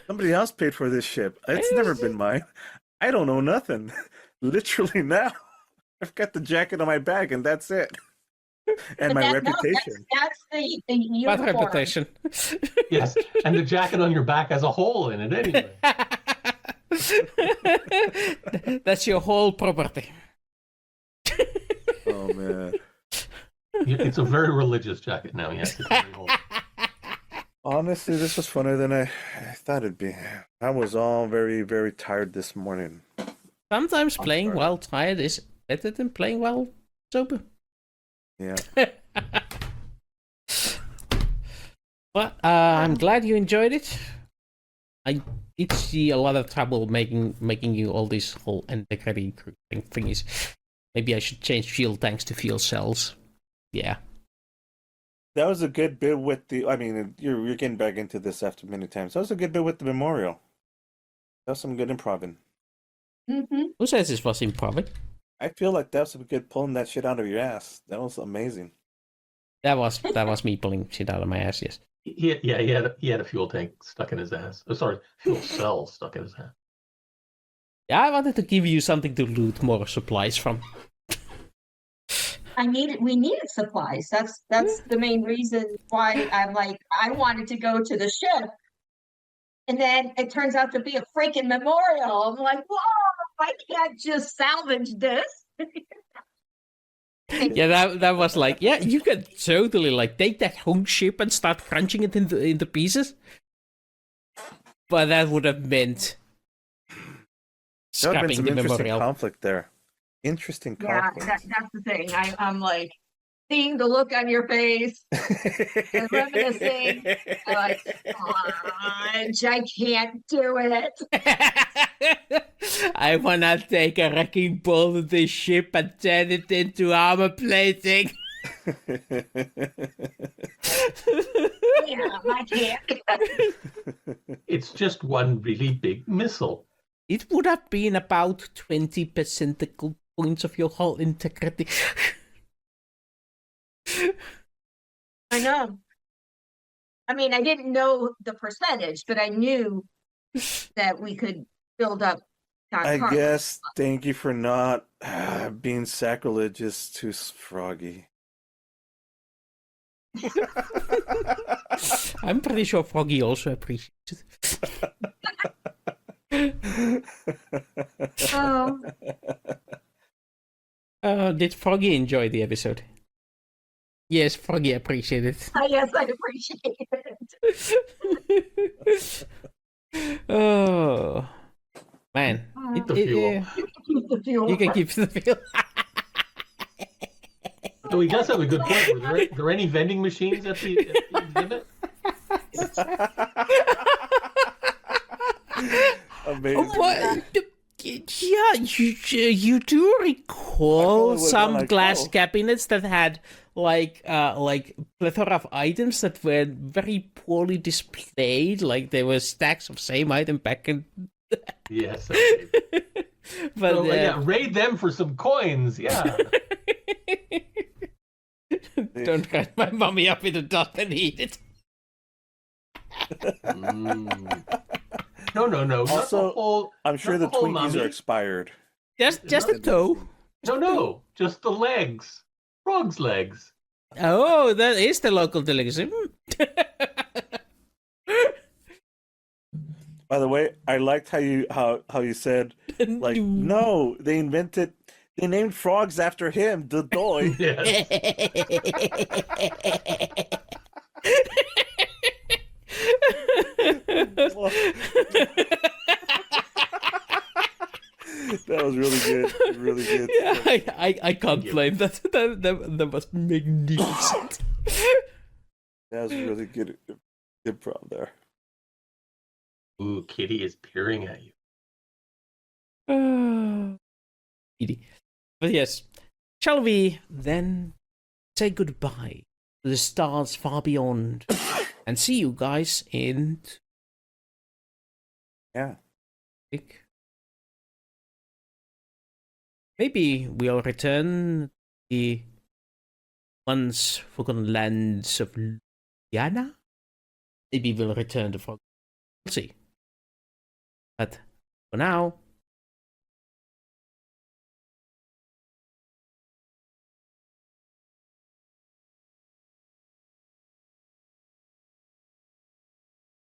Speaker 4: Somebody else paid for this ship. It's never been mine. I don't know nothing. Literally now. I've got the jacket on my back and that's it. And my reputation.
Speaker 3: That's the uniform.
Speaker 1: Bad reputation.
Speaker 2: Yes, and the jacket on your back has a hole in it anyway.
Speaker 1: That's your whole property.
Speaker 4: Oh man.
Speaker 2: It's a very religious jacket now, yes. It's very old.
Speaker 4: Honestly, this was funner than I thought it'd be. I was all very, very tired this morning.
Speaker 1: Sometimes playing while tired is better than playing while sober.
Speaker 4: Yeah.
Speaker 1: But I'm glad you enjoyed it. I did see a lot of trouble making you all these whole integrity thingies. Maybe I should change fuel tanks to fuel cells. Yeah.
Speaker 4: That was a good bit with the. I mean, you're getting back into this after many times. That was a good bit with the memorial. That was some good improving.
Speaker 3: Mm-hmm.
Speaker 1: Who says this was improv?
Speaker 4: I feel like that was some good pulling that shit out of your ass. That was amazing.
Speaker 1: That was me pulling shit out of my ass. Yes.
Speaker 2: He had a fuel tank stuck in his ass. Oh, sorry, fuel cell stuck in his ass.
Speaker 1: Yeah, I wanted to give you something to loot more supplies from.
Speaker 3: We needed supplies. That's the main reason why I'm like, I wanted to go to the ship. And then it turns out to be a freaking memorial. I'm like, whoa, I can't just salvage this.
Speaker 1: Yeah, that was like, yeah, you could totally like take that whole ship and start crunching it into pieces. But that would have meant
Speaker 4: There would have been
Speaker 1: scrapping
Speaker 4: some
Speaker 1: the
Speaker 4: interesting
Speaker 1: memorial.
Speaker 4: conflict there. Interesting
Speaker 3: Yeah,
Speaker 4: conflict.
Speaker 3: that's the thing. I'm like, seeing the look on your face, and reminiscing. I'm like, Fudge, I can't do it.
Speaker 1: I wanna take a wrecking ball to the ship and turn it into armor plating.
Speaker 3: Yeah, I can't.
Speaker 2: It's just one really big missile.
Speaker 1: It would have been about 20% points of your whole integrity.
Speaker 3: I know. I mean, I didn't know the percentage, but I knew that we could build up.
Speaker 4: I guess thank you for not being sacrilegious to Froggy.
Speaker 1: I'm pretty sure Froggy also appreciates it.
Speaker 3: Oh,
Speaker 1: Did Froggy enjoy the episode? Yes, Froggy appreciated it.
Speaker 3: yes, I appreciate it.
Speaker 1: Oh, man.
Speaker 2: The fuel.
Speaker 3: Keep the fuel.
Speaker 1: You can keep the fuel.
Speaker 2: So he does have a good point. Were there any vending machines at the exhibit?
Speaker 4: Amazing.
Speaker 1: What? Yeah, you do recall some glass cabinets that had like plethora of items that were very poorly displayed, like there were stacks of same item back in.
Speaker 2: Yes.
Speaker 1: But
Speaker 2: So, yeah, raid them for some coins. Yeah.
Speaker 1: Don't cut my mummy up in the dust and eat it.
Speaker 2: No. not
Speaker 4: Also,
Speaker 2: the whole,
Speaker 4: I'm sure
Speaker 2: not
Speaker 4: the
Speaker 2: whole
Speaker 4: Twinkies
Speaker 2: mummy.
Speaker 4: are expired.
Speaker 1: Just a toe.
Speaker 2: No, just the legs. Frog's legs.
Speaker 1: Oh, that is the local delicacy.
Speaker 4: By the way, I liked how you said like no, they named frogs after him, the doy.
Speaker 2: Yes.
Speaker 4: That was really good. Really good.
Speaker 1: Yeah, I can't blame that. That was magnificent.
Speaker 4: That was really good. Good prompt there.
Speaker 2: Ooh, Kitty is peering at you.
Speaker 1: Edie. But yes, shall we then say goodbye to the stars far beyond and see you guys in
Speaker 4: Yeah.
Speaker 1: Maybe we'll return the once forgotten lands of Louisiana. Maybe we'll return to Frog. We'll see. But for now,